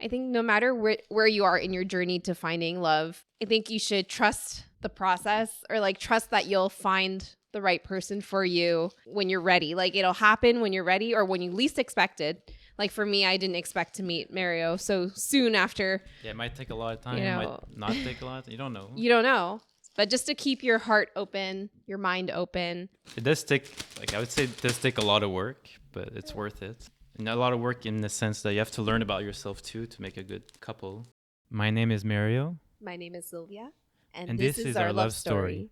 I think no matter where you are in your journey to finding love, I think you should trust the process, or like trust that you'll find the right person for you when you're ready. Like it'll happen when you're ready or when you least expect it. Like for me, I didn't expect to meet Mario so soon after. Yeah, it might take a lot of time. It might not take a lot. You don't know. You don't know. But just to keep your heart open, your mind open. It does take, I would say it does take a lot of work, but it's worth it. And a lot of work in the sense that you have to learn about yourself too to make a good couple. My name is Mario. My name is Sylvia. And this is our love story.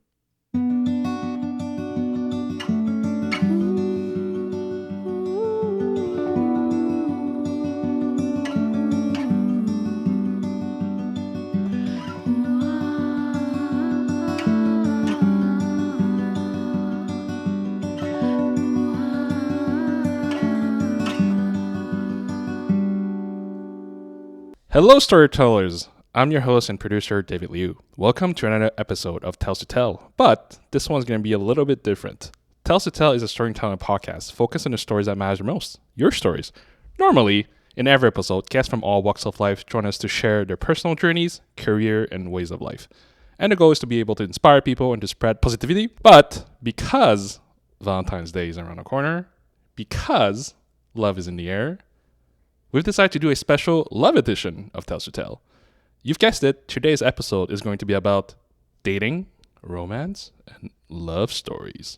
Hello, storytellers. I'm your host and producer, David Liu. Welcome to another episode of Tales to Tell, but this one's going to be a little bit different. Tales to Tell is a storytelling podcast focused on the stories that matter most, your stories. Normally, in every episode, guests from all walks of life join us to share their personal journeys, career, and ways of life. And the goal is to be able to inspire people and to spread positivity. But because Valentine's Day is around the corner, because love is in the air, we've decided to do a special love edition of Tales to Tell. You've guessed it, today's episode is going to be about dating, romance, and love stories.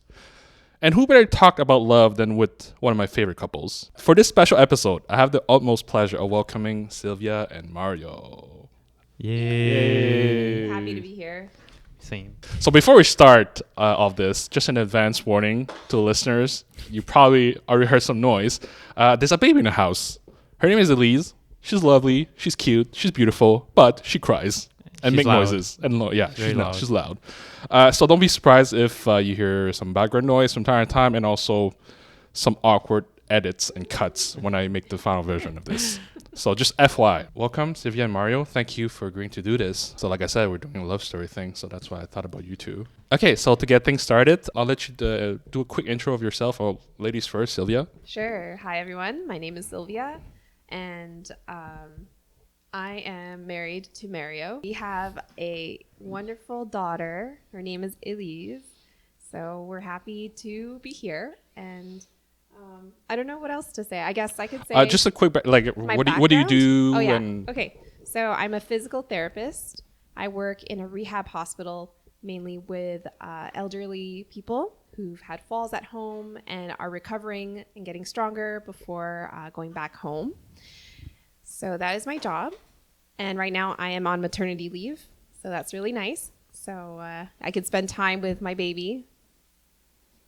And who better talk about love than with one of my favorite couples? For this special episode, I have the utmost pleasure of welcoming Sylvia and Mario. Yay! Happy to be here. Same. So before we start of this, just an advance warning to the listeners. You probably already heard some noise. There's a baby in the house. Her name is Elise. She's lovely. She's cute. She's beautiful. But she cries and makes noises. And she's loud. So don't be surprised if you hear some background noise from time to time, and also some awkward edits and cuts when I make the final version of this. So just FYI. Welcome, Sylvia and Mario. Thank you for agreeing to do this. So like I said, we're doing a love story thing, so that's why I thought about you two. Okay, so to get things started, I'll let you do a quick intro of yourself. Oh, ladies first, Sylvia. Sure. Hi, everyone. My name is Sylvia. And I am married to Mario. We have a wonderful daughter. Her name is Elise. So we're happy to be here. And I don't know what else to say. I guess I could say just a quick, what do you do? Oh, yeah. Okay. So I'm a physical therapist. I work in a rehab hospital, mainly with elderly people who've had falls at home and are recovering and getting stronger before going back home. So that is my job. And right now I am on maternity leave. So that's really nice. So I could spend time with my baby.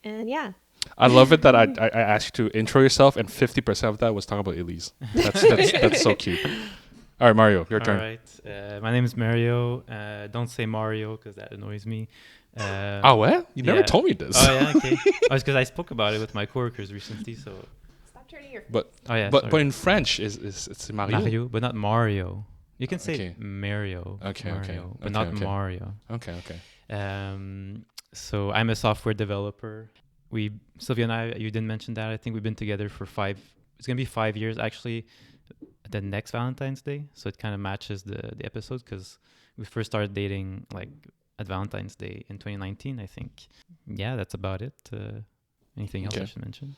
And yeah. I love it that I asked you to intro yourself, and 50% of that was talking about Elise. That's so cute. All right, Mario, your turn. All right. My name is Mario. Don't say Mario because that annoys me. What? You never told me this. Oh, yeah, okay. It's because I spoke about it with my coworkers recently, so... Stop turning your... But in French, it's Mario. Mario, but not Mario. You can say Mario. Mario, but not Mario. Okay. So I'm a software developer. Sylvia and I, you didn't mention that. I think we've been together for it's going to be 5 years, actually, the next Valentine's Day. So it kind of matches the episode because we first started dating, at Valentine's Day in 2019, I think. Yeah, that's about it. Anything else I should mention?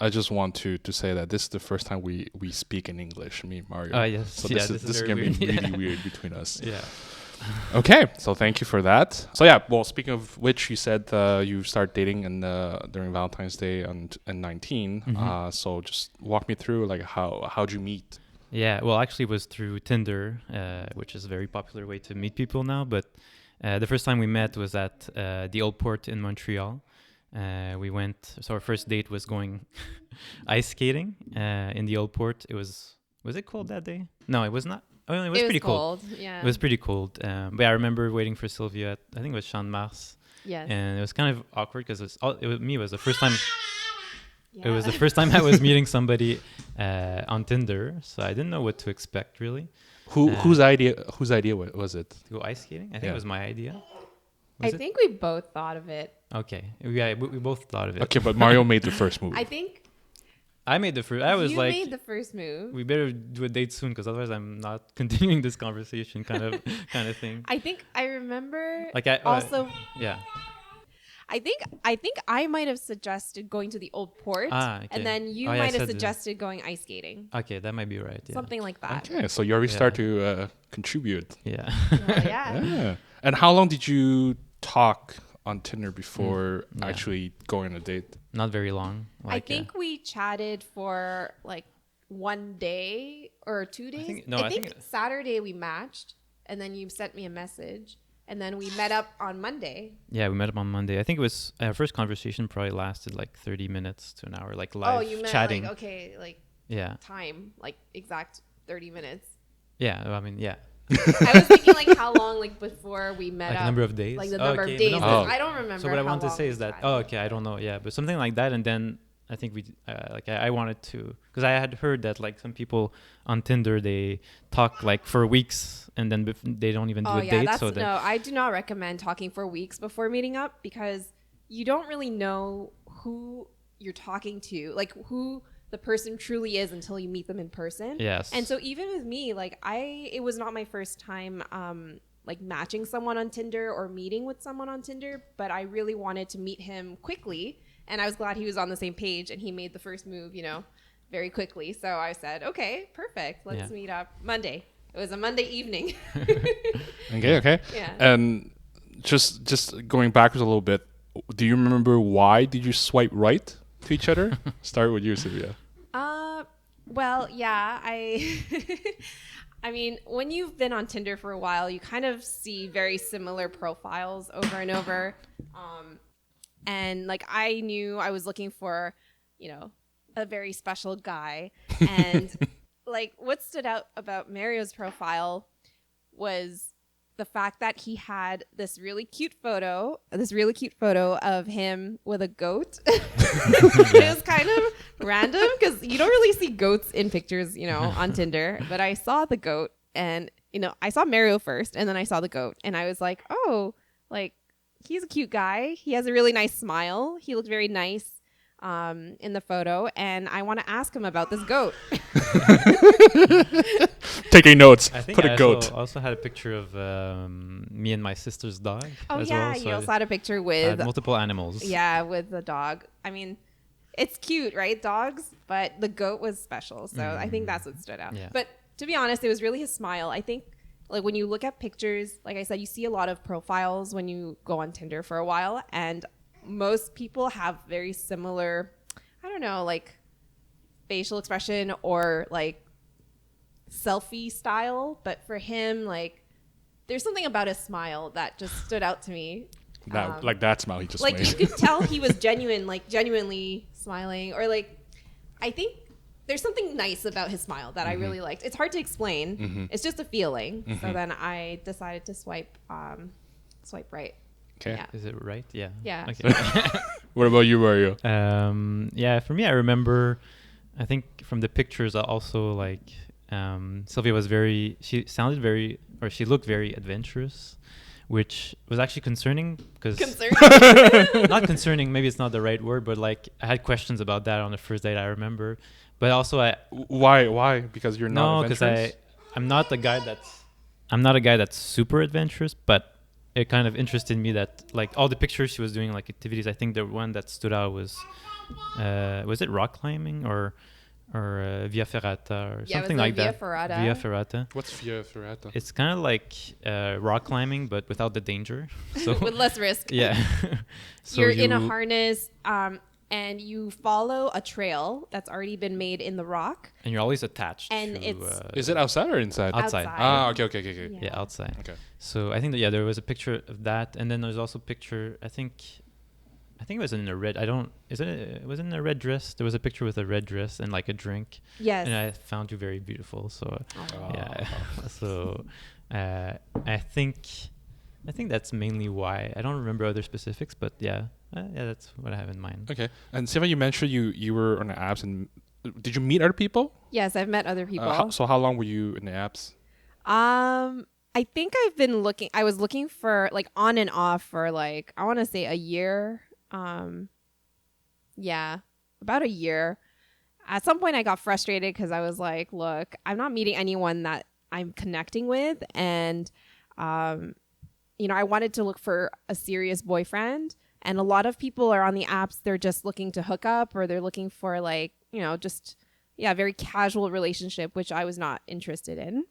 I just want to say that this is the first time we speak in English, me and Mario. Yes. So this is going to be really weird between us. Yeah. Okay, so thank you for that. So yeah, well, speaking of which, you said you started dating during Valentine's Day in 19. Mm-hmm. So just walk me through how'd you meet? Yeah, well, actually it was through Tinder, which is a very popular way to meet people now. But the first time we met was at the Old Port in Montreal. So our first date was going ice skating in the Old Port. Was it cold that day? No, it was not. Oh, it was pretty cold. Yeah. It was pretty cold. But I remember waiting for Sylvia at, I think it was Champ de Mars. Yes. And it was kind of awkward because it was the first time. Yeah. It was the first time I was meeting somebody on Tinder, so I didn't know what to expect really. Whose idea was it? To go ice skating? I think it was my idea. I think we both thought of it. Okay. Yeah, we both thought of it. Okay, but Mario made the first move. I think I made the first. I was you like, made the first move. we better do a date soon because otherwise I'm not continuing this conversation kind of thing. I think I remember. Like I Also, yeah. I think I might have suggested going to the old port, Okay. and then you Oh, yeah, I might have said suggested going ice skating, Okay, that might be right. Yeah. something like that. Okay, so you already Yeah. start to contribute. Yeah. Well, yeah. Yeah. And how long did you talk on Tinder before yeah. actually going on a date? Not very long. I Like, think we chatted for like 1 day or 2 days. I think Saturday we matched, and then you sent me a message, and then we met up on Monday. yeah, we met up on Monday. I think it was our first conversation probably lasted like 30 minutes to an hour, like live you meant chatting. like okay, like Yeah. time, like exact 30 minutes. Yeah. I mean, yeah. I was thinking like how long like before we met Like up. number of days. Like the Oh, number okay, of the days. number of- I don't remember. So what I how want to long say we is that chatted. okay, I don't know, yeah, but something like that, and then I think we like I wanted to because I had heard that like some people on Tinder they talk like for weeks and then they don't even do Oh a yeah, date. that's So then no. I do not recommend talking for weeks before meeting up because you don't really know who you're talking to, like who the person truly is until you meet them in person. yes, And so even with me, like it was not my first time like matching someone on Tinder or meeting with someone on Tinder, but I really wanted to meet him quickly, and I was glad he was on the same page and he made the first move, very quickly. So I said, okay, perfect. Let's meet up Monday. It was a Monday evening. Okay. Yeah. And just going backwards a little bit, do you remember why did you swipe right to each other? Start with you, Sylvia. Well, yeah, I mean, when you've been on Tinder for a while, you kind of see very similar profiles over and over. And like I knew I was looking for, a very special guy. And like what stood out about Mario's profile was the fact that he had this really cute photo of him with a goat. It was kind of random because you don't really see goats in pictures, on Tinder. But I saw the goat and, I saw Mario first and then I saw the goat and I was like, oh, like he's a cute guy. He has a really nice smile. He looked very nice in the photo and I want to ask him about this goat. Taking notes. I think Put a I goat. also had a picture of me and my sister's dog. Oh as yeah, well, so you also I had a picture had with multiple animals. with the dog. I mean, it's cute, right? Dogs, but the goat was special. So I think that's what stood out. Yeah. But to be honest, it was really his smile. I think like when you look at pictures, like I said, you see a lot of profiles when you go on Tinder for a while, and most people have very similar, I don't know, like facial expression or like selfie style. But for him, like there's something about his smile that just stood out to me. Like that smile he just Like made. you could tell he was genuinely smiling, or like I think there's something nice about his smile that I really liked. It's hard to explain. It's just a feeling. So then I decided to swipe right. Okay. Yeah. Is it right? Yeah. Yeah. Okay. What about you, Mario? Yeah, for me, I remember, I think from the pictures, I also like Sylvia was she looked very adventurous, which was actually concerning because not concerning, maybe it's not the right word, but like I had questions about that on the first date, I remember. But also Why? Because you're not adventurous? I'm not a guy that's super adventurous, but it kind of interested me that like all the pictures she was doing, like activities. I think the one that stood out was it rock climbing or via ferrata or something like that. Via ferrata. What's Via Ferrata? It's kind of like rock climbing, but without the danger. So With less risk. yeah. So You're in a harness and you follow a trail that's already been made in the rock. and you're always attached. And to, it's- Is it outside or inside? outside? Ah, okay. Yeah. Yeah, outside. Okay. So I think that there was a picture of that, and then there's also a picture. I think it was in a red. It was in a red dress. There was a picture with a red dress and like a drink. Yes. And I found you very beautiful. So Oh. yeah. So I think that's mainly why. I don't remember other specifics, but yeah, that's what I have in mind. Okay. And Sylvia, you mentioned you were on the apps, and did you meet other people? Yes, I've met other people. So how long were you in the apps? I think I was looking for like on and off for like, I want to say a year. Yeah, about a year. at some point I got frustrated because I was like, look, I'm not meeting anyone that I'm connecting with. And, I wanted to look for a serious boyfriend. And a lot of people are on the apps. They're just looking to hook up, or they're looking for very casual relationship, which I was not interested in.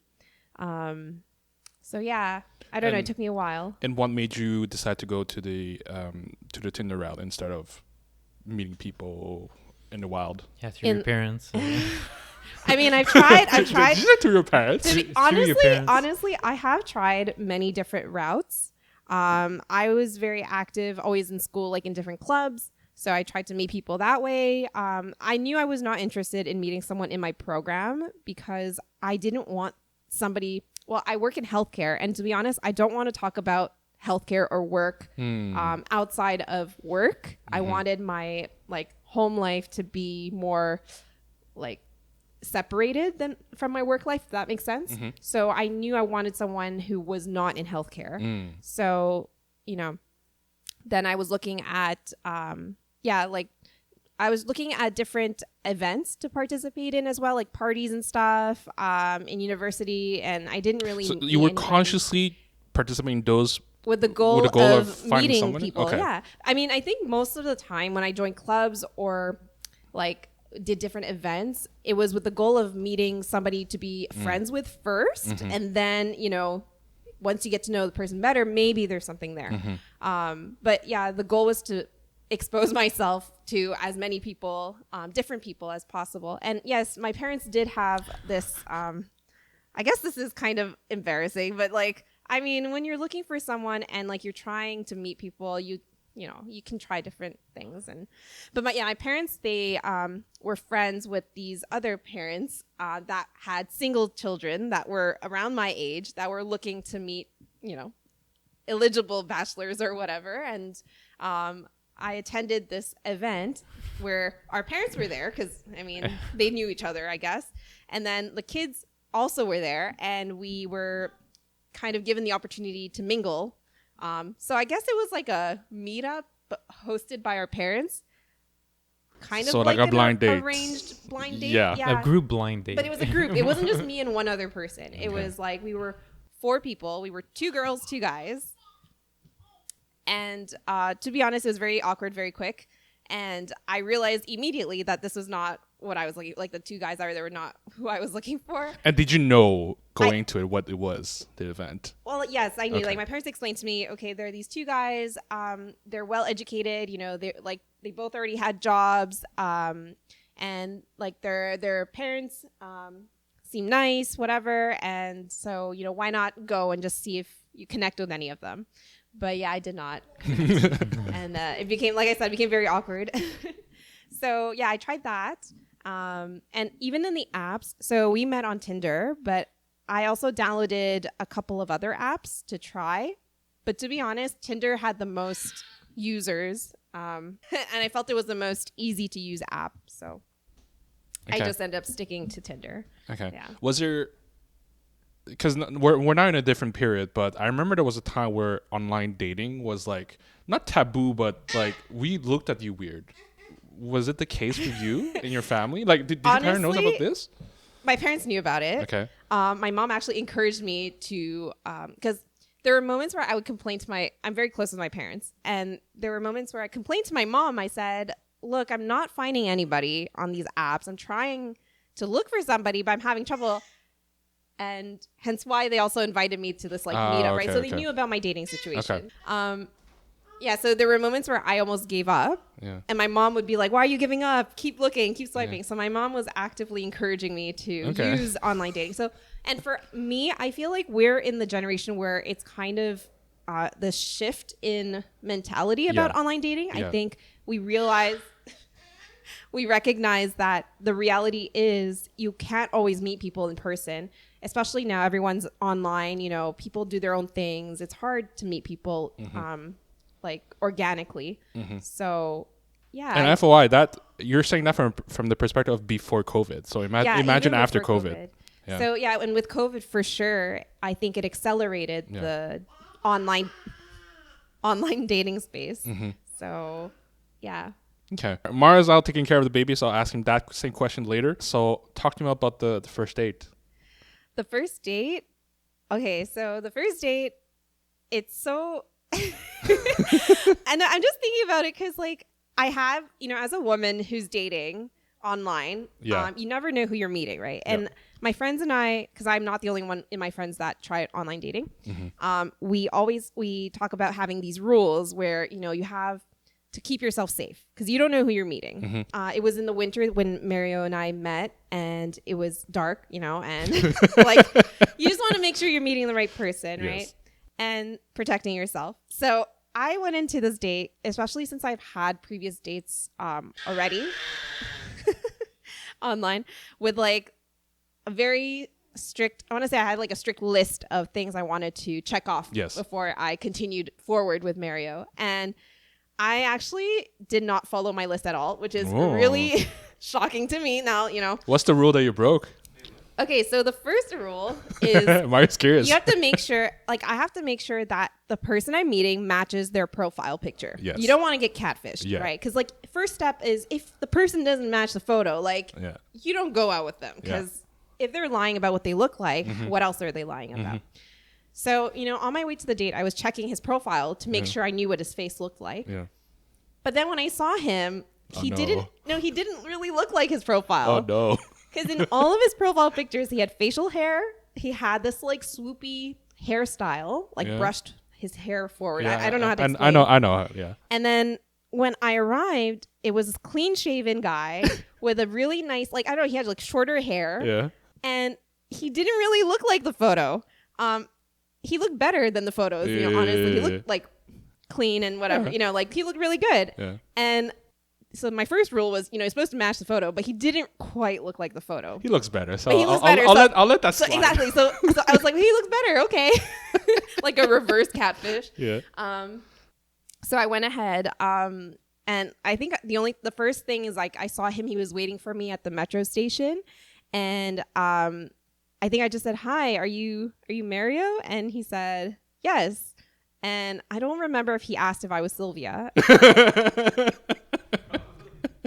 So yeah, I don't know. It took me a while. And what made you decide to go to the Tinder route instead of meeting people in the wild? Yeah, through your parents. I mean, I've tried. Did you say to your parents? Honestly, I have tried many different routes. I was very active, always in school, like in different clubs. So I tried to meet people that way. I knew I was not interested in meeting someone in my program because I didn't want somebody. Well, I work in healthcare, and to be honest, I don't want to talk about healthcare or work outside of work. I wanted my home life to be more separated from my work life, if that makes sense. So I knew I wanted someone who was not in healthcare. So, then I was looking at, I was looking at different events to participate in as well, like parties and stuff in university. And I didn't really. So you were consciously participating in those with the goal of meeting someone? people. Okay. Yeah. I mean, I think most of the time when I joined clubs or did different events, it was with the goal of meeting somebody to be friends with first. And then, once you get to know the person better, maybe there's something there. But yeah, the goal was to expose myself to as many people, different people as possible. And yes, my parents did have this, I guess this is kind of embarrassing, but when you're looking for someone and you're trying to meet people, you can try different things. But my parents, they were friends with these other parents that had single children that were around my age that were looking to meet, eligible bachelors or whatever. And I attended this event where our parents were there because, they knew each other, I guess. And then the kids also were there, and we were kind of given the opportunity to mingle. So I guess it was like a meetup hosted by our parents. Kind of so like a blind date. Arranged blind date. Yeah. A group blind date. But it was a group. It wasn't just me and one other person. It was we were 4 people. We were 2 girls, 2 guys. And to be honest, it was very awkward, very quick. And I realized immediately that this was not what I was looking the 2 guys they were not who I was looking for. And did you know going into it what it was, the event? Well, yes, I knew. Okay. My parents explained to me, okay, there are these 2 guys. They're well educated. They both already had jobs. And their parents seem nice, whatever. And so why not go and just see if you connect with any of them? But yeah, I did not connect. And it became, like I said, very awkward. So yeah, I tried that. And even in the apps, so we met on Tinder, but I also downloaded a couple of other apps to try. But to be honest, Tinder had the most users. And I felt it was the most easy to use app. So I just ended up sticking to Tinder. Okay. Yeah. Was there... Because we're now in a different period, but I remember there was a time where online dating was not taboo, but we looked at you weird. Was it the case with you and your family? Did your parents know about this? My parents knew about it. Okay. My mom actually encouraged me to, because there were moments where I would complain to I'm very close with my parents, and there were moments where I complained to my mom. I said, look, I'm not finding anybody on these apps. I'm trying to look for somebody, but I'm having trouble. And hence why they also invited me to this meetup, right? So they knew about my dating situation. Okay. So there were moments where I almost gave up. Yeah. And my mom would be like, why are you giving up? Keep looking, keep swiping. Yeah. So my mom was actively encouraging me to use online dating. So, and for me, I feel like we're in the generation where it's kind of the shift in mentality about online dating. I think we recognize that the reality is you can't always meet people in person, especially now everyone's online. People do their own things. It's hard to meet people organically. So yeah. And FYI, that you're saying that from the perspective of before COVID. So imagine after COVID. Yeah. So yeah, and with COVID for sure, I think it accelerated the online dating space. So yeah. Okay. Mario's out taking care of the baby, so I'll ask him that same question later. So talk to me about the first date. The first date? Okay, so the first date, it's so... and I'm just thinking about it because, like, I have, as a woman who's dating online, you never know who you're meeting, right? And my friends and I, because I'm not the only one in my friends that try online dating, we talk about having these rules where, you have to keep yourself safe because you don't know who you're meeting. It was in the winter when Mario and I met, and it was dark, and like you just want to make sure you're meeting the right person, right? And protecting yourself. So I went into this date, especially since I've had previous dates already online, with like a very strict, I want to say I had like a strict list of things I wanted to check off before I continued forward with Mario. And I actually did not follow my list at all, which is really shocking to me now, What's the rule that you broke? Okay, so the first rule is Mario's curious. You have to make sure, I have to make sure that the person I'm meeting matches their profile picture. Yes. You don't want to get catfished, right? Because first step is if the person doesn't match the photo, you don't go out with them because if they're lying about what they look like, what else are they lying about? So, on my way to the date, I was checking his profile to make sure I knew what his face looked like. Yeah. But then when I saw him, he didn't really look like his profile. Oh, no. Because in all of his profile pictures, he had facial hair. He had this swoopy hairstyle, brushed his hair forward. I don't know how to explain. I know. Yeah. And then when I arrived, it was this clean-shaven guy with a really nice, I don't know, he had shorter hair. Yeah. And he didn't really look like the photo. He looked better than the photos, honestly. He looked clean and whatever, he looked really good. Yeah. And so my first rule was, he's supposed to match the photo, but he didn't quite look like the photo. He looks better. So I'll let that slide. Exactly. So I was like, he looks better. Okay. Like a reverse catfish. Yeah. So I went ahead. And I think the first thing is I saw him, he was waiting for me at the metro station. And I think I just said, "Hi, are you Mario?" And he said, "Yes." And I don't remember if he asked if I was Sylvia.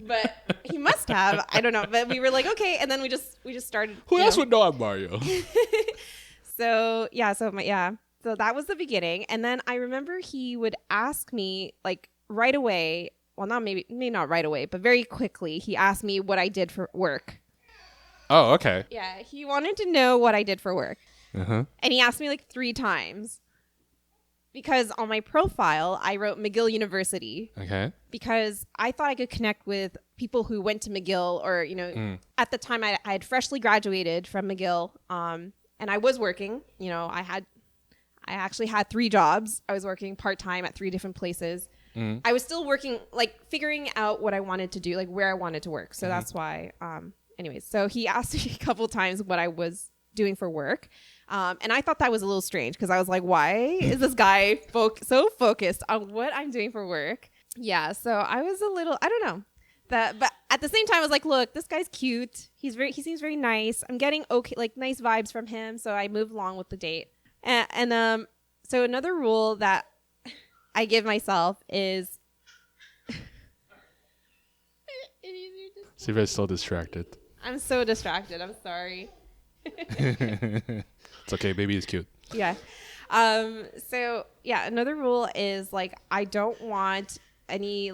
But he must have. I don't know. But we were like, okay. And then we just started. Who else would know I'm Mario? So that was the beginning. And then I remember he would ask me right away. Well, maybe not right away, but very quickly. He asked me what I did for work. Oh, okay. Yeah. He wanted to know what I did for work. And he asked me 3 times. Because on my profile, I wrote McGill University. Okay. Because I thought I could connect with people who went to McGill or, at the time I had freshly graduated from McGill. And I was working, I actually had 3 jobs. I was working part-time at 3 different places. I was still working, figuring out what I wanted to do, where I wanted to work. So that's why, anyways. So he asked me a couple times what I was doing for work. And I thought that was a little strange because I was like, why is this guy so focused on what I'm doing for work? Yeah, so I was a little, I don't know. But at the same time, I was like, look, this guy's cute. He seems very nice. I'm getting nice vibes from him. So I moved along with the date. And so another rule that I give myself is... Sylvia's so distracted. I'm so distracted. I'm sorry. It's okay, baby is cute. Yeah. So yeah, another rule is I don't want any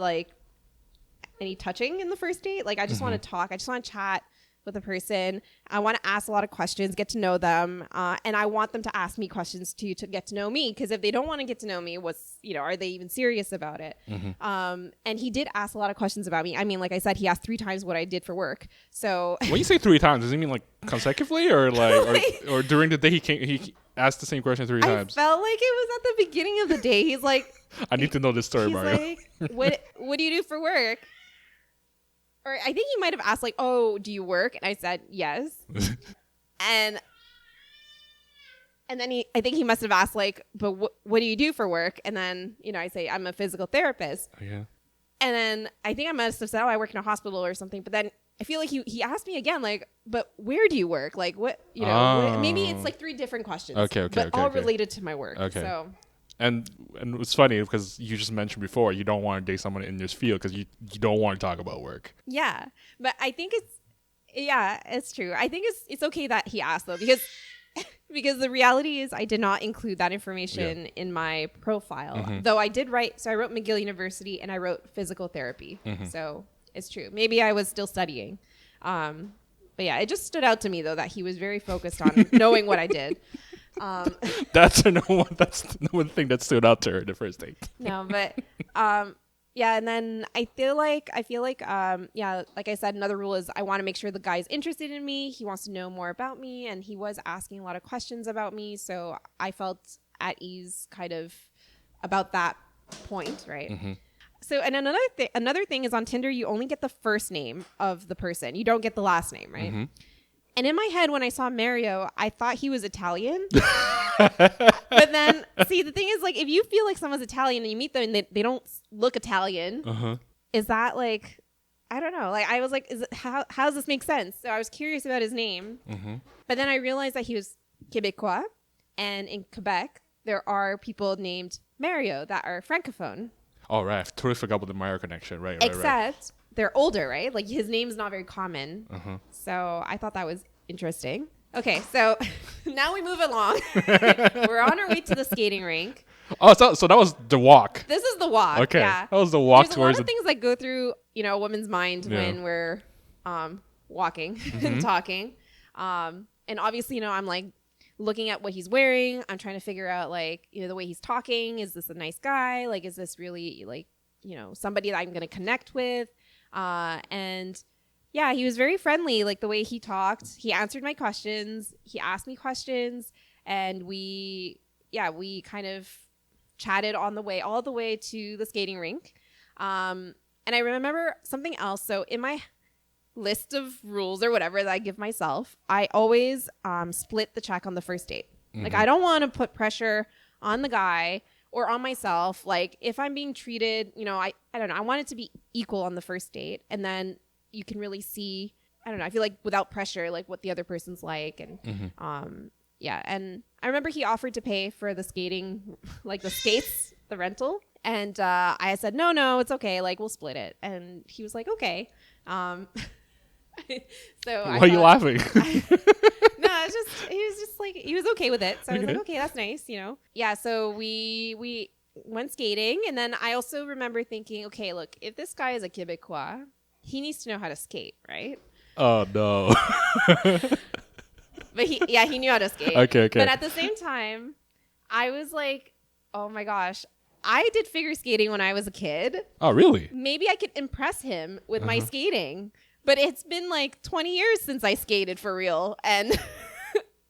touching in the first date. I just want to talk. I just want to chat with a person. I want to ask a lot of questions, get to know them, and I want them to ask me questions to get to know me. Because if they don't want to get to know me, are they even serious about it? And he did ask a lot of questions about me. I mean, like I said, he asked 3 times what I did for work. So when you say 3 times, does he mean consecutively or or during the day he asked the same question 3 times? I felt like it was at the beginning of the day. He's like, I need to know this story, Mario. What do you do for work? Or I think he might have asked oh, do you work? And I said, yes. and then I think he must have asked but what do you do for work? And then, I say, I'm a physical therapist. Oh, yeah. And then I think I must have said, oh, I work in a hospital or something. But then I feel like he asked me again, but where do you work? What, maybe it's 3 different questions. Okay. But all related to my work. Okay. So And it's funny because you just mentioned before you don't want to date someone in this field because you don't want to talk about work. Yeah, but I think it's true. I think it's okay that he asked though, because the reality is I did not include that information in my profile. Though I did write, so I wrote McGill University and I wrote physical therapy. So it's true. Maybe I was still studying. But yeah, it just stood out to me though that he was very focused on knowing what I did. That's the one thing that stood out to her the first date. No, but yeah, and then I feel like yeah, like I said, another rule is I want to make sure the guy's interested in me. He wants to know more about me, and he was asking a lot of questions about me, so I felt at ease kind of about that point, right? So, and another thing is on Tinder, you only get the first name of the person. You don't get the last name, right? And in my head, when I saw Mario, I thought he was Italian. But then, see, the thing is, like, if you feel like someone's Italian and you meet them and they don't look Italian, is that like, I don't know. Like, I was like, how does this make sense? So I was curious about his name. But then I realized that he was Québécois. And in Quebec, there are people named Mario that are Francophone. Oh, right. I totally forgot about the Mario connection. Right. Except they're older, right? Like his name's not very common. So I thought that was interesting. Okay, so now we move along. We're on our way to the skating rink. Oh, so that was the walk. This is the walk. Okay, yeah. That was the walk There's towards a lot of things that go through, a woman's mind when we're walking and talking. And obviously, I'm like looking at what he's wearing. I'm trying to figure out like, the way he's talking. Is this a nice guy? Like, is this really like, somebody that I'm going to connect with? And yeah, he was very friendly, like the way he talked. He answered my questions. He asked me questions. And we kind of chatted all the way to the skating rink. And I remember something else. So in my list of rules or whatever that I give myself, I always split the check on the first date. Like, I don't want to put pressure on the guy or on myself. Like, if I'm being treated, I don't know. I want it to be equal on the first date. And then you can really see, I don't know, I feel like without pressure, like what the other person's like. And yeah. And I remember he offered to pay for the skating, like the skates, the rental. And I said, no, it's okay. Like, we'll split it. And he was like, okay. So why are you laughing? No, he was okay with it. So I was like, okay, that's nice, Yeah, so we went skating. And then I also remember thinking, okay, look, if this guy is a Québécois, he needs to know how to skate, right? Oh, no. But he knew how to skate. Okay. But at the same time, I was like, oh my gosh, I did figure skating when I was a kid. Oh, really? Maybe I could impress him with my skating. But it's been like 20 years since I skated for real. And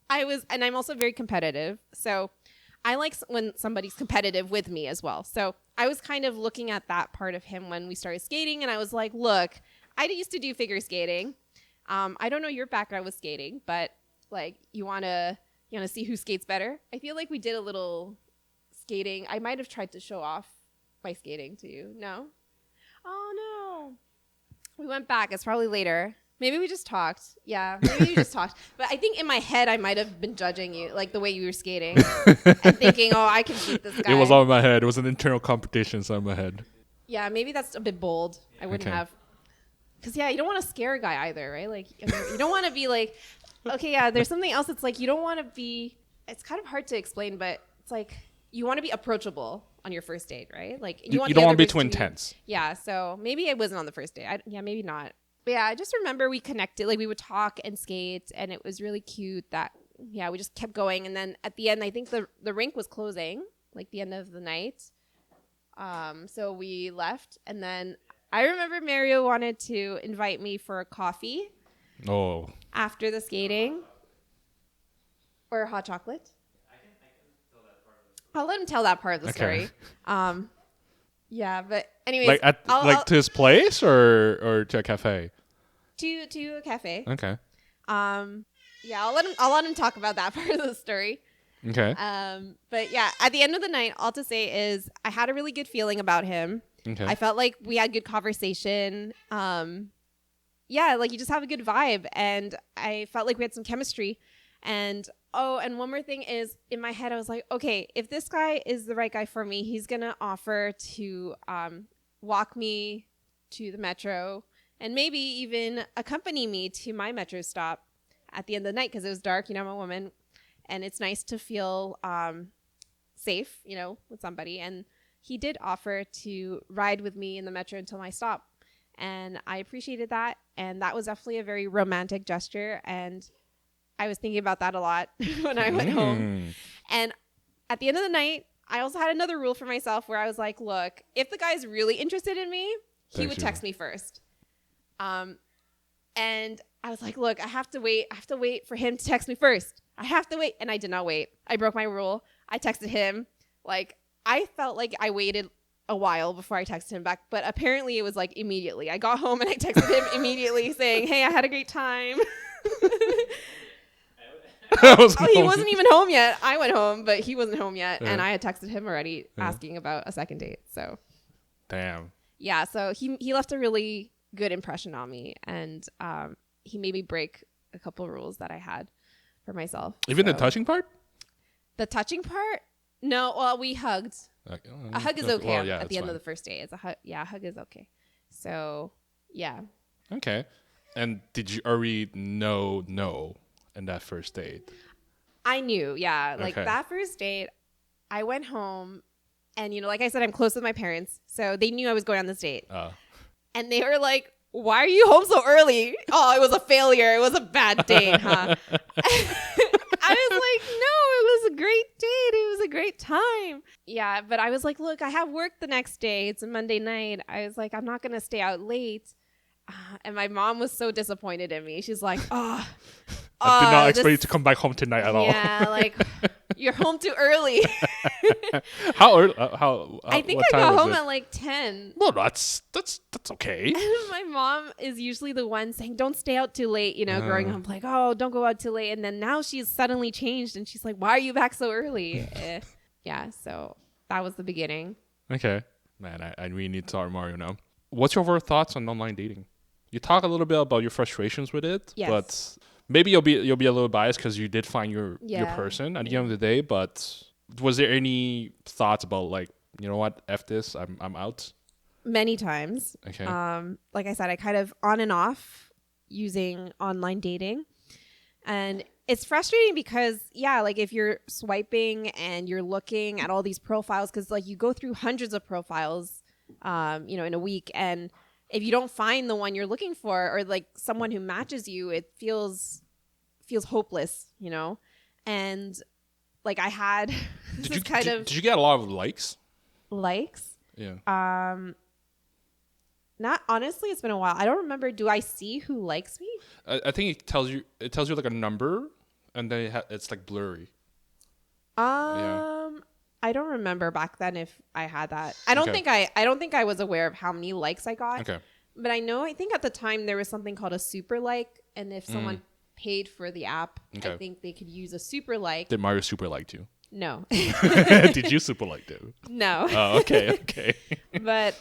I'm also very competitive. So I like when somebody's competitive with me as well. So I was kind of looking at that part of him when we started skating. And I was like, look, I used to do figure skating. I don't know your background with skating, but like, you want to see who skates better? I feel like we did a little skating. I might have tried to show off my skating to you. No? Oh, no. We went back. It's probably later. Maybe we just talked. Yeah, maybe we just talked. But I think in my head, I might have been judging you, like the way you were skating and thinking, oh, I can beat this guy. It was all in my head. It was an internal competition inside my head. Yeah, maybe that's a bit bold. I wouldn't have. Because, yeah, you don't want to scare a guy either, right? Like, you don't want to be like, okay, yeah, there's something else. It's like you don't want to be, it's kind of hard to explain, but it's like you want to be approachable on your first date, right? Like you don't want to be too intense. Yeah, so maybe it wasn't on the first date. Maybe not. But yeah, I just remember we connected. Like we would talk and skate, and it was really cute that, we just kept going. And then at the end, I think the rink was closing, like the end of the night. So we left, and then I remember Mario wanted to invite me for a coffee. Oh. After the skating. Or a hot chocolate. I'll let him tell that part of the story. Yeah, but anyways, like to his place or to a cafe? To a cafe. Okay. Yeah, I'll let him talk about that part of the story. Okay. But yeah, at the end of the night, all to say is I had a really good feeling about him. Okay. I felt like we had good conversation. Yeah, like you just have a good vibe, and I felt like we had some chemistry. And Oh, and one more thing is, in my head, I was like, okay, if this guy is the right guy for me, he's going to offer to walk me to the metro and maybe even accompany me to my metro stop at the end of the night because it was dark. You know, I'm a woman, and it's nice to feel safe, you know, with somebody. And he did offer to ride with me in the metro until my stop. And I appreciated that. And that was definitely a very romantic gesture. And I was thinking about that a lot when I went home. And at the end of the night, I also had another rule for myself where I was like, look, if the guy's really interested in me, he would text me first. And I was like, look, I have to wait. I have to wait for him to text me first. I have to wait. And I did not wait. I broke my rule. I texted him. Like, I felt like I waited a while before I texted him back, but apparently it was like immediately. I got home and I texted him immediately saying, hey, I had a great time. He wasn't even home yet. I went home, but he wasn't home yet. And I had texted him already asking about a second date. So, damn. Yeah. So he left a really good impression on me. And he made me break a couple rules that I had for myself. Even the touching part? The touching part? No. Well, we hugged. Okay. A hug is okay Well, at the end of the first date. It's a hug. Yeah, a hug is okay. So, yeah. Okay. And did you already know no in that first date? I knew, yeah. Like Okay. that first date, I went home and, you know, like I said, I'm close with my parents. So they knew I was going on this date. And they were like, why are you home so early? Oh, it was a failure. It was a bad date, huh? I was like, no, it was a great date. It was a great time. Yeah, but I was like, look, I have work the next day. It's a Monday night. I was like, I'm not going to stay out late. And my mom was so disappointed in me. She's like, I did not expect you to come back home tonight at all. Yeah, like, you're home too early. How early? I think what I time got was home it? at like 10. Well, that's okay. My mom is usually the one saying, don't stay out too late, you know, growing up, like, oh, don't go out too late. And then now she's suddenly changed and she's like, why are you back so early? Yeah, so that was the beginning. Okay. Man, I really need to talk to Mario now. What's your overall thoughts on online dating? You talk a little bit about your frustrations with it, yes. but maybe you'll be a little biased because you did find your person at the end of the day. But was there any thoughts about like, you know what, F this, I'm out? Many times. Okay. Like I said, I kind of on and off using online dating, and it's frustrating because like if you're swiping and you're looking at all these profiles, because like you go through hundreds of profiles, you know, in a week, and if you don't find the one you're looking for or like someone who matches you, it feels hopeless, you know? And like I had did you get a lot of likes? Likes? Yeah. Not honestly, it's been a while. I don't remember. Do I see who likes me? I think it tells you like a number and then it's like blurry. I don't remember back then if I had that. I don't think I was aware of how many likes I got. Okay. But I think at the time there was something called a super like, and if someone paid for the app, I think they could use a super like. Did Mario super like you? No. Did you super like them? No. Oh, okay. But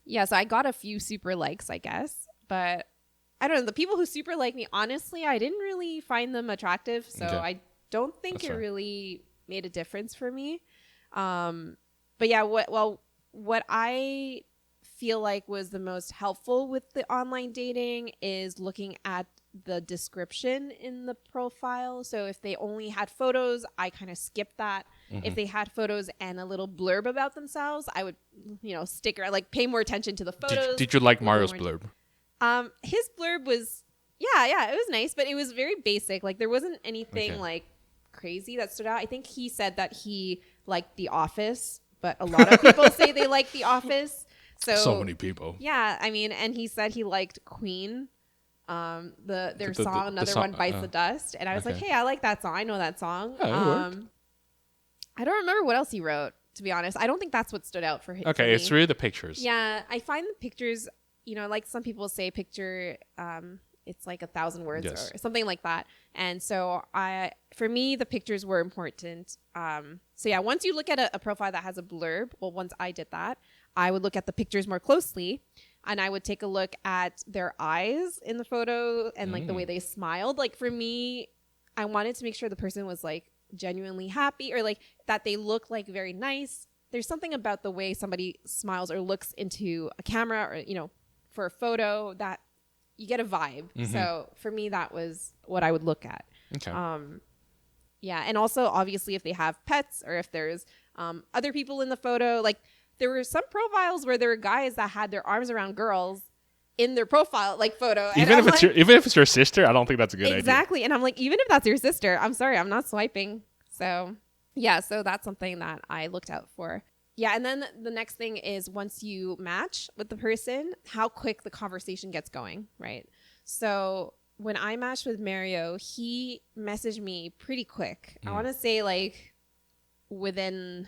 yeah, so I got a few super likes, I guess. But I don't know, the people who super like me, honestly, I didn't really find them attractive, so I don't think That's it fair. really made a difference for me. But yeah, what I feel like was the most helpful with the online dating is looking at the description in the profile. So if they only had photos, I kind of skipped that. If they had photos and a little blurb about themselves, I would, you know, pay more attention to the photos. Did you like Mario's blurb? His blurb was, yeah, it was nice, but it was very basic. Like there wasn't anything like crazy that stood out. I think he said that he liked The Office, but a lot of people say they like The Office. So many people. Yeah, I mean, and he said he liked Queen, their song, Another One Bites the Dust, and I was like, hey, I like that song. I know that song. I don't remember what else he wrote, to be honest. I don't think that's what stood out for him. Okay, it's really the pictures. Yeah, I find the pictures, you know, like some people say picture, it's like 1,000 words or something like that. And so for me, the pictures were important. So yeah, once you look at a profile that has a blurb, well, once I did that, I would look at the pictures more closely, and I would take a look at their eyes in the photo and like the way they smiled. Like for me, I wanted to make sure the person was like genuinely happy or like that they look like very nice. There's something about the way somebody smiles or looks into a camera or, you know, for a photo that you get a vibe. So for me, that was what I would look at. Okay. Yeah. And also obviously if they have pets or if there's other people in the photo, like there were some profiles where there were guys that had their arms around girls in their profile, like photo. Even if it's your sister, I don't think that's a good idea. Exactly. And I'm like, even if that's your sister, I'm sorry, I'm not swiping. So yeah, so that's something that I looked out for. Yeah, and then the next thing is once you match with the person, how quick the conversation gets going, right? So when I matched with Mario, he messaged me pretty quick. I want to say like within,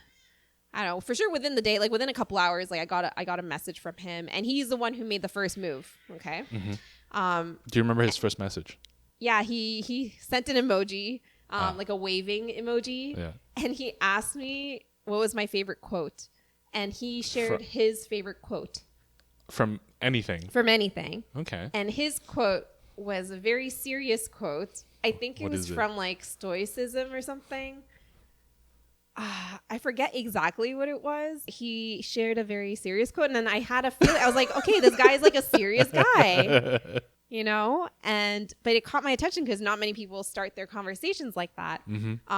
I don't know, for sure within the day, like within a couple hours, like I got a message from him, and he's the one who made the first move. Okay. Do you remember his first message? Yeah, he sent an emoji, like a waving emoji, and he asked me what was my favorite quote, and he shared his favorite quote from anything. From anything. Okay. And his quote was a very serious quote. I think it was from like Stoicism or something. I forget exactly what it was. He shared a very serious quote, and then I had a feeling. I was like, okay, this guy is like a serious guy, you know? But it caught my attention because not many people start their conversations like that.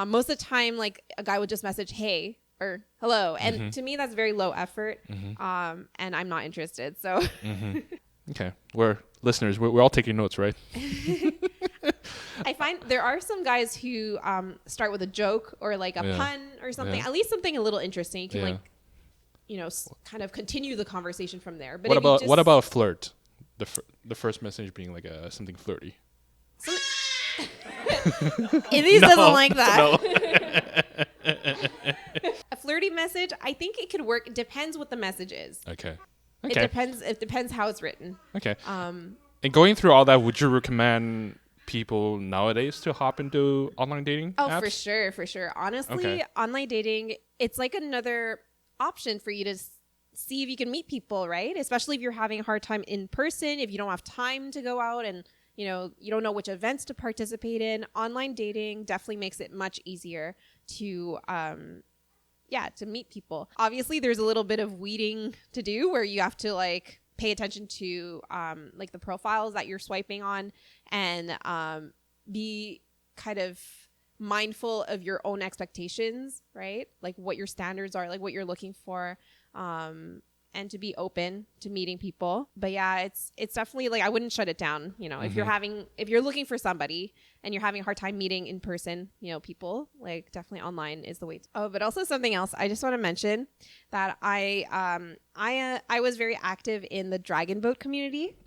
Most of the time, like a guy would just message, hey, or hello. And to me, that's very low effort. And I'm not interested. So. Okay. We're listeners. We're all taking notes, right? I find there are some guys who start with a joke or like a pun or something, at least something a little interesting. You can like, you know, kind of continue the conversation from there. But what about a flirt? The first message being like something flirty. Elise doesn't like that. A flirty message, I think it could work. It depends what the message is. Okay. It depends how it's written. Okay. And going through all that, would you recommend people nowadays to hop into online dating apps? For sure. Honestly, online dating, it's like another option for you to see if you can meet people, right? Especially if you're having a hard time in person, if you don't have time to go out and, you know, you don't know which events to participate in. Online dating definitely makes it much easier to to meet people. Obviously, there's a little bit of weeding to do where you have to like pay attention to like the profiles that you're swiping on and be kind of mindful of your own expectations, right? Like what your standards are, like what you're looking for, and to be open to meeting people. But yeah, it's definitely like I wouldn't shut it down. You know, if you're looking for somebody and you're having a hard time meeting in person, you know, people, like definitely online is the way. But also something else I just want to mention that I was very active in the dragon boat community,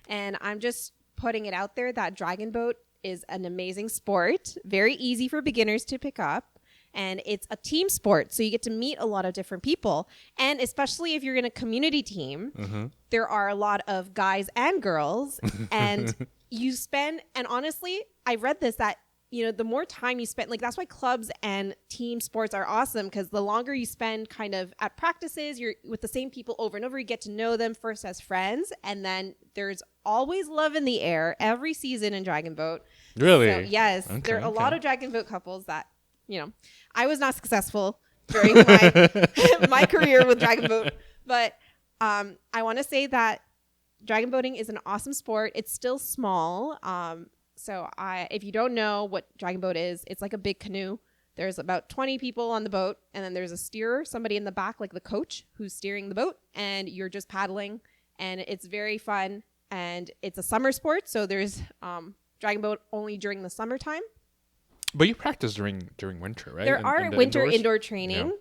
and I'm just putting it out there that dragon boat is an amazing sport, very easy for beginners to pick up. And it's a team sport, so you get to meet a lot of different people. And especially if you're in a community team, there are a lot of guys and girls. And you spend, and honestly, I read this that, you know, the more time you spend, like that's why clubs and team sports are awesome, because the longer you spend kind of at practices, you're with the same people over and over, you get to know them first as friends. And then there's always love in the air every season in Dragon Boat. Really? So, yes. There are a lot of Dragon Boat couples that, you know, I was not successful during my career with Dragon Boat, but I want to say that dragon boating is an awesome sport. It's still small. So if you don't know what dragon boat is, it's like a big canoe. There's about 20 people on the boat, and then there's a steerer, somebody in the back, like the coach who's steering the boat, and you're just paddling, and it's very fun. And it's a summer sport, so there's dragon boat only during the summertime. But you practice during winter, right? There are winter indoor training.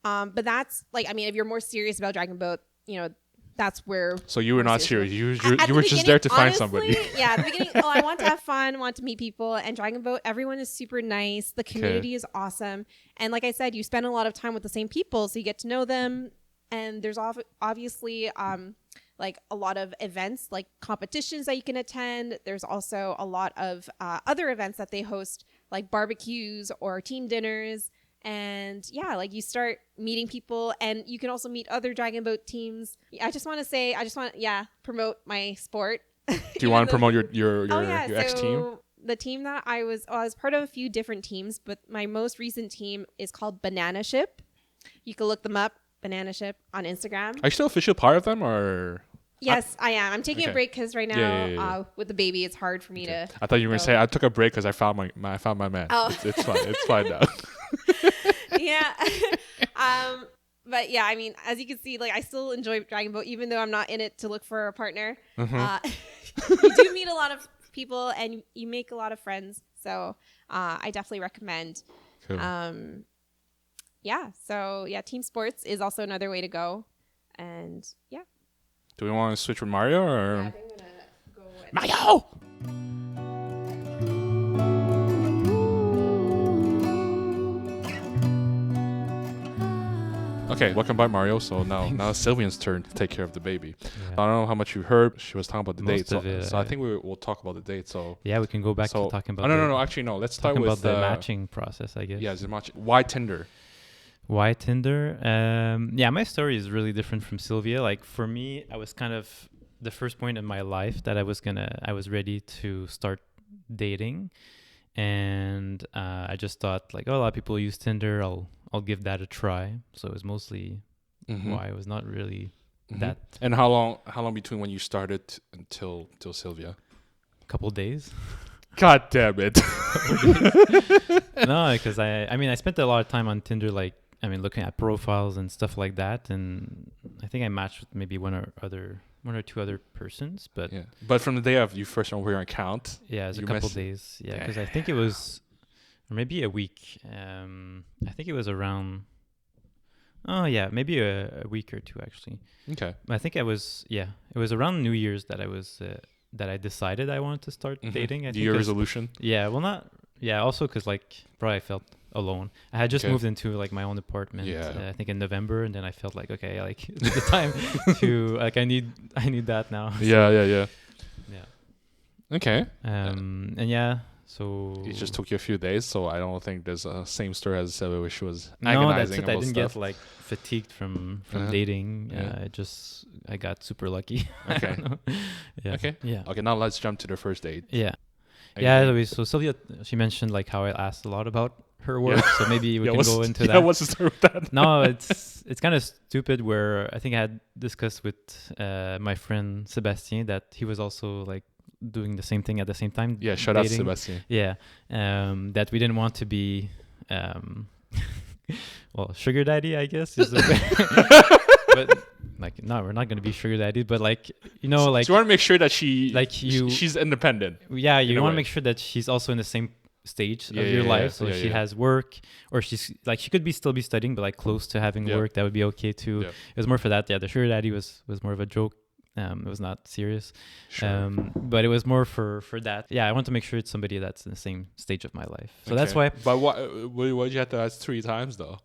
Yeah. But that's like, I mean, if you're more serious about dragon boat, you know, that's where. So you were not serious. You were just there to find somebody. Yeah, at the beginning, I want to have fun, want to meet people, and dragon boat, everyone is super nice. The community is awesome, and like I said, you spend a lot of time with the same people, so you get to know them. And there's obviously like a lot of events, like competitions that you can attend. There's also a lot of other events that they host, like barbecues or team dinners. And yeah, like you start meeting people, and you can also meet other dragon boat teams. I just want to promote my sport. Do you want to promote your ex team? the team that I was part of a few different teams, but my most recent team is called Banana Ship. You can look them up, Banana Ship, on Instagram. Are you still official part of them, or? Yes, I am. I'm taking Okay. a break because right now Yeah. with the baby, it's hard for me to. I thought you were gonna go. say I took a break because I found my man. Oh. It's fine. It's fine now. Yeah. But yeah, I mean, as you can see, like I still enjoy Dragon Boat, even though I'm not in it to look for a partner. You do meet a lot of people and you make a lot of friends. So I definitely recommend. Cool. Yeah. So yeah, team sports is also another way to go. And yeah. Do we want to switch with Mario or? I think I'm gonna go with Mario. Okay, welcome back, Mario. So now it's Sylvian's turn to take care of the baby. Yeah. I don't know how much you heard. She was talking about the Most date, so, of it, so I think we'll talk about the date. So Yeah, we can go back so to talking about. oh, no. Actually, no. Let's start talking with about the matching process, I guess. Yeah, the match. Why Tinder? Why Tinder? Yeah, my story is really different from Sylvia. Like for me, I was kind of the first point in my life that I was ready to start dating, and I just thought like, oh, a lot of people use Tinder. I'll give that a try. So it was mostly why. It was not really that And how long between when you started until Sylvia? couple days. God damn it! No, because I spent a lot of time on Tinder, like looking at profiles and stuff like that, and I think I matched with maybe one or two other persons, but Yeah, but from the day of you first opened your account, yeah, it's a you couple messed- days. Yeah, because I think it was or maybe a week. I think it was around. Oh yeah, maybe a week or two actually. okay, I think it was around New Year's that that I decided I wanted to start dating. I New think Year 'cause- resolution. Yeah, well, not yeah. Also, because like probably I felt alone. I had just Okay. moved into like my own apartment. Yeah. I think in November, and then I felt like okay, like it's the time to like I need that now. Yeah. Yeah. Okay. And yeah, so It just took you a few days, so I don't think there's a same story as Sylvia, where she was no, that's agonizing it. I about didn't stuff. get like fatigued from Uh-huh. dating. Yeah. I got super lucky. I Okay. don't know. Yeah. Okay. Yeah. Okay, now let's jump to the first date. Yeah. Okay. Yeah. Anyways, so Sylvia, she mentioned like how I asked a lot about her work. Yeah. So maybe we Yeah, can what's- go into yeah, that. what's the story with that? No, it's kind of stupid. Where I think I had discussed with my friend Sebastien that he was also like doing the same thing at the same time. Yeah, shout out to dating. Sebastien. Yeah, that we didn't want to be, well, sugar daddy, I guess. Is but like, no, we're not gonna be sugar daddy. But like, you know, like, so you want to make sure that she's independent. yeah, in you a want to way. make sure that she's also in the same stage Yeah, of your yeah, life. yeah. So Yeah, she yeah. has work, or she's like she could still be studying, but like close to having Yeah. work. That would be okay too. Yeah. It was more for that. Yeah, the sugar daddy was more of a joke. It was not serious. Sure. But it was more for that. Yeah, I want to make sure it's somebody that's in the same stage of my life. So that's why. But why'd you have to ask 3 times though?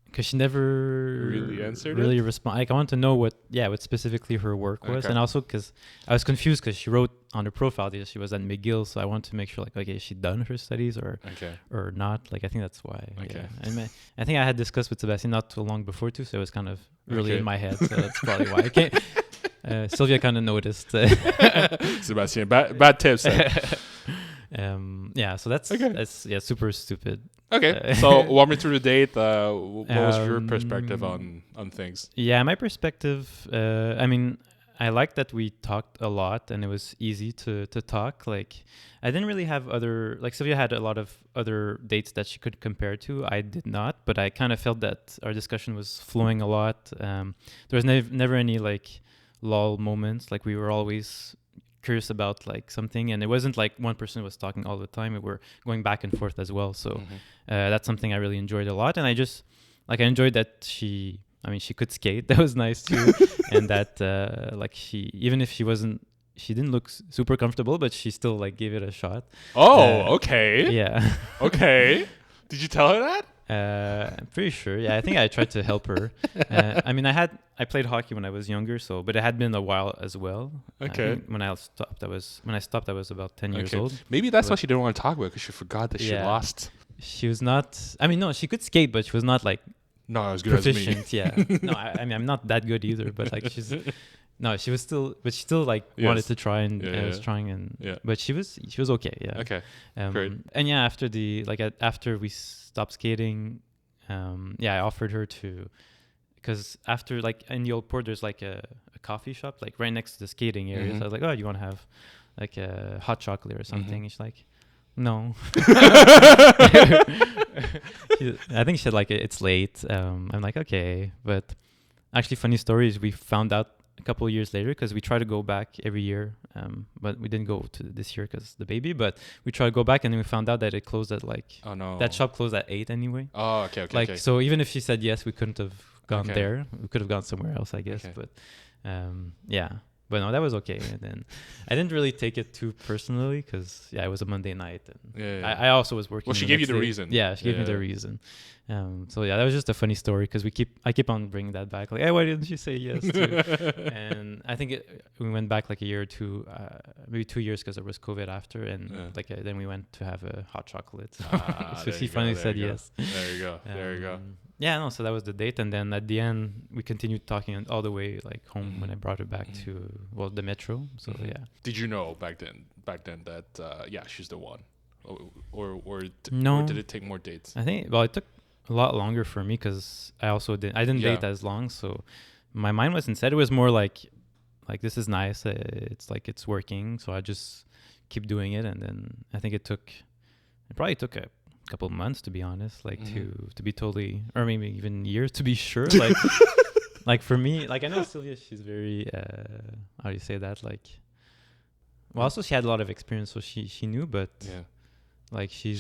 Because she never Really answered really respond. Like I want to know what specifically her work was, Okay. and also because I was confused because she wrote on her profile that she was at McGill, so I want to make sure like okay, is she done her studies or not? Like I think that's why. Okay. Yeah. I think I had discussed with Sebastian not too long before too, so it was kind of really Okay. in my head. So that's probably why. I can't. Sylvia kind of noticed. Sebastien, bad tips. Yeah, so that's super stupid. Okay, so walk me through the date. What was your perspective on things? Yeah, my perspective. I like that we talked a lot and it was easy to talk. Like, I didn't really have Sylvia had a lot of other dates that she could compare to. I did not, but I kind of felt that our discussion was flowing a lot. There was never any like lull moments. Like we were always curious about like something, and it wasn't like one person was talking all the time. We were going back and forth as well. So that's something I really enjoyed a lot, and I just I enjoyed that she could skate. That was nice too, and that even if she didn't look super comfortable, but she still like gave it a shot. Oh, okay. Yeah. Okay. Did you tell her that? I'm pretty sure. Yeah, I think I tried to help her. I played hockey when I was younger, but it had been a while as well. Okay. I think when I stopped, I was about 10 years old. Maybe that's why she didn't want to talk about it, because she forgot that she Yeah. lost. She was not. No, she could skate, but she was not like Not as good as me. proficient. Yeah. No, I'm not that good either. But like No, she was still, but she still like Yes. wanted to try, and Yeah, was yeah. trying, and Yeah. but she was okay. Yeah. Okay. Great. And yeah, after after we stopped skating, yeah, I offered her to, because after like in the old port, there's like a coffee shop like right next to the skating area. Mhm. So I was like, oh, you want to have like a hot chocolate or something? Mhm. And she's like, no. I think she said like it's late. I'm like, okay, but actually, funny story is we found out a couple of years later, because we try to go back every year, but we didn't go to this year because the baby. But we tried to go back, and then we found out that it closed at like Oh no. that shop closed at 8 anyway. Oh, okay. Okay. Like okay. so, even if she said yes, we couldn't have gone Okay. there. We could have gone somewhere else, I guess. Okay. But yeah. But no, that was okay. And then I didn't really take it too personally because it was a Monday night, and Yeah. I also was working. Well, she the gave you next the day. reason. Yeah, she gave me the reason. So yeah, that was just a funny story because I keep on bringing that back. Like, hey, why didn't you say yes? And I think we went back like a year or two, maybe 2 years, because there was COVID after, and then we went to have a hot chocolate. So she finally said yes. There you go. There you go. Yeah, no. So that was the date, and then at the end we continued talking all the way like home when I brought her back to the metro. So yeah. Did you know back then that she's the one, or No. did it take more dates? I think it took a lot longer for me because I didn't date as long, so my mind wasn't set. It was more like this is nice. It's like it's working, so I just keep doing it, and then I think it probably took a couple of months, to be honest, like to be totally, or maybe even years to be sure. Like like for me, like I know Sylvia, she's very how do you say that? Like, well, also she had a lot of experience, so she knew, but like she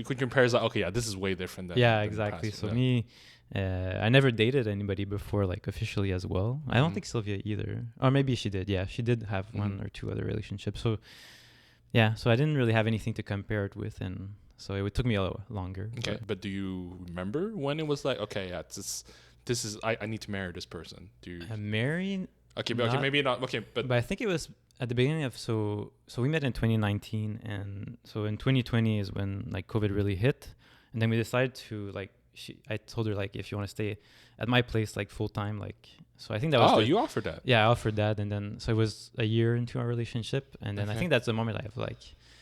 could compare like, okay, this is way different than exactly. past. So me, I never dated anybody before, like officially as well. I don't think Sylvia either, or maybe she did. Yeah, she did have one or two other relationships. So yeah, so I didn't really have anything to compare it with, and so it took me a little longer. Okay, but do you remember when it was like, okay, this is I need to marry this person? Do you marrying? Okay, but maybe not. Okay, but I think it was at the beginning of so we met in 2019, and so in 2020 is when like COVID really hit, and then we decided to like I told her like, if you want to stay at my place like full time, like, so I think that was you offered that. Yeah, I offered that, and then so it was a year into our relationship, and then I think that's the moment I have like,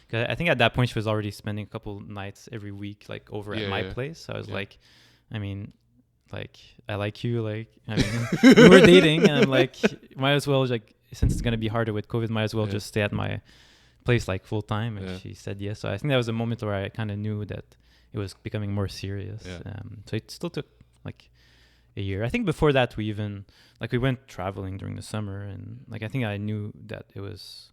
cause I think at that point she was already spending a couple nights every week like over at my place. So I was like, I mean, like I like you, like I mean we were dating, and I'm like, might as well, like, since it's gonna be harder with COVID, might as well just stay at my place like full time. And she said yes. So I think that was a moment where I kind of knew that it was becoming more serious. So it still took like a year. I think before that we even like we went traveling during the summer, and like I think I knew that it was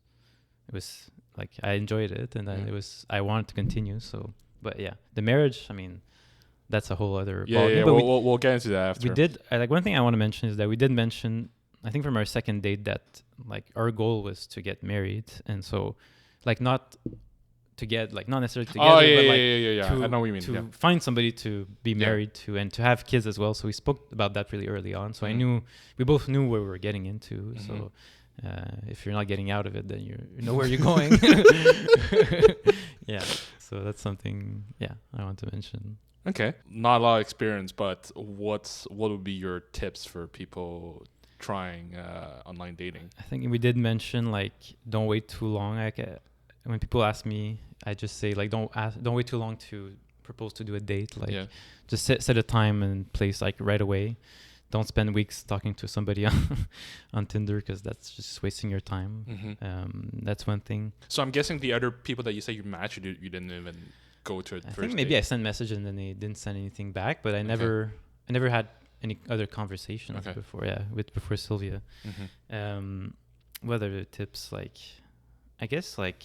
like I enjoyed it, and then I wanted to continue. So, but yeah, the marriage, I mean, that's a whole other ballgame. But we'll get into that after. We did like one thing I want to mention is that we did mention, I think from our second date, that like our goal was to get married, and so like not necessarily together, but like I know what you mean. To find somebody to be married to and to have kids as well. So we spoke about that really early on. So I knew we both knew where we were getting into. So if you're not getting out of it, then you know where you're going. Yeah. So that's something. Yeah, I want to mention. Okay, not a lot of experience, but what would be your tips for people trying online dating? I think we did mention like don't wait too long. Like when people ask me, I just say like don't wait too long to propose to do a date. Like just set a time and place like right away. Don't spend weeks talking to somebody on Tinder, because that's just wasting your time. That's one thing. So I'm guessing the other people that you say you matched, you didn't even go to a first I think maybe date. I sent messages and then they didn't send anything back, but I never had any other conversations before Sylvia. What other tips? Like, I guess like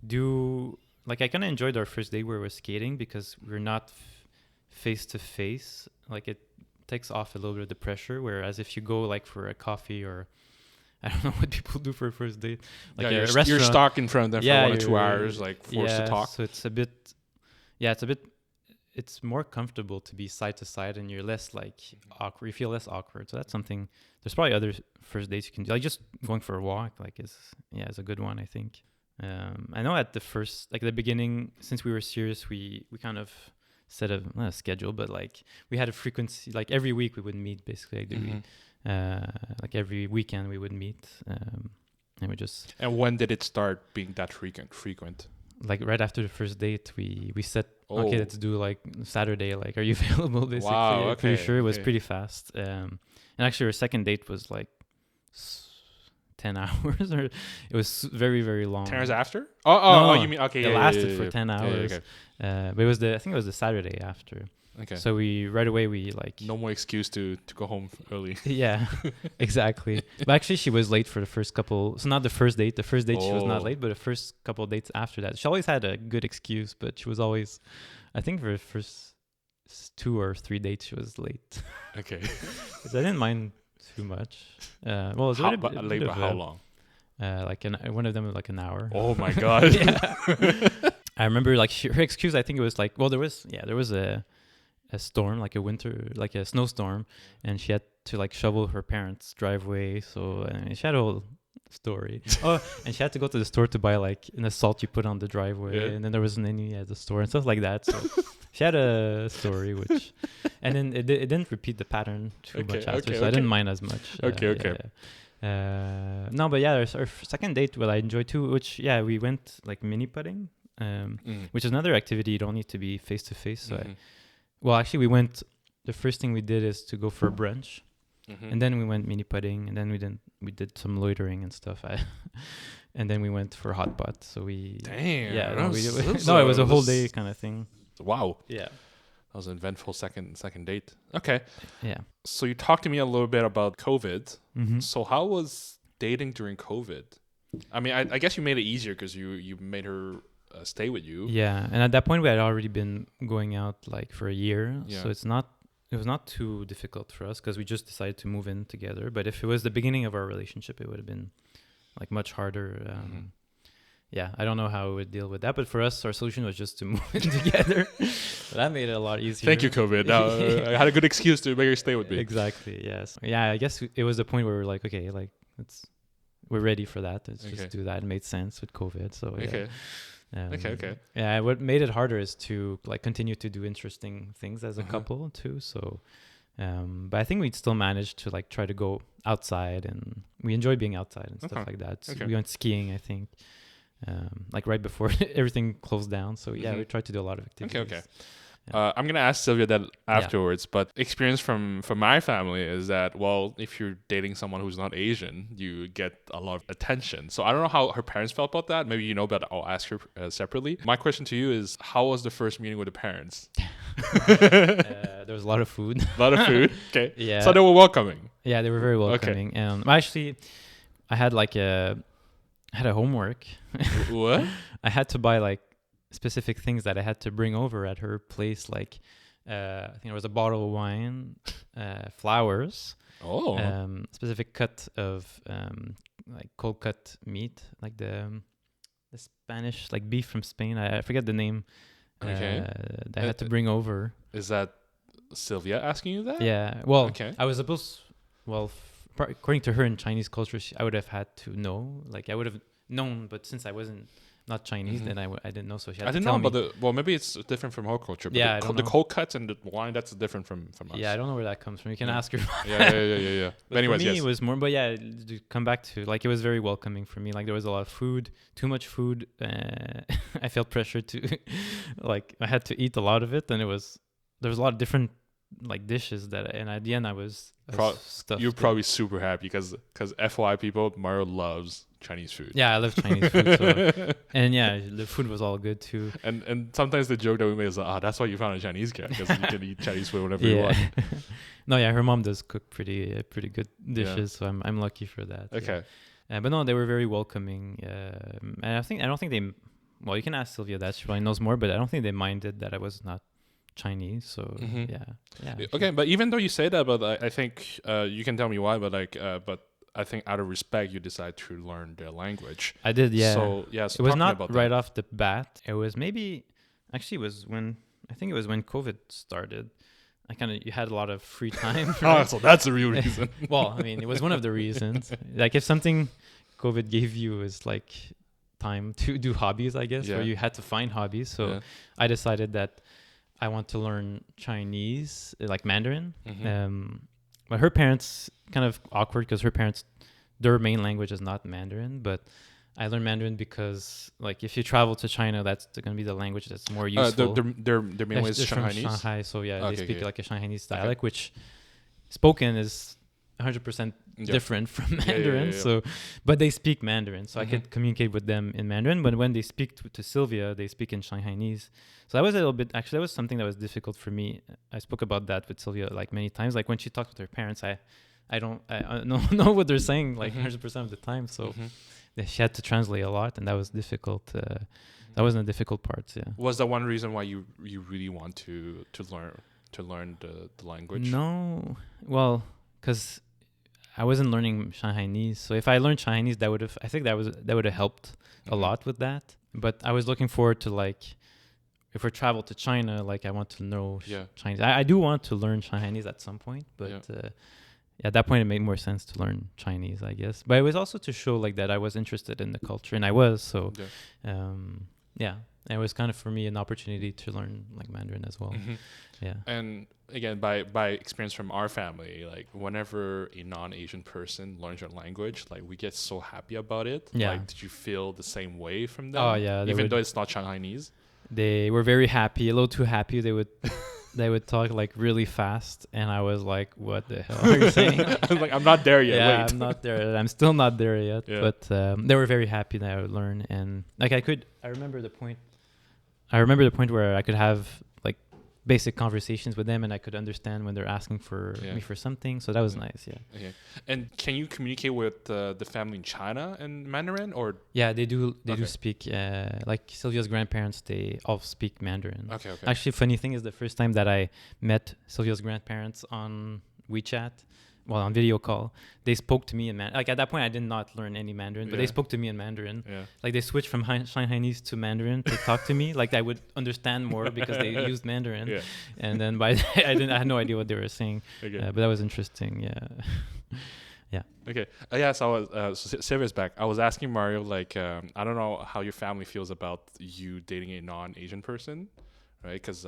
I kind of enjoyed our first date where we were skating, because we're not face to face. Like it takes off a little bit of the pressure, whereas if you go like for a coffee, or I don't know what people do for a first date, like a restaurant, you're stuck in front of them for 1 or 2 hours, like forced to talk. So it's more comfortable to be side to side, and you're less like awkward. You feel less awkward. So that's something. There's probably other first dates you can do, like just going for a walk. Like is a good one, I think. I know at the beginning, since we were serious, we kind of set a schedule, but like we had a frequency, like every week we would meet basically. Like Like every weekend we would meet, and we just And when did it start being that frequent? like right after the first date we said, Oh. okay, let's do like Saturday. Like, are you available? Basically, Wow, I'm pretty okay, sure it was okay. pretty fast. And actually, our second date was like 10 hours, or it was very very long. 10 hours after? Oh, No, you mean okay? it Yeah, lasted yeah, for yeah. 10 Yeah, hours. okay. But it was I think it was the Saturday after. Okay. So we right away we like No more excuse to go home early. yeah, exactly. But actually, she was late for the first couple. So not the first date. The first date she was not Oh. late, but the first couple of dates after that, she always had a good excuse. But she was always, I think, for the first 2 or 3 dates, she was late. Okay. 'Cause I didn't mind too much. Well, it was How, a but bit late, of but how a- long? Like one of them was like an hour. Oh my god. Yeah. I remember like her excuse. I think it was like, well, there was a storm, like a winter, like a snowstorm, and she had to like shovel her parents' driveway. So she had a whole story. Oh, and she had to go to the store to buy like an salt you put on the driveway, Yeah. and then there wasn't any at the store and stuff like that. So she had a story, which, and then it didn't repeat the pattern too Okay, much after, okay, so I didn't okay. mind as much. Okay. No, but yeah, our second date, what I enjoyed too, which we went like mini putting, which is another activity. You don't need to be face to face. So Mhm. well, actually, we went. The first thing we did is to go for brunch, Mhm. and then we went mini putting, and then we did some loitering and stuff. And then we went for hot pot. So we Damn. yeah, that no, was- we, that was, no, it was a whole that's- day kind of thing. Wow. Yeah, That was an eventful second date. Okay. yeah. So you talked to me a little bit about COVID. Mm-hmm. So how was dating during COVID? I mean, I guess you made it easier because you made her stay with you. Yeah, and at that point we had already been going out like for a year, Yeah. so it was not too difficult for us because we just decided to move in together. But if it was the beginning of our relationship, it would have been like much harder. Mhm. Yeah, I don't know how we would deal with that, but for us, our solution was just to move in together. So that made it a lot easier. Thank you, COVID. Now, I had a good excuse to make her stay with me. Exactly. Yes. Yeah. I guess it was the point where we're like, okay, like we're ready for that. Let's Okay. just do that. It made sense with COVID. So yeah. Okay. Okay. Yeah, what made it harder is to like continue to do interesting things as a Uh-huh. couple too. So, but I think we'd still manage to like try to go outside, and we enjoy being outside and stuff Okay. like that. So Okay. we went skiing, I think, like right before everything closed down. So yeah, Mhm. we tried to do a lot of activities. Okay. I'm gonna ask Sylvia that Yeah. afterwards, but experience from my family is that, well, if you're dating someone who's not Asian, you get a lot of attention. So I don't know how her parents felt about that. Maybe you know, but I'll ask her separately. My question to you is, how was the first meeting with the parents? There was a lot of food. A lot of food. Okay. Yeah. So they were welcoming. Yeah, they were very welcoming. Actually, I had like a homework. What? I had to buy like specific things that I had to bring over at her place. Like, I think there was a bottle of wine, flowers, Oh. specific cut of like cold cut meat, like the Spanish like beef from Spain. I forget the name. Okay. That I had to bring over. Is that Sylvia asking you that? Yeah. Well, Okay. I was supposed. Well, according to her in Chinese culture, I would have had to know. Like I would have known, but since I wasn't not Chinese, Mhm. then I didn't know. So she had I to didn't tell know me. about the. Well, maybe it's different from our culture. But Yeah, I the, don't the know. cold cuts and the wine, that's different from us. Yeah, I don't know where that comes from. You can Yeah. ask her. Yeah. But But anyways, for me, yes. it was more. But yeah, to come back to like it was very welcoming for me. Like there was a lot of food, too much food. I felt pressure to, like I had to eat a lot of it, and there was a lot of different like dishes and at the end I was stuffed. You're probably super happy because FYI people, Mario loves Chinese food. Yeah, I love Chinese food. So, and yeah, the food was all good too. And sometimes the joke that we make is like, that's why you found a Chinese guy, because you can eat Chinese food whenever you want. No, yeah, her mom does cook pretty good Yeah. dishes, so I'm lucky for that. Okay. Yeah. But no, they were very welcoming, and I don't think they. Well, you can ask Sylvia that, she probably knows more, but I don't think they minded that I was not Chinese. So Mhm. yeah. Okay, but even though you say that, but I think you can tell me why. But but I think out of respect, you decide to learn their language. I did. Yeah. So it was talk to me not about right that. off the bat. It was maybe actually it was when COVID started. You had a lot of free time. Oh, so that's the real reason. Well, I mean, it was one of the reasons. Like if something COVID gave you is like time to do hobbies, I guess, Yeah. where you had to find hobbies. So Yeah. I decided that I want to learn Chinese, like Mandarin. Mhm. but her parents kind of awkward because her parents, their main language is not Mandarin, but I learned Mandarin because like if you travel to China, that's going to be the language that's more useful. Their main way is They're from Shanghainese. Shanghai, so yeah, Okay, they speak okay. like a Shanghainese dialect, which spoken is 100% Yeah. different from Yeah, yeah, Mandarin. yeah. So, but they speak Mandarin, so I Mhm. could communicate with them in Mandarin. But when they speak to Sylvia, they speak in Shanghainese. So that was a little bit. Actually, that was something that was difficult for me. I spoke about that with Sylvia like many times. Like when she talked with her parents, I don't know what they're saying like Mhm. 100% of the time. So Mhm. she had to translate a lot, and that was difficult. That wasn't a difficult part. Yeah. Was that one reason why you really want to learn the language? No, well, because I wasn't learning Shanghainese. So if I learned Shanghainese, I think that would have helped a Mhm. lot with that. But I was looking forward to like, if we travel to China, like I want to know Yeah. Chinese. I do want to learn Shanghainese at some point, but at that point it made more sense to learn Chinese, I guess. But it was also to show like that I was interested in the culture, and I was. So, Yeah. yeah, it was kind of for me an opportunity to learn like Mandarin as well. Mhm. Yeah. And again, by experience from our family, like whenever a non-Asian person learns your language, like we get so happy about it. Yeah. Like, did you feel the same way from them? Oh yeah, Even though it's not Shanghainese. they were very happy, a little too happy. They would talk like really fast, and I was like, "What the hell are you saying?" Like, I'm not there yet. Yeah, Wait. I'm not there. I'm still not there yet. Yeah. But they were very happy that I would learn, and like I remember the point where I could have like basic conversations with them, and I could understand when they're asking for me for something. So that was nice. Yeah. Okay. And can you communicate with the family in China in Mandarin, or? Yeah, they do. They Okay. do speak. Like Sylvia's grandparents, they all speak Mandarin. Okay. Okay. Actually, funny thing is the first time that I met Sylvia's grandparents on WeChat, well, on video call, they spoke to me in Mandarin. Like at that point, I did not learn any Mandarin, but they Yeah. spoke to me in Mandarin. Yeah. Like they switched from Shanghainese to Mandarin to talk to me. Like I would understand more because they used Mandarin. Yeah. And then by I had no idea what they were saying. Okay. But that was interesting. Yeah. Okay. So I was Sylvia's back. I was asking Mario, like, I don't know how your family feels about you dating a non-Asian person, right? Because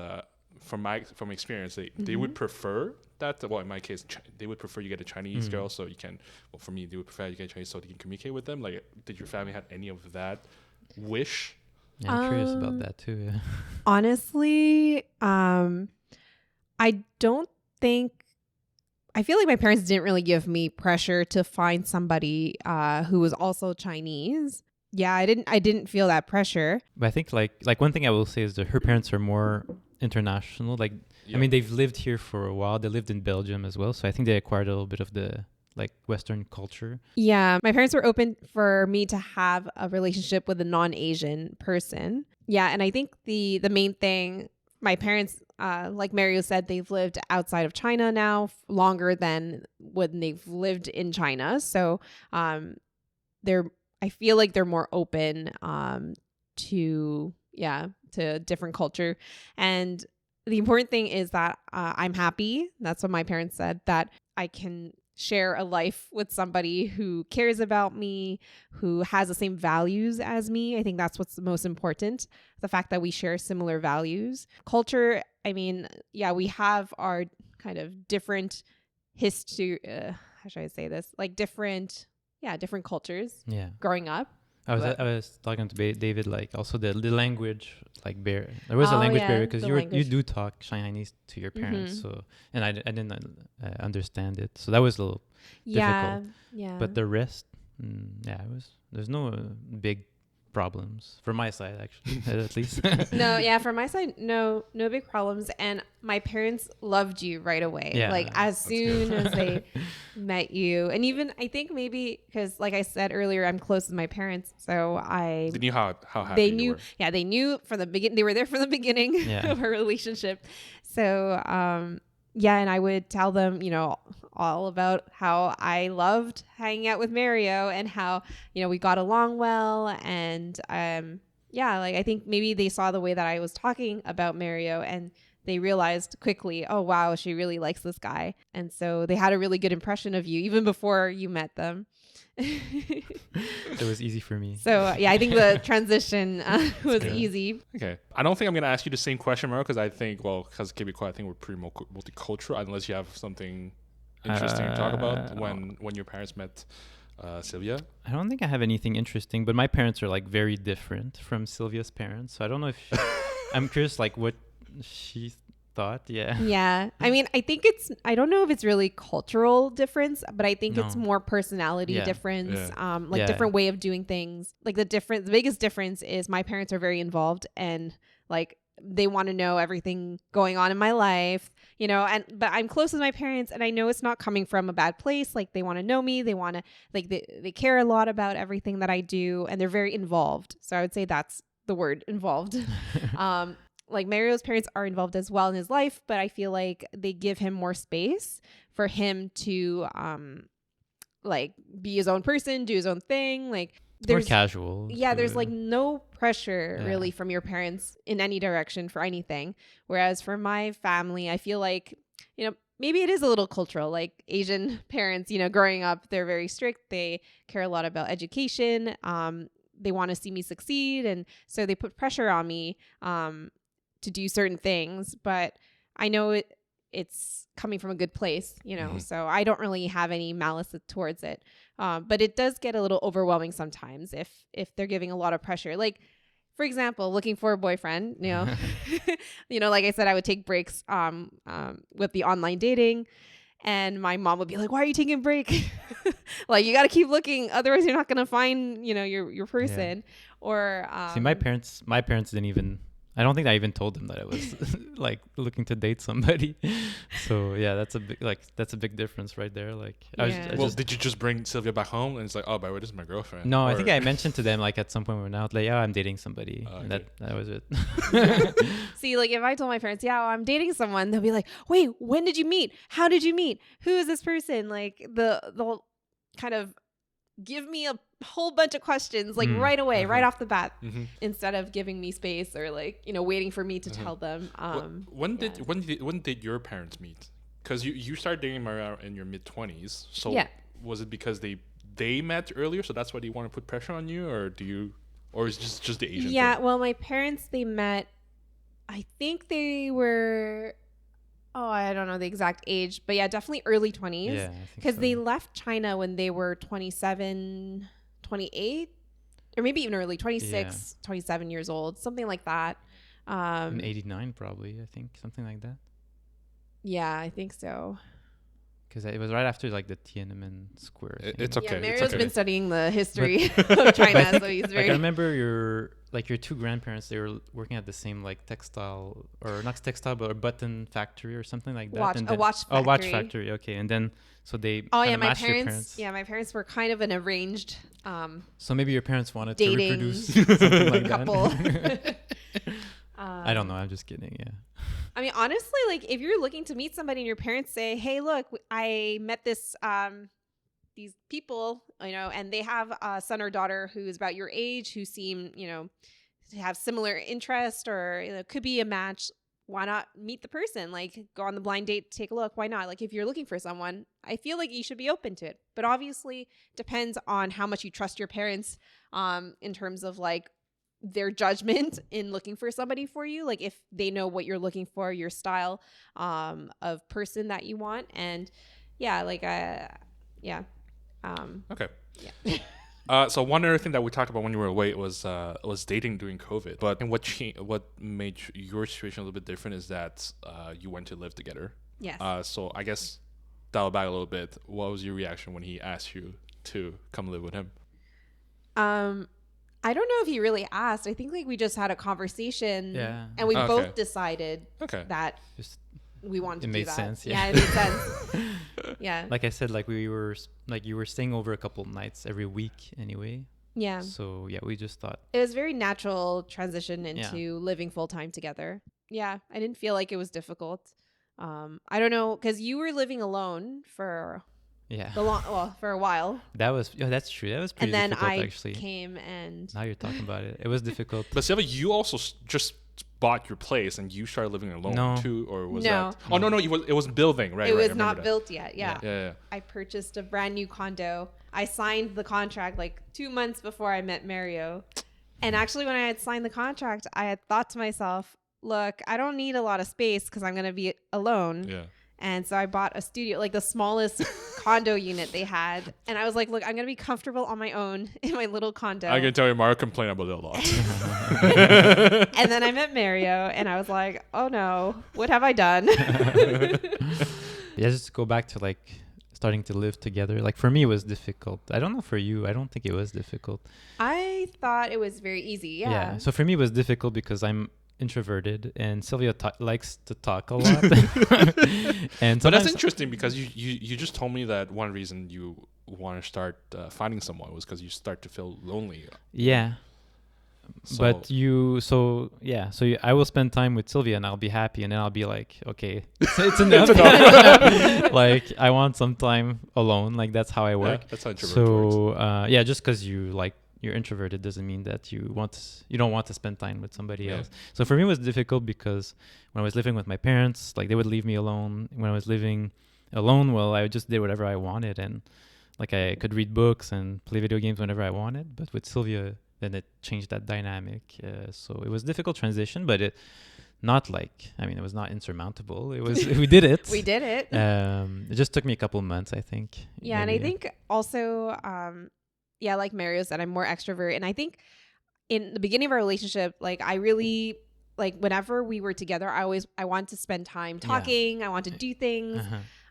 from experience, they would prefer that. Well, in my case, they would prefer you get a Chinese girl, so you can. Well, for me, they would prefer you get a Chinese, so you can communicate with them. Like, did your family have any of that wish? Yeah, I'm curious about that too. Yeah. Honestly, I don't think. I feel like my parents didn't really give me pressure to find somebody who was also Chinese. Yeah, I didn't feel that pressure. But I think like one thing I will say is that her parents are more international. Like Yeah. I mean, they've lived here for a while. They lived in Belgium as well, so I think they acquired a little bit of the like Western culture. Yeah, my parents were open for me to have a relationship with a non-Asian person. Yeah, and I think the main thing, my parents, like Mario said, they've lived outside of China now longer than when they've lived in China. So I feel like they're more open to different culture. And the important thing is that I'm happy. That's what my parents said, that I can share a life with somebody who cares about me, who has the same values as me. I think that's what's the most important. The fact that we share similar values. Culture, I mean, yeah, we have our kind of different history. How should I say this? Like different cultures Yeah. growing up. I was talking to David, like also the language like barrier. There was a language barrier because you do talk Shanghainese to your parents, so and I didn't understand it, so that was a little difficult. Yeah. But the rest, there's no big problems from my side actually, at least. No, yeah, from my side, no big problems. And my parents loved you right away. Yeah, like as soon good. as they met you. And even I think maybe because like I said earlier, I'm close with my parents. So They knew how happy they you knew, were. yeah, they knew from the beginning. They were there from the beginning of our relationship. So, and I would tell them, all about how I loved hanging out with Mario and how, we got along well. And, like I think maybe they saw the way that I was talking about Mario and they realized quickly, oh, wow, she really likes this guy. And so they had a really good impression of you even before you met them. It was easy for me. So, yeah, I think the transition was easy. Okay. I don't think I'm going to ask you the same question, Mario, because I think, because KB Quiet, I think we're pretty multicultural, unless you have something interesting to talk about when your parents met Sylvia? I don't think I have anything interesting, but my parents are like very different from Sylvia's parents. So I don't know if I'm curious like what she thought. Yeah. Yeah. I mean, I don't know if it's really cultural difference, but I think it's No. more personality Yeah. difference, Yeah. like Yeah. different way of doing things. Like the biggest difference is my parents are very involved and like they want to know everything going on in my life, but I'm close with my parents and I know it's not coming from a bad place. Like they want to know me. They want to like, they care a lot about everything that I do and they're very involved. So I would say that's the word, involved. Like Mario's parents are involved as well in his life, but I feel like they give him more space for him to like be his own person, do his own thing. Like More casual. yeah, there's too. like no pressure Yeah. really from your parents in any direction for anything. Whereas for my family, I feel like, maybe it is a little cultural, like Asian parents, growing up, they're very strict. They care a lot about education. They want to see me succeed. And so they put pressure on me to do certain things, but I know it's coming from a good place, so I don't really have any malice towards it. But it does get a little overwhelming sometimes if they're giving a lot of pressure. Like, for example, looking for a boyfriend, like I said, I would take breaks with the online dating. And my mom would be like, why are you taking a break? Like, you got to keep looking. Otherwise, you're not going to find, your person. Or see, my parents didn't even. I don't think I even told them that I was like looking to date somebody. So yeah, that's a big difference right there. Like, Did you just bring Sylvia back home and it's like, oh, by the way, this is my girlfriend? No, I think I mentioned to them like at some point when we were out, like, I'm dating somebody. And okay. that was it. See, like if I told my parents, I'm dating someone, they'll be like, wait, when did you meet? How did you meet? Who is this person? Like they'll kind of give me a whole bunch of questions like right away, right off the bat, instead of giving me space or like, waiting for me to tell them. When did your parents meet? Because you started dating Maria in your mid-20s. So was it because they met earlier, so that's why they want to put pressure on you, or is it just the Asian thing? Yeah, well, my parents, they met, I think they were, I don't know the exact age, but yeah, definitely early 20s. Yeah, because they left China when they were 27, 28, or maybe even early 26, 27 years old, something like that. In 89 probably, I think, something like that. Yeah, I think so. Because it was right after like the Tiananmen Square thing. It's okay. Yeah, Mario's it's okay. been studying the history of China, so he's very. Like I remember your two grandparents, they were working at the same like textile, or not textile, but a button factory or something like that. A watch factory. Oh, watch factory. Okay, and then so they. Oh yeah, my matched your parents. Yeah, my parents were kind of an arranged. So maybe your parents wanted to dating reproduce something like couple. that. I don't know. I'm just kidding. Yeah. I mean, honestly, like if you're looking to meet somebody and your parents say, "Hey, look, I met these people, and they have a son or daughter who is about your age, who seem, to have similar interest, or could be a match. Why not meet the person? Like, go on the blind date, take a look. Why not? Like, if you're looking for someone, I feel like you should be open to it. But obviously, depends on how much you trust your parents, in terms of like their judgment in looking for somebody for you, like if they know what you're looking for, your style of person that you want. And okay. Yeah. Yeah. So one other thing that we talked about when you were away was dating during COVID. But what made your situation a little bit different is that you went to live together. Yes. So I guess dial back a little bit. What was your reaction when he asked you to come live with him? I don't know if he really asked. I think like we just had a conversation, and we both decided that we wanted to do that. It made sense. Yeah, it made sense. Yeah. Like I said, like you were staying over a couple nights every week anyway. Yeah. So yeah, we just thought it was very natural transition into living full time together. Yeah, I didn't feel like it was difficult. I don't know, because you were living alone for for a while. That's true. That was pretty difficult. And then I actually came and now you're talking about it. It was difficult. But Sylvia, you also just bought your place and you started living alone too, or was that? Oh no, it was building, right? It was not built yet. Yeah. I purchased a brand new condo. I signed the contract like 2 months before I met Mario, and actually when I had signed the contract, I had thought to myself, "Look, I don't need a lot of space because I'm going to be alone." Yeah. And so I bought a studio, like the smallest condo unit they had. And I was like, look, I'm going to be comfortable on my own in my little condo. I can tell you, Mario complained about it a lot. And then I met Mario and I was like, oh no, what have I done? Yeah, just to go back to like starting to live together. Like for me, it was difficult. I don't know for you. I don't think it was difficult. I thought it was very easy. Yeah. So for me, it was difficult because I'm introverted and Sylvia likes to talk a lot. And but that's interesting because you just told me that one reason you want to start finding someone was because you start to feel lonely. Yeah. But I will spend time with Sylvia and I'll be happy, and then I'll be like, okay, it's enough. Like I want some time alone. Like that's how I work. Yeah, that's how introvert works. So just because you're introverted doesn't mean that you don't want to spend time with somebody else. So for me, it was difficult because when I was living with my parents, like they would leave me alone. When I was living alone, well, I just did whatever I wanted, and like I could read books and play video games whenever I wanted. But with Sylvia, then it changed that dynamic. So it was a difficult transition, but it was not insurmountable. It was, we did it. We did it. It just took me a couple months, I think. Yeah. Maybe. And I think also, like Mario said, I'm more extrovert. And I think in the beginning of our relationship, like I really, like whenever we were together, I want to spend time talking. I want to do things.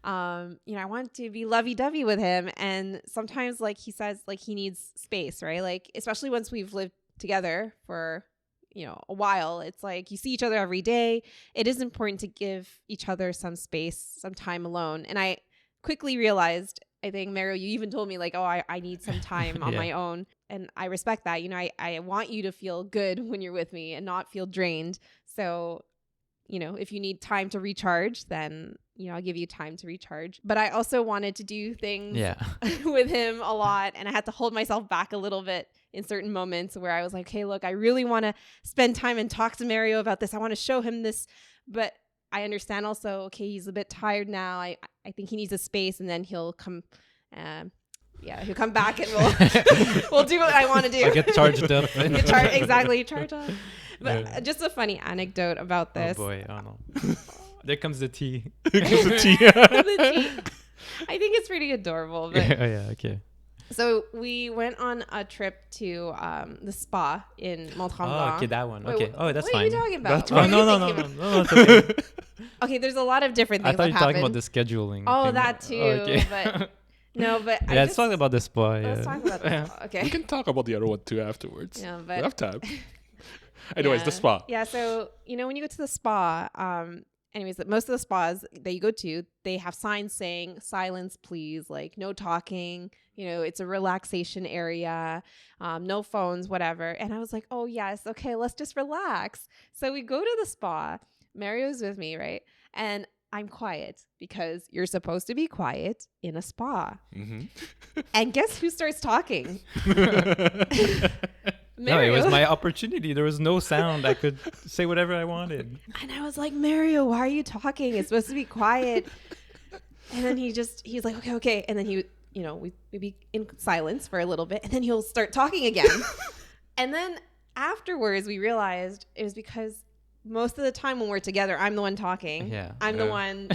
I want to be lovey-dovey with him, and sometimes like he says like he needs space, right? Like especially once we've lived together for a while, it's like you see each other every day. It is important to give each other some space, some time alone. And I quickly realized, I think Mario, you even told me like, oh, I need some time on my own, and I respect that. I want you to feel good when you're with me and not feel drained. So if you need time to recharge, then I'll give you time to recharge. But I also wanted to do things with him a lot, and I had to hold myself back a little bit in certain moments where I was like, hey, look, I really want to spend time and talk to Mario about this. I want to show him this, but I understand also, okay, he's a bit tired now. I think he needs a space, and then he'll come he'll come back and we'll do what I want to do. I get charged up. Charge up. But just a funny anecdote about this. Oh boy, oh no. There comes the tea. Here comes the tea. The tea. I think it's pretty adorable. But okay. So we went on a trip to the spa in Mont Tremblant. Oh, okay, that one. Okay. That's what fine. What are you talking about? That's fine. No, it's okay. Okay, there's a lot of different things I thought you that were happen. talking about the scheduling. Oh, thing. that too. Okay. But no, but let's talk about the spa. Let's talk about the spa. Okay. We can talk about the other one too afterwards. Yeah, We but have time. Anyways, the spa. Yeah, so when you go to the spa, most of the spas that you go to, they have signs saying silence, please, like no talking, it's a relaxation area, no phones, whatever. And I was like, oh yes, okay, let's just relax. So we go to the spa. Mario's with me, right? And I'm quiet because you're supposed to be quiet in a spa. Mm-hmm. And guess who starts talking? No, it was my opportunity. There was no sound. I could say whatever I wanted. And I was like, Mario, why are you talking? It's supposed to be quiet. And then he's like, okay. And then we be in silence for a little bit, and then he'll start talking again. And then afterwards, we realized it was because most of the time when we're together, I'm the one talking. Yeah. I'm the one,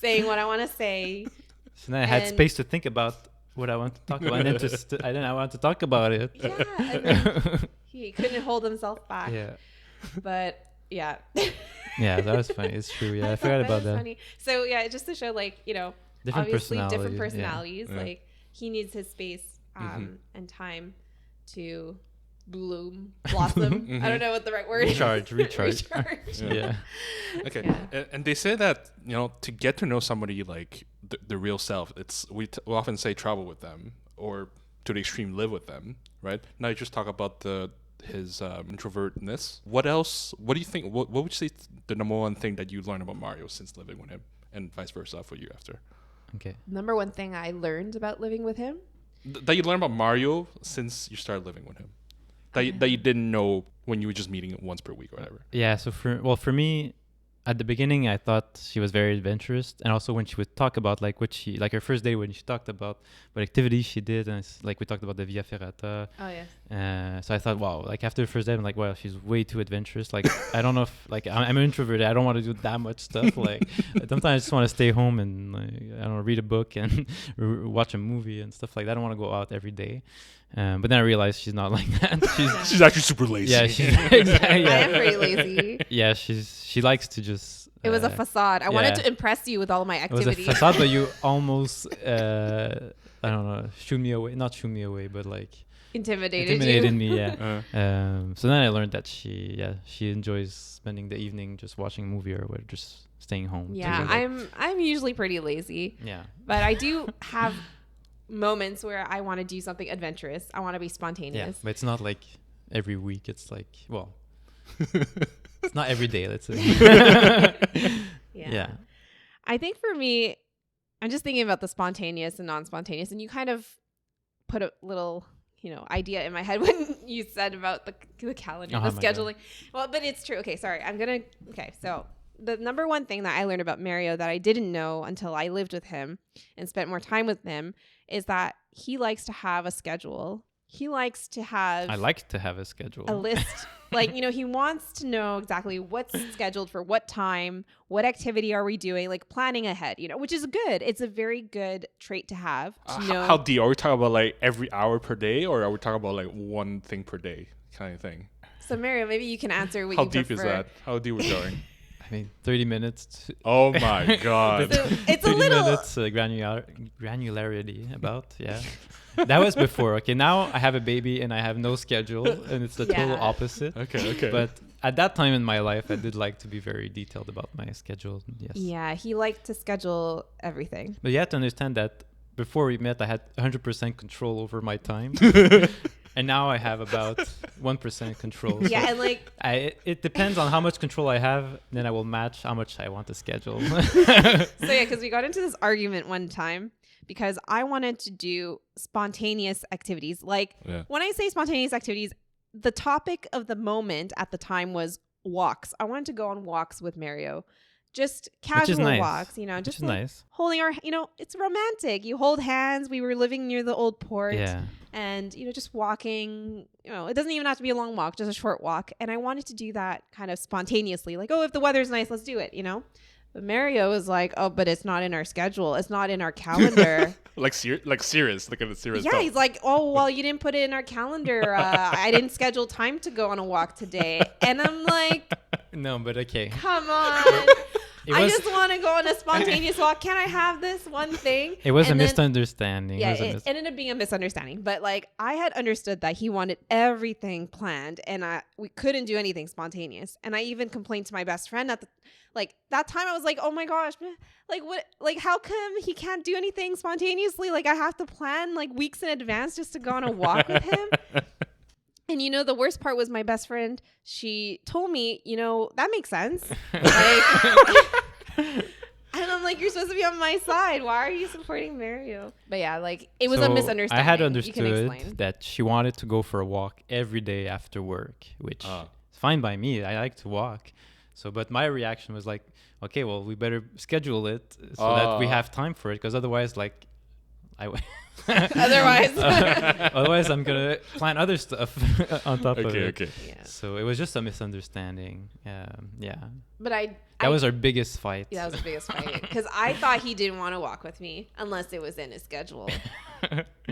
saying what I want to say. So then I had space to think about what I want to talk about, and then I want to talk about it. Yeah, and then he couldn't hold himself back. Yeah. But yeah. Yeah, that was funny. It's true. Yeah, I forgot about that. Funny. So yeah, just to show obviously different personalities. Yeah. Like he needs his space and time to blossom. I don't know what the right word is. Recharge. Yeah. Okay. Yeah. And they say that to get to know somebody like the real self, we often say travel with them, or to the extreme live with them, right? Now you just talk about his introvertness. What else? What do you think? What would you say the number one thing that you learned about Mario since living with him, and vice versa for you after? Okay. Number one thing I learned about living with him. That you learned about Mario since you started living with him. That you didn't know when you were just meeting once per week or whatever. Yeah. So for me, at the beginning, I thought she was very adventurous, and also when she would talk about like her first day when she talked about what activities she did, and like we talked about the Via Ferrata. Oh yes. So I thought, wow, like after the first day, I'm like, wow, she's way too adventurous. Like I don't know if like I'm an introvert. I don't want to do that much stuff. Like sometimes I just want to stay home and like, I don't know, read a book and watch a movie and stuff like that. I don't want to go out every day. But then I realized she's not like that. She's actually super lazy. Yeah, exactly. I am pretty lazy. Yeah, she likes to just. It was a facade. I wanted to impress you with all my It was activities. a facade, but you almost I don't know, not shoot me away, but like Intimidated intimidated you. me. Yeah. So then I learned that she enjoys spending the evening just watching a movie or whatever, just staying home. Yeah, I'm usually pretty lazy, Yeah. but I do have moments where I want to do something adventurous. I want to be Yeah, spontaneous. but it's not like every week. It's like, well, it's not every day. Let's say. Yeah. I think for me, I'm just thinking about the spontaneous and non-spontaneous, and you kind of put a little, idea in my head when you said about the calendar, Oh the my scheduling. Well, but it's true. Okay, sorry. So the number one thing that I learned about Mario that I didn't know until I lived with him and spent more time with him is that he likes to have a schedule. He likes to have I like to have a schedule. a list. Like, he wants to know exactly what's scheduled for what time, what activity are we doing, like planning ahead, which is good. It's a very good trait to have. To know. How deep? Are we talking about like every hour per day, or are we talking about like one thing per day kind of thing? So, Mario, maybe you can answer what How you deep prefer. is that? How deep we're going? I mean, 30 minutes. Oh my god. So it's a 30 little. minutes granularity about, yeah. That was before. Okay, now I have a baby and I have no schedule, and it's the total Yeah. opposite. Okay. But at that time in my life, I did like to be very detailed about my schedule. Yes. Yeah, he liked to schedule everything. But you have to understand that before we met, I had 100% control over my time. And now I have about 1% control. So Yeah, and like, it depends on how much control I have, then I will match how much I want to schedule. because we got into this argument one time because I wanted to do spontaneous activities. Like, Yeah. when I say spontaneous activities, the topic of the moment at the time was walks. I wanted to go on walks with Mario. Just casual nice. walks, Which just is like nice. holding our, it's romantic. You hold hands. We were living near the old port. Yeah. And, just walking, it doesn't even have to be a long walk, just a short walk. And I wanted to do that kind of spontaneously. Like, oh, if the weather's nice, let's do it, But Mario was like, oh, but it's not in our schedule. It's not in our calendar. Like serious, look at the serious Yeah, stuff. he's like, oh, well, you didn't put it in our calendar. I didn't schedule time to go on a walk today. And I'm like, No, but okay. come on. It I was just want to go on a spontaneous walk. Can I have this one thing? it was And a then- misunderstanding. Yeah, It was a it ended up being a misunderstanding. But like, I had understood that he wanted everything planned, and we couldn't do anything spontaneous. And I even complained to my best friend at that time. I was like, oh my gosh, like what? Like, how come he can't do anything spontaneously? Like, I have to plan like weeks in advance just to go on a walk with him. And the worst part was my best friend. She told me, that makes sense. And I'm like, you're supposed to be on my side. Why are you supporting Mario? But yeah, like, it was a So misunderstanding. I had You can understood explain. that she wanted to go for a walk every day after work, which Ah. is fine by me. I like to walk. So, but my reaction was like, okay, well, we better schedule it so that we Ah. have time for it, because otherwise, like, Otherwise. otherwise I'm gonna plan other stuff on top of it. Okay. Yeah. So it was just a misunderstanding. Yeah, But that was our biggest fight. that was the biggest fight. Because I thought he didn't want to walk with me unless it was in his schedule.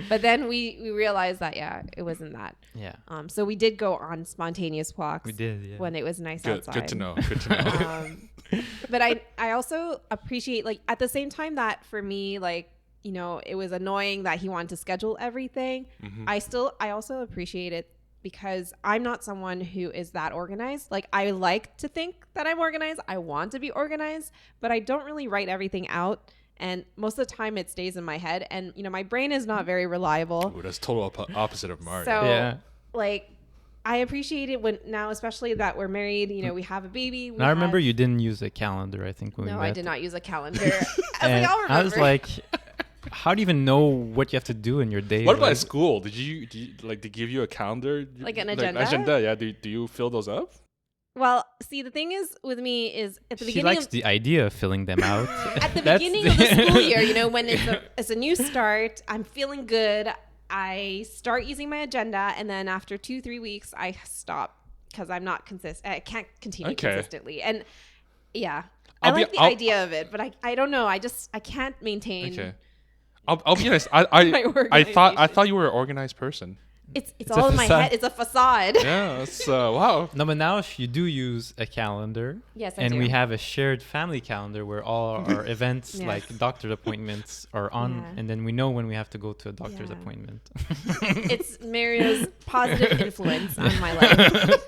But then we realized that, it wasn't that. Yeah, So we did go on spontaneous walks we did. Yeah. when it was nice Good. outside. Good to know. Good to know. But I also appreciate, like, at the same time that for me, like, it was annoying that he wanted to schedule everything. Mhm. I also appreciate it because I'm not someone who is that organized. Like, I like to think that I'm organized. I want to be organized, but I don't really write everything out. And most of the time it stays in my head. And, my brain is not very reliable. Ooh, that's total opposite of Mario. So, Yeah. like, I appreciate it when now, especially that we're married, we have a baby. And I remember you didn't use a calendar, I think, when we No, met. I did not use a calendar. I was And like, I'll remember. I was like, how do you even know what you have to do in your day? What about Like, school? Did you like they give you a calendar? Like an agenda? Yeah. Do you fill those up? Well, see, the thing is with me is at the She beginning likes the idea of filling them out. at the That's beginning of the school year, you know, when it's a new start, I'm feeling good. I start using my agenda, and then after 2-3 weeks, I stop because I'm not consistent. I can't continue consistently, and yeah, I like the idea of it, but I don't know. I can't maintain. Okay. I'll be honest. My I thought organization. you were an organized person. It's a all in my facade. head. It's a facade. Yeah. It's wow. No, but now if you do use a calendar, Yes, I and do. we have a shared family calendar where all our events, Yes. like doctor appointments, are on, Yeah. and then we know when we have to go to a doctor's Yeah. appointment. It's Mario's positive influence on my life.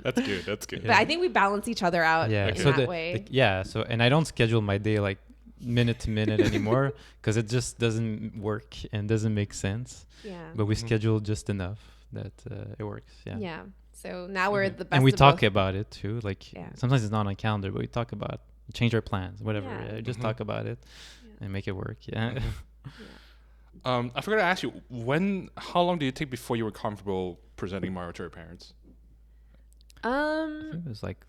That's good. That's good. But I think we balance each other out Yeah. in So that way. so and I don't schedule my day like minute to minute anymore because it just doesn't work and doesn't make sense. Yeah. But we schedule just enough that it works. Yeah. Yeah. So now we're the best. And we of talk both. about it too. Like Yeah. sometimes it's not on calendar, but we talk about change our plans, whatever. Yeah. Yeah, just talk about it and make it work. Yeah. I forgot to ask you how long did it take before you were comfortable presenting Mario to your parents? It was like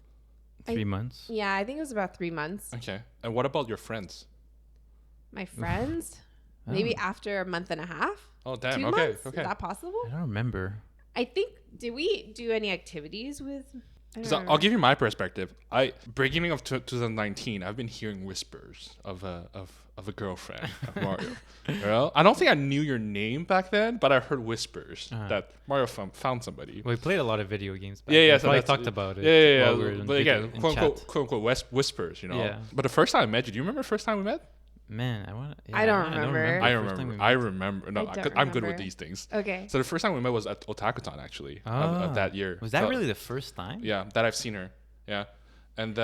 3 months. Yeah, I think it was about 3 months. Okay. And what about your friends? My friends, Oh. maybe after a month and a half. Oh, damn. 2 Okay. months? Okay. Is that possible? I don't remember. I think. Did we do any activities with? I don't So I'll remember. give you my perspective. Beginning of 2019, I've been hearing whispers of a girlfriend of Mario. Well, I don't think I knew your name back then, but I heard whispers that Mario found somebody. We played a lot of video games. Back Yeah, then. yeah. We So probably that's- talked about it. Yeah. while we were in But video- again, in quote chat. unquote, whispers. You know. Yeah. But the first time I met you, do you remember the first time we met? Man, I want. I don't remember. I the first time we remember. I met. remember. No, I don't I'm good with remember. these things. Okay. So the first time we met was at Otakuton, actually, of that year. Was that So- really the first time? Yeah, that I've seen her. Yeah, and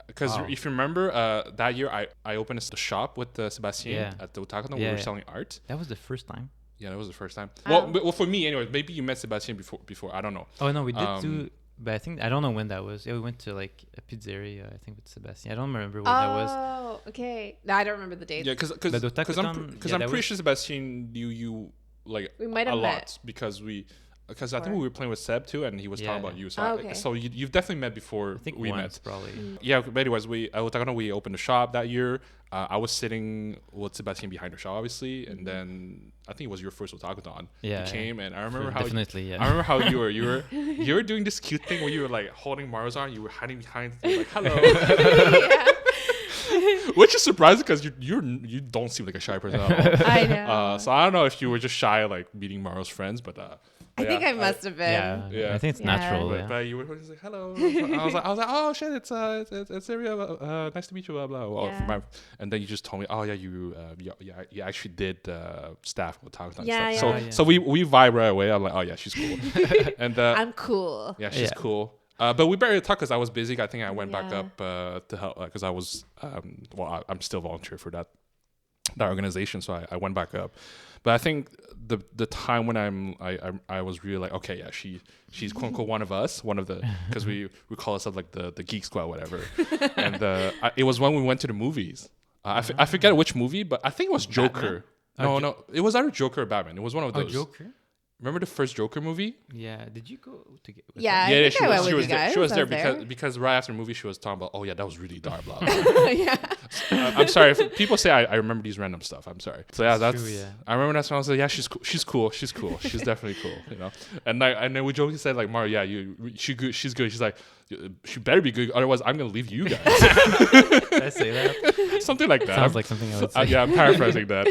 because Wow. if you remember, that year I opened a shop with Sebastien Yeah. at the Otakuton. Yeah, We were yeah. selling art. That was the first time. Yeah, that was the first time. Oh. Well, for me, anyway. Maybe you met Sebastien before. I don't know. Oh no, we did Um, do. But I don't know when that was. Yeah, we went to like a pizzeria. I think with Sebastian. I don't remember when that was. Oh, okay. No, I don't remember the dates. Yeah, because But the Otakuton, I'm that pretty was- sure Sebastien knew you like We might a have lot met. because I think Or- we were playing with Seb too, and he was Yeah. talking about you. So Oh, okay. so you've definitely met before I think we once met. probably. Yeah, but anyways, at Otakuton we opened a shop that year. I was sitting with Sebastien behind the shop, obviously, and then I think it was your first Otakuton. Yeah, You came, and I remember For- how definitely, yeah. I remember how you were doing this cute thing where you were like holding Mario's arm, you were hiding behind, you were like hello, which is surprising because you don't seem like a shy person at all. I know. So I don't know if you were just shy like meeting Mario's friends, but I think I must have been. Yeah, I think it's Yeah. natural. But, Yeah. but you were just like hello. I was like oh shit, it's Sylvia. Nice to meet you. Blah blah. Well, Yeah. and then you just told me, oh yeah, you actually did staff with Otakuton. Yeah, So yeah. Yeah. so we vibe right away. I'm like, oh yeah, she's cool. And I'm cool. yeah, she's Yeah. cool. But we barely talked because I was busy. I think I went back Yeah. up to help because I was I'm still volunteer for that organization, so I went back up. But I think the time when I was really like, okay, yeah, she's quote unquote one of us, one of the because we call ourselves like the Geek Squad, whatever. And it was when we went to the movies. I forget which movie, but I think it was Joker. Batman? No, it was either Joker or Batman. It was one of Oh, those. Joker. Remember the first Joker movie? Yeah. Did you go to get? Yeah, Yeah, I think I went with she was you there. guys. She was I there because right after the movie she was talking about, oh yeah, that was really dark. Blah, blah. yeah. I'm sorry if people say I remember these random stuff. I'm sorry. So yeah, It's that's true, yeah. I remember that's when I was like, yeah, she's cool. She's cool. She's cool. She's definitely cool. You know. And then we jokingly said like, Mario, yeah, she's good. She's good. She's like, she better be good, otherwise I'm gonna leave you guys. Did I say that? Something like that. Sounds like something I would say. Yeah, I'm paraphrasing that.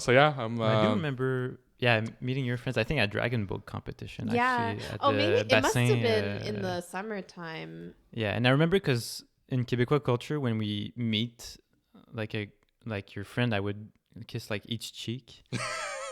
So yeah, I do remember. Yeah, meeting your friends. I think at Dragon Boat competition. Yeah. Actually, at Oh, the maybe it must have bassin, been in the summertime. Yeah, and I remember because in Quebecois culture, when we meet, like your friend, I would kiss like each cheek.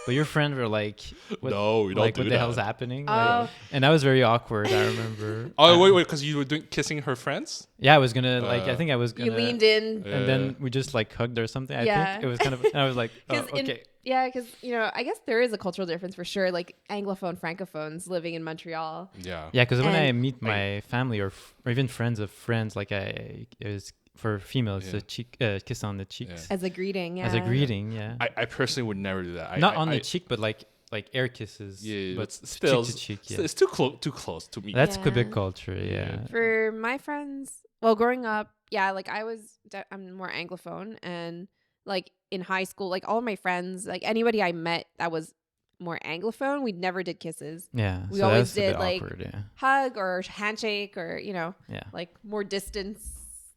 But your friends were like, what, No, we don't like, do what the that. hell's happening? Oh. Like, and that was very awkward. I remember. Oh wait, because you were kissing her friends. Yeah, I was gonna like. I think I was gonna. You leaned in. and then we just like hugged or something. I Yeah. think it was kind of. And I was like, oh, 'Cause okay. because I guess there is a cultural difference for sure. Like Anglophone, Francophones living in Montreal. Yeah. Yeah, because when I And- meet my family or even friends of friends, like it was for females, Yeah. a cheek kiss on the cheeks Yeah. As a greeting, yeah. as a greeting. Yeah, I personally would never do that. not on the cheek, but like like air kisses, Yeah, but still, cheek to cheek. Yeah, it's too close to me. that's Yeah. Quebec culture. Yeah. For my friends, well, growing up, yeah, like I'm more Anglophone, and like in high school, like all of my friends, like anybody I met that was more Anglophone, we never did kisses. Yeah, We so always that's a bit did, like, awkward. Yeah, Hug or handshake or, yeah. like more distance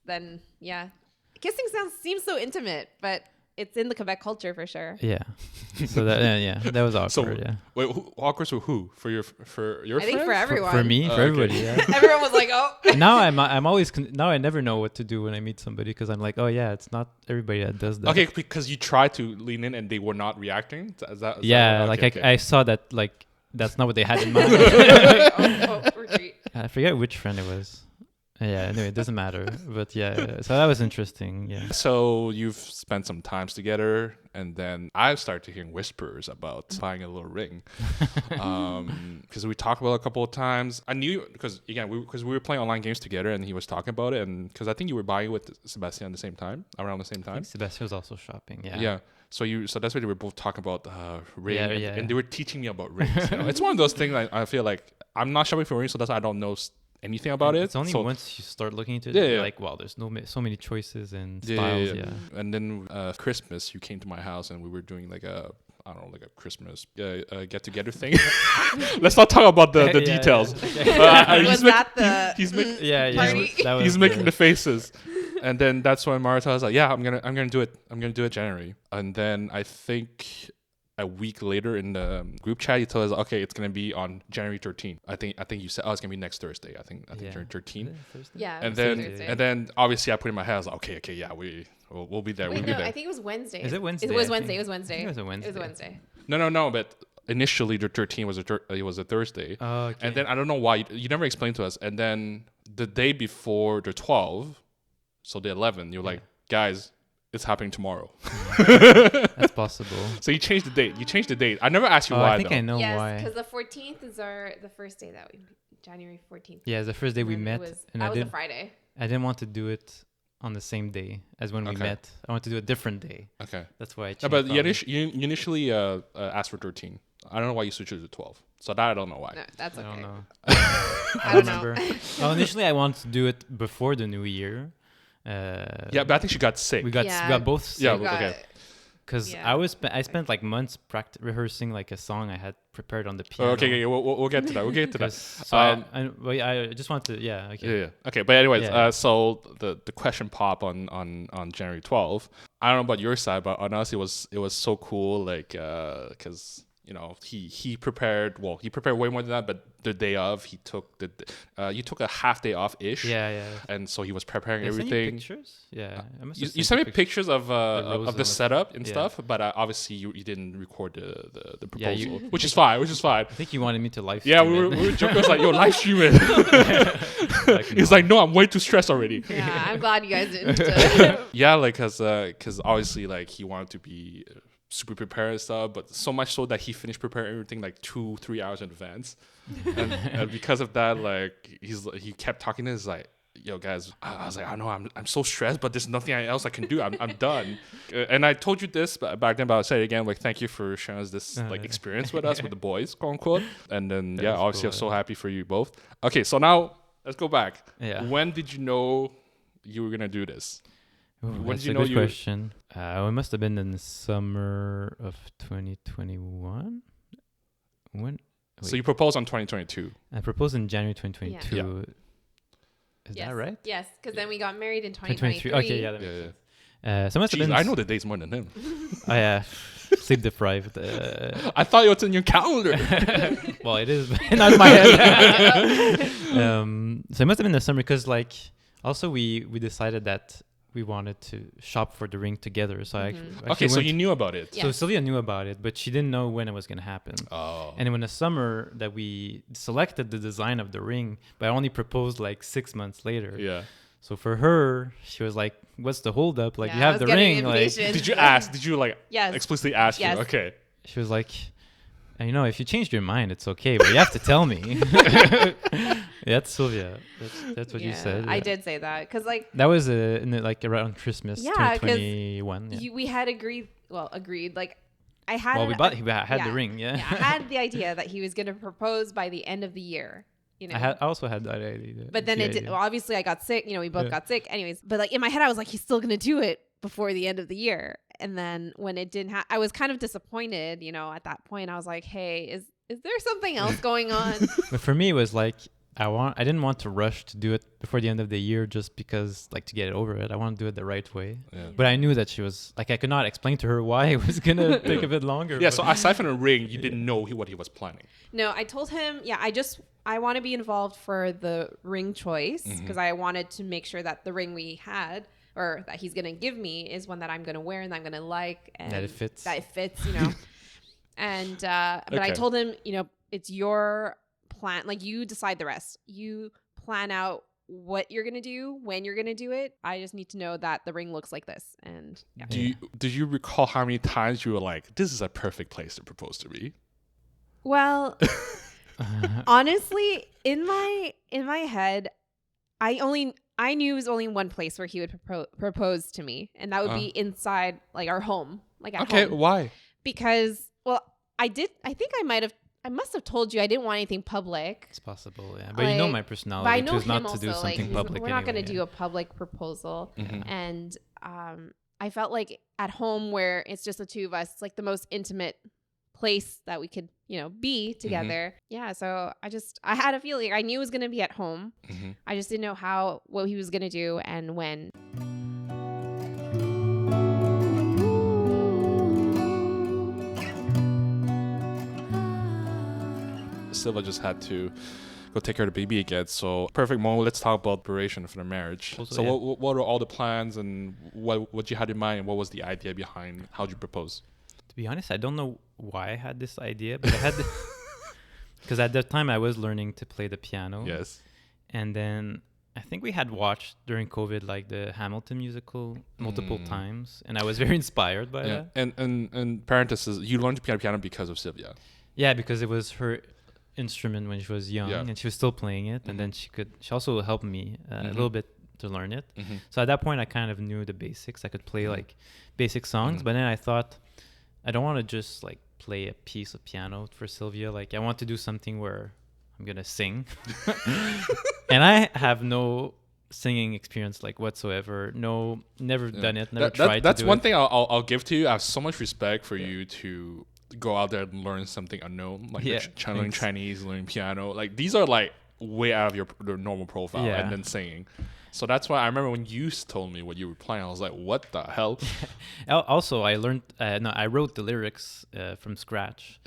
than, yeah. Kissing seems so intimate, but it's in the Quebec culture for sure. Yeah. So that was awkward. So yeah. wait, awkward for who? For your I think friends? for everyone. For me, for okay. everybody. Yeah. Everyone was like, oh. Now I'm always now I never know what to do when I meet somebody because I'm like, oh yeah, it's not everybody that does that. Okay, because you tried to lean in and they were not reacting. Is that Yeah, okay, like I saw that like that's not what they had in mind. Retreat. I forget which friend it was. Yeah, anyway, it doesn't matter. But yeah, so that was interesting. Yeah. So you've spent some times together, and then I started hearing whispers about buying a little ring. Because we talked about it a couple of times. I knew because again, we were playing online games together, and he was talking about it, and because I think you were buying with Sebastian at the same time, around the same I time. think Sebastian was also shopping. Yeah. Yeah. So that's why they were both talking about ring, Yeah, and they were teaching me about rings. It's one of those things I feel like I'm not shopping for rings, so that's why I don't know anything about it. It's only so, once you start looking into it, Yeah, you're yeah. like, wow, there's so many choices and Yeah, styles. yeah. Yeah. And then Christmas, you came to my house and we were doing like a Christmas get together thing. Let's not talk about the Yeah, details. yeah. Was that the He's making Yeah, Party? that was he's making the faces, and then that's when Marta was like, "Yeah, I'm gonna do it. I'm gonna do it January." And then I think a week later in the group chat, you told us, "Okay, it's gonna be on January 13th." I think you said, "Oh, it's gonna be next Thursday." I think January 13th. Yeah. And Thursday. then obviously I put in my head, I was like, okay, yeah, we'll be there. Wait, We'll be no, there. I think it was Wednesday. Is it Wednesday? It was I Wednesday. think. It was Wednesday. I think it was a It was Wednesday. Wednesday. No, but initially the 13th was a Thursday. Oh, okay. And then I don't know why you never explained to us. And then the day before the 12th, so the 11th, you're like, guys, it's happening tomorrow. That's possible. So you changed the date. I never asked you why. I think though. I know Yes, why. because the 14th is the first day that January 14th. Yeah, the first day we And met, and that I was a didn't. Friday. I didn't want to do it on the same day as when we Okay. met. I want to do a different day. Okay. That's why I changed. No, but probably. you initially asked for 13. I don't know why you switched it to 12. So that I don't know why. No, that's I okay. don't know. I I don't remember. know. Well, initially I wanted to do it before the new year. Yeah, but I think she got sick. we got both sick. Yeah, You got okay. it. Because Yeah. I spent like months rehearsing like a song I had prepared on the Oh, piano. okay, we'll get to that. We'll get to that. 'Cause- So I just want to okay. Yeah. Okay. But anyways, Yeah. so the question pop on January 12th. I don't know about your side, but on us it was so cool. Like, because he prepared. Well, he prepared way more than that. But the day of, he took you took a half day off ish. Yeah. And so he was preparing Did I send you everything. pictures? Yeah. I must You have sent me pictures. pictures of roses the and setup and yeah. stuff, but obviously you didn't record the Yeah, proposal, which is fine. I think you wanted me to live Yeah, stream we it. were joking. I was like, "Yo, live stream it." Like, He's no. like, "No, I'm way too stressed already." Yeah, I'm glad you guys didn't. Yeah, like cause obviously like he wanted to be super prepared and stuff, but so much so that he finished preparing everything like 2-3 hours in advance, and because of that, like he kept talking to us like, "Yo, guys," I was like, "I know I'm so stressed, but there's nothing else I can do. I'm done." And I told you this back then, but I'll say it again. Like, thank you for sharing us this like experience with us with the boys, quote unquote. And then That yeah, was obviously cool, I'm so happy for you both. Okay, so now let's go back. Yeah. When did you know you were gonna do this? Ooh, when that's did you a know good you were- question. It must have been in the summer of 2021. When So you proposed on 2022. I proposed in January 2022. Yeah. Is Yes. that right? Yes, because then we got married in 2023. 2023. Okay, yeah. That Yeah, makes yeah. sense. So it must have Jeez, been. I know the dates more than him. Oh yeah, sleep deprived. I thought it was in your calendar. Well, it is not in my head. So it must have been the summer because, like, also we decided that we wanted to shop for the ring together. So I actually Okay, so went- you knew about it. Yeah. So Sylvia knew about it, but she didn't know when it was gonna happen. Oh. And when the summer that we selected the design of the ring, but I only proposed like 6 months later. Yeah. So for her, she was like, "What's the holdup? Like Yeah, you I have was the getting ring." the Like invitation. Did you ask? Did you like Yes. explicitly ask Yes. you? Okay. she was like, if you changed your mind, it's okay, but you have to tell me. That's Sylvia. That's what you said. I yeah. did say that because like That was like around Christmas Yeah, 'cause 2021. Yeah. we had agreed like I had Well, an- he had the yeah. ring, yeah. Yeah, I had the idea that he was going to propose by the end of the year. You know, I also had that idea. but then the it did. idea. Well, obviously, I got sick. You know, we both Yeah. got sick. Anyways, but like in my head, I was like, he's still going to do it before the end of the year. And then when it didn't happen, I was kind of disappointed. You know, at that point, I was like, hey, is there something else going on? But for me, it was like I didn't want to rush to do it before the end of the year just because like to get it over it. I want to do it the right way. Yeah. But I knew that she was like I could not explain to her why it was gonna take a bit longer. Yeah, but- so aside from the ring, you didn't know what he was planning. No, I told him, I want to be involved for the ring choice because I wanted to make sure that the ring we had or that he's going to give me is one that I'm going to wear and that I'm going to like. And That it fits. That it fits, you know. And, but I Okay. told him, you know, it's your plan. Like you decide the rest. You plan out what you're going to do, when you're going to do it. I just need to know that the ring looks like this. And yeah. Did you recall how many times you were like, this is a perfect place to propose to me? Well, honestly, in my head, I knew it was only one place where he would propose to me, and that would be inside like our home, like at home. Why? Because I must have told you I didn't want anything public. It's possible, yeah. But you know Like, my but I personality, know which is him not also, to do something like, public. we're not going to anyway, do a public proposal, Mhm. and I felt like at home where it's just the two of us, it's like the most intimate place that we could, you know, be together. Yeah, so I had a feeling. I knew it was going to be at home. Mhm. I just didn't know what he was going to do and when. Sylvia just had to go take care of the baby again. So perfect moment. Let's talk about preparation for the marriage. Also, So yeah. what are all the plans and what you had in mind and what was the idea behind how'd you propose? To be honest, I don't know why I had this idea, but I had because at that time I was learning to play the piano. Yes. And then I think we had watched during COVID like the Hamilton musical multiple times, and I was very inspired by Yeah. that. And parenthesis, you learned to play piano because of Sylvia. Yeah, because it was her instrument when she was young, Yeah. and she was still playing it, and then she also helped me a little bit to learn it. Mhm. So at that point, I kind of knew the basics. I could play like basic songs, Mhm. but then I thought I don't want to just like play a piece of piano for Sylvia. Like I want to do something where I'm gonna sing, and I have no singing experience like whatsoever. Never done it. Never tried. That's to do one it. thing I'll give to you. I have so much respect for you to go out there and learn something unknown, like Yeah, learning thanks. Chinese, learning piano. Like these are like way out of your normal profile, Yeah. and then singing. So that's why I remember when you told me what you were playing, I was like, "What the hell?" Also, I learned. I wrote the lyrics from scratch.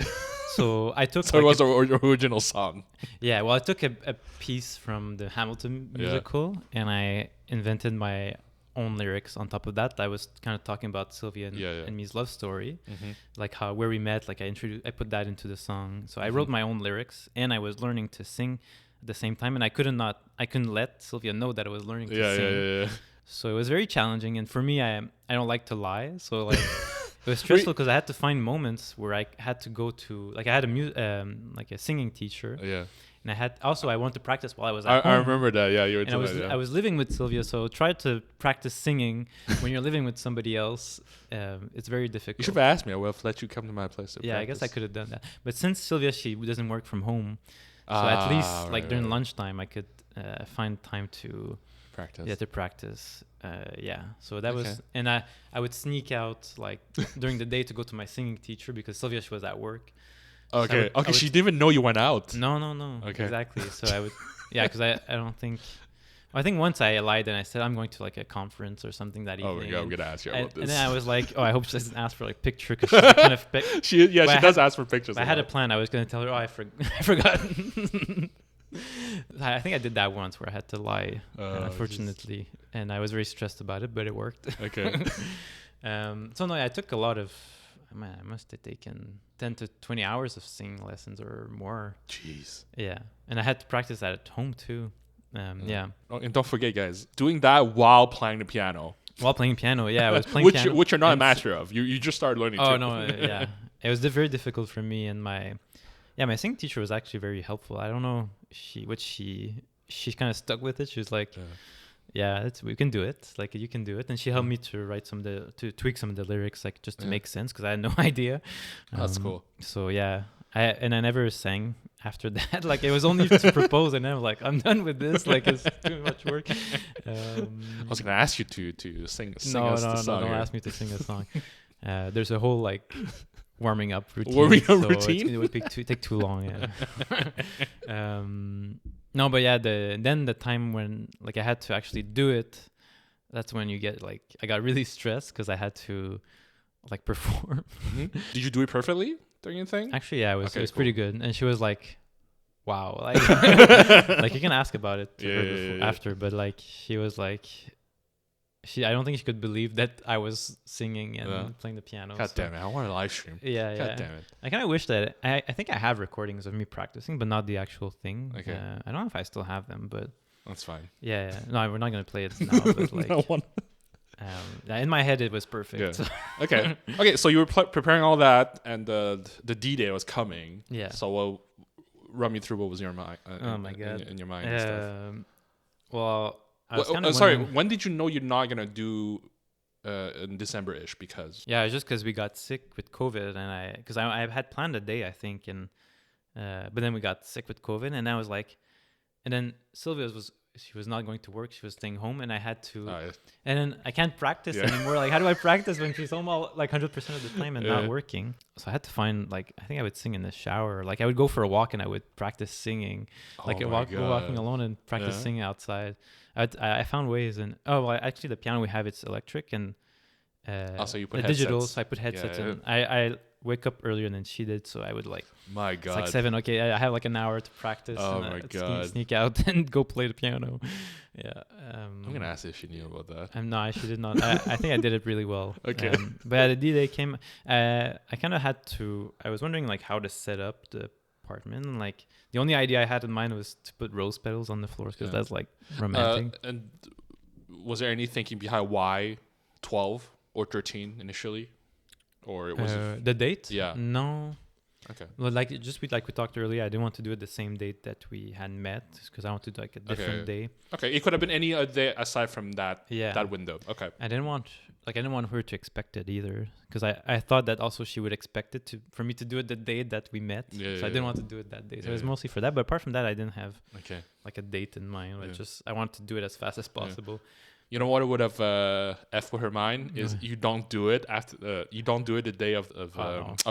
So I took. So it was the original song. Yeah, well, I took a piece from the Hamilton Yeah. musical and I invented my own lyrics on top of that. I was kind of talking about Sylvia and me's love story, like where we met. Like I put that into the song. So I wrote my own lyrics and I was learning to sing at the same time. And I couldn't let Sylvia know that I was learning to sing. Yeah. So it was very challenging. And for me, I don't like to lie. So like. It was stressful because I had to find moments where I had to go to I had a singing teacher, Yeah. and I wanted to practice while I was at home. I remember that. Yeah, you were And telling that. I was living with Sylvia, so try to practice singing when you're living with somebody else. It's very difficult. You should have asked me. I would have let you come to my place. To I guess I practice. could have done that. But since Sylvia, she doesn't work from home, so at least like during lunchtime, I could find time to practice. to practice. So that was, Okay. and I would sneak out like during the day to go to my singing teacher because Sylvia, she was at work. Okay. I would- She didn't even know you went out. No. Okay. Exactly. So I would, because I don't think. I think once I lied and I said I'm going to like a conference or something that Oh evening. my god, I'm gonna ask you about this. And then I was like, I hope she doesn't ask for like picture because she's kind of. she but I does ask for pictures. I had a plan. I was going to tell her, I forgot. I think I did that once where I had to lie, unfortunately, and I was very stressed about it, but it worked. Okay. So no, I took a lot of. I must have taken 10 to 20 hours of singing lessons or more. Jeez. Yeah, and I had to practice that at home too. Yeah, Oh, and don't forget, guys, doing that while playing the piano, while playing piano. Yeah, I was playing which piano, which you're not a and- master of. You just started learning. Oh too. no, yeah, it was very difficult for me, and my singing teacher was actually very helpful. I don't know she kind of stuck with it. She was like, yeah, we can do it. Like you can do it. And she helped me to write to tweak some of the lyrics, like just to make sense, because I had no idea. That's cool. So yeah, I never sang after that. Like it was only to propose, and then I'm like, I'm done with this. Like it's too much work. I was gonna ask you to sing No, us the song. don't ask me to sing a song. There's a whole like warming up routine. Routine? It would take too long. Yeah. No, but yeah, then the time when like I had to actually do it, that's when you get like I got really stressed because I had to like perform. Mm-hmm. Did you do it perfectly during your thing? Actually, yeah, it was cool. pretty good, and she was like, "Wow," like like you can ask about it to her after, but like she was like. I don't think she could believe that I was singing and playing the piano. God damn it! I want a live stream. Yeah, God damn it! I kind of wish that I think I have recordings of me practicing, but not the actual thing. Okay. I don't know if I still have them, but That's fine. yeah. No, we're not gonna play it now. But like, No one. in my head, it was perfect. Yeah. Okay. So you were preparing all that, and the D-Day was coming. Yeah. So run me through what was in your mind. Oh my God. In your mind and stuff. Well. I was kind of sorry, when did you know you're not gonna do in December-ish? Because it's just because we got sick with COVID, and I had planned a day, I think, and but then we got sick with COVID, and I was like, and then Sylvia she was not going to work, she was staying home, and I had to, and then I can't practice anymore. Like, how do I practice when she's home all like 100% of the time and not working? So I had to find like I think I would sing in the shower. Like I would go for a walk and I would practice singing, like walking alone and practice singing outside. I found ways, and actually the piano we have, it's electric and so you put the digital. So I put headsets in. I wake up earlier than she did, so I would like. My God. It's like 7. Okay, I have like an hour to practice. Oh and my God. Sneak out and go play the piano. Yeah. I'm gonna ask if she knew about that. No, she did not. I think I did it really well. Okay. But the D-Day came. I kind of had to. I was wondering like how to set up the apartment. And, like the only idea I had in mind was to put rose petals on the floors because that's like romantic. And was there any thinking behind why 12 or 13 initially, or it was the date? Yeah. No. Okay. Well, like we talked earlier, I didn't want to do it the same date that we had met because I wanted like a different day. Okay, it could have been any day aside from that. Yeah. That window. Okay. I didn't want her to expect it either because I thought that also she would expect it for me to do it the day that we met. So I didn't want to do it that day. So it was mostly for that. But apart from that, I didn't have like a date in mind. I wanted to do it as fast as possible. You know what would have f with her mind is you don't do it after you don't do it the day of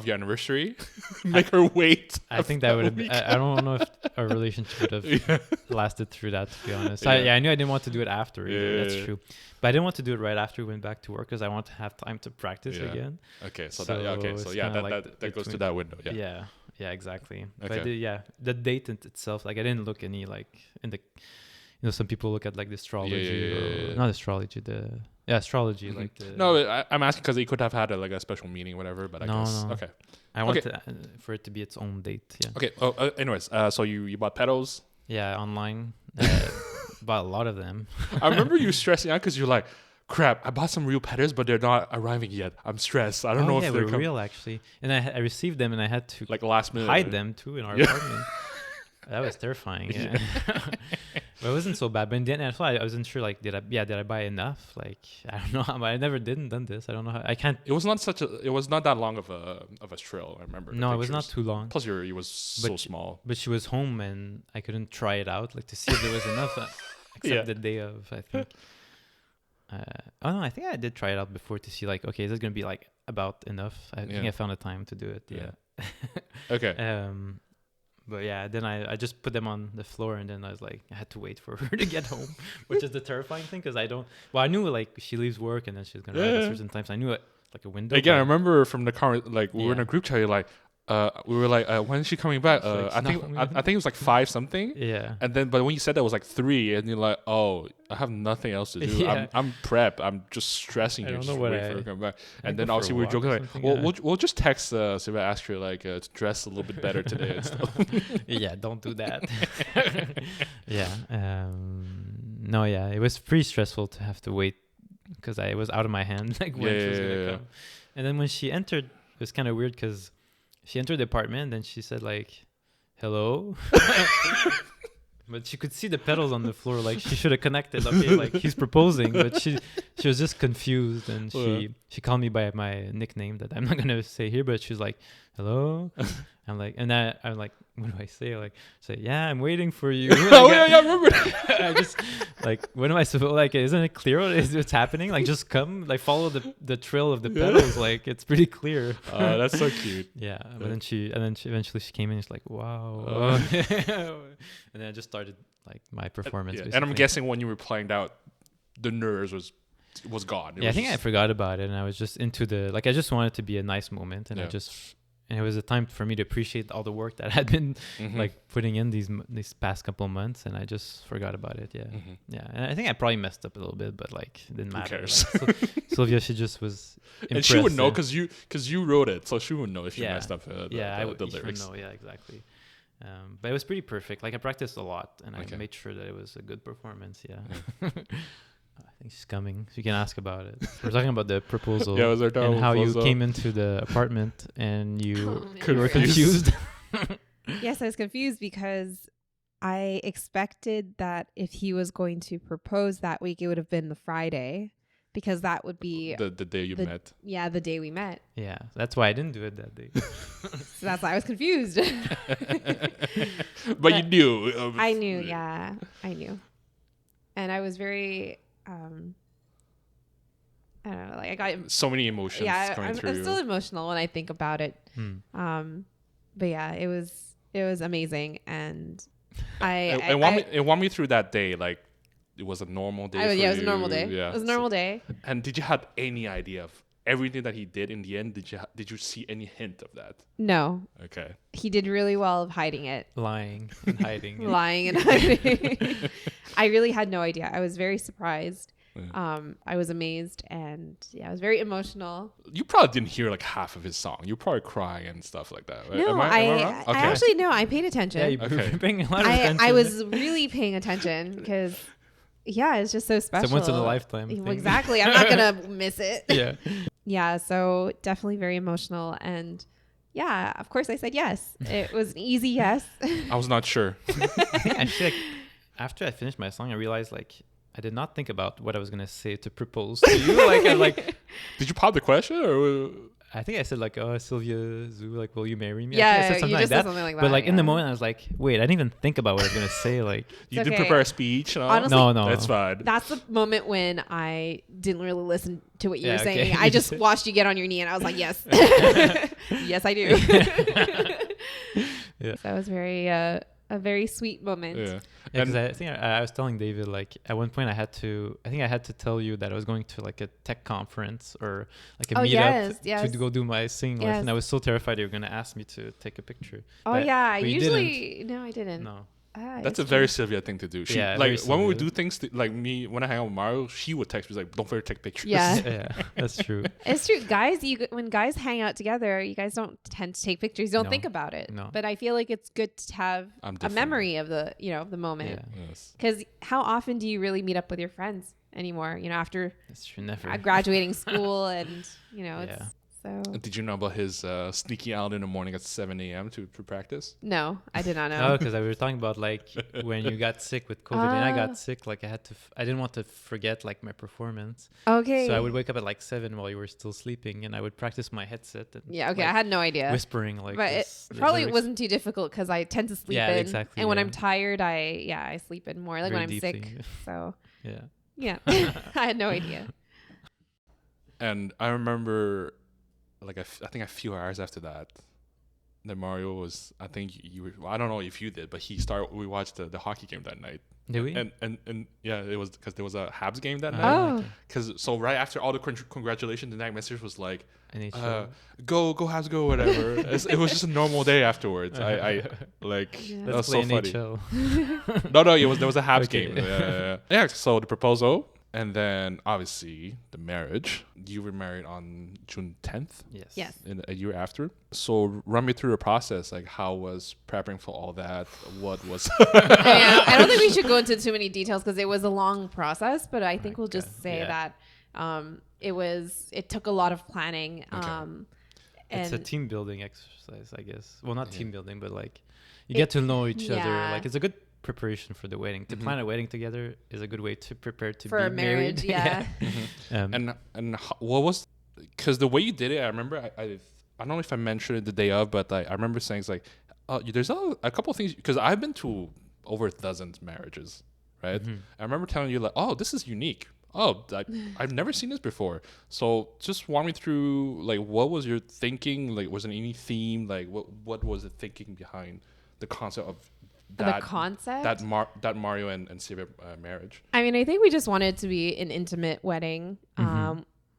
your anniversary. Make her wait. I think that would have. I don't know if our relationship would have lasted through that. To be honest, I knew I didn't want to do it after. That's true, but I didn't want to do it right after we went back to work because I want to have time to practice again. Okay, that goes to that window. Yeah, exactly. Okay. But the date itself, like I didn't look any like in the. You know, some people look at like the astrology, not astrology, astrology. Mm-hmm. Like no, I'm asking because it could have had a special meaning, or whatever. But I guess okay. I want for it to be its own date. Yeah. Okay. Anyways, so you bought petals? Yeah, online. Bought a lot of them. I remember you stressing out because you're like, "Crap! I bought some real petals, but they're not arriving yet. I'm stressed. I don't know if they're real actually." And I received them, and I had to like last minute hide them too in our apartment. That was terrifying. Yeah. But it wasn't so bad. But in the end, I wasn't sure. Like, did I buy enough? Like, I don't know. I never done this. I don't know how. I can't. It was not that long of a trail. I remember. No, it was not too long. Plus, it was so small. But she was home, and I couldn't try it out, like to see if there was enough. Except the day of, I think. I think I did try it out before to see, like, okay, is this gonna be like about enough? I think I found a time to do it. Yeah. Okay. But yeah, then I just put them on the floor, and then I was like, I had to wait for her to get home, which is the terrifying thing because I knew like she leaves work and then she's gonna arrive at certain times. I knew it like a window. Again, I remember from the car, like we were in a group chat, like we were like, when is she coming back? I think it was like 5 something. Yeah. And then, but when you said that it was like 3, and you're like, oh, I have nothing else to do. Yeah. I'm prep. I'm just stressing. I don't just know what wait for her to come back. And then go for obviously a we were walk joking or like, something, we'll just text Sylvia, ask her like to dress a little bit better today and stuff. Yeah, don't do that. Yeah. No, yeah, it was pretty stressful to have to wait because it was out of my hand, like when she was gonna come. And then when she entered, it was kind of weird because she entered the apartment and then she said like, "Hello." But she could see the pedals on the floor. Like she should have connected. Okay, like he's proposing, but she was just confused, and she called me by my nickname that I'm not gonna say here. But she's like, "Hello," I'm like, and I'm like, what do I say? Like, say, "Yeah, I'm waiting for you." Like, oh yeah, I remember. I just like, what am I supposed? Like, isn't it clear what is what's happening? Like, just come, like, follow the trail of the pedals. Like, it's pretty clear. Oh, that's so cute. Yeah, but then she eventually she came in. She's like, wow. And then I just started like my performance. And I'm guessing when you were playing out, the nerves was gone. I think I forgot about it, and I was just into the like. I just wanted it to be a nice moment, and and it was a time for me to appreciate all the work that I had been like putting in these past couple months, and I just forgot about it. Yeah, yeah. And I think I probably messed up a little bit, but like it didn't matter. Who cares? Like, Sylvia, she just was impressed. And she would know because you wrote it, so she would know if you messed up the lyrics. Know, yeah, exactly. But it was pretty perfect. Like I practiced a lot, and I made sure that it was a good performance. Yeah. I think she's coming. So you can ask about it. We're talking about the proposal. Yeah, it was our and how proposal. you came into the apartment and you were confused. Yes, I was confused because I expected that if he was going to propose that week, it would have been the Friday, because that would be the day you met. Yeah, the day we met. Yeah, that's why I didn't do it that day. So that's why I was confused. But you knew. I knew, yeah, I knew. And I was very, I don't know, like I got so many emotions coming through. I'm still emotional when I think about it. But yeah, it was amazing, and walk me through that day. Like, it was a normal day. Yeah, it was a normal day. Yeah. It was a normal day. And did you have any idea of everything that he did in the end? Did you see any hint of that? No. Okay. He did really well of hiding it. Lying and hiding. Lying and hiding. I really had no idea. I was very surprised. I was amazed, and I was very emotional. You probably didn't hear like half of his song. You were probably crying and stuff like that. Right? No, am I wrong? Okay. I actually no. I paid attention. Yeah, you were paying a lot of attention. I was really paying attention because, it's just so special. It's a once in a lifetime thing. Exactly. I'm not gonna miss it. Yeah. Yeah. So definitely very emotional, and of course I said yes. It was an easy yes. I was not sure. I feel like after I finished my song, I realized like I did not think about what I was gonna say to propose to you. Did you pop the question or? I think I said like, "Oh, Sylvia Zoo, like, will you marry me?" Yeah, I think I said you just said something like that. But like in the moment, I was like, "Wait, I didn't even think about what I was gonna say." Like, you didn't okay. prepare a speech. Honestly, no, that's fine. That's the moment when I didn't really listen to what you were saying. Okay. I just watched you get on your knee, and I was like, "Yes, yes, I do." Yeah. So it was a very sweet moment. Yeah. Because I think I was telling David, like, at one point I had to tell you that I was going to like a tech conference or like a meetup to go do my singing lesson. And I was so terrified you were going to ask me to take a picture. Oh, but I usually no, I didn't. No. That's a very Sylvia thing to do. She, like when we would do things like me when I hang out with Mario, she would text me like, "Don't forget to take pictures." Yeah, that's true. It's true, guys. When guys hang out together, you guys don't tend to take pictures. You don't think about it. No. But I feel like it's good to have a memory of the of the moment. Because how often do you really meet up with your friends anymore? After that's true, never. Graduating school, and it's. So. Did you know about his sneaking out in the morning at 7 a.m. to practice? No, I did not know. No, because we were talking about like when you got sick with COVID, and I got sick. Like I didn't want to forget like my performance. Okay. So I would wake up at like 7 while you were still sleeping, and I would practice my headset. And, I had no idea. Whispering like. But it probably wasn't too difficult because I tend to sleep in. Exactly. And when I'm tired, I sleep in more. Like very when I'm sick. So. Yeah. I had no idea. And I remember. Like I think a few hours after that Mario was, I think you were, well, I don't know if you did, but we watched the hockey game that night. Did we? And yeah, it was because there was a Habs game that night. Oh. Because so right after all the congratulations, the night message was like, go Habs, go, whatever. It was just a normal day afterwards. I like, that was so funny. NHL. No, there was a Habs game. Yeah. So the proposal. And then, obviously, the marriage. You were married on June 10th? Yes. A year after. So, run me through the process. Like, how was prepping for all that? What was... I don't think we should go into too many details because it was a long process. But I think we'll just say that it took a lot of planning. Okay. It's a team building exercise, I guess. Well, not team building, but like, you get to know each other. Like, it's a good preparation for the wedding. To plan a wedding together is a good way to prepare to For be a marriage, married. yeah. And what was, because the way you did it, I remember I don't know if I mentioned it the day of, but I remember saying it's like, there's a couple of things, because I've been to over a dozen marriages, right? I remember telling you like, oh, this is unique. Oh, I've never seen this before. So just walk me through, like, what was your thinking? Like, was there any theme? Like, what was the thinking behind the concept of that? The concept? That Mario and Sylvia marriage. I mean, I think we just wanted it to be an intimate wedding.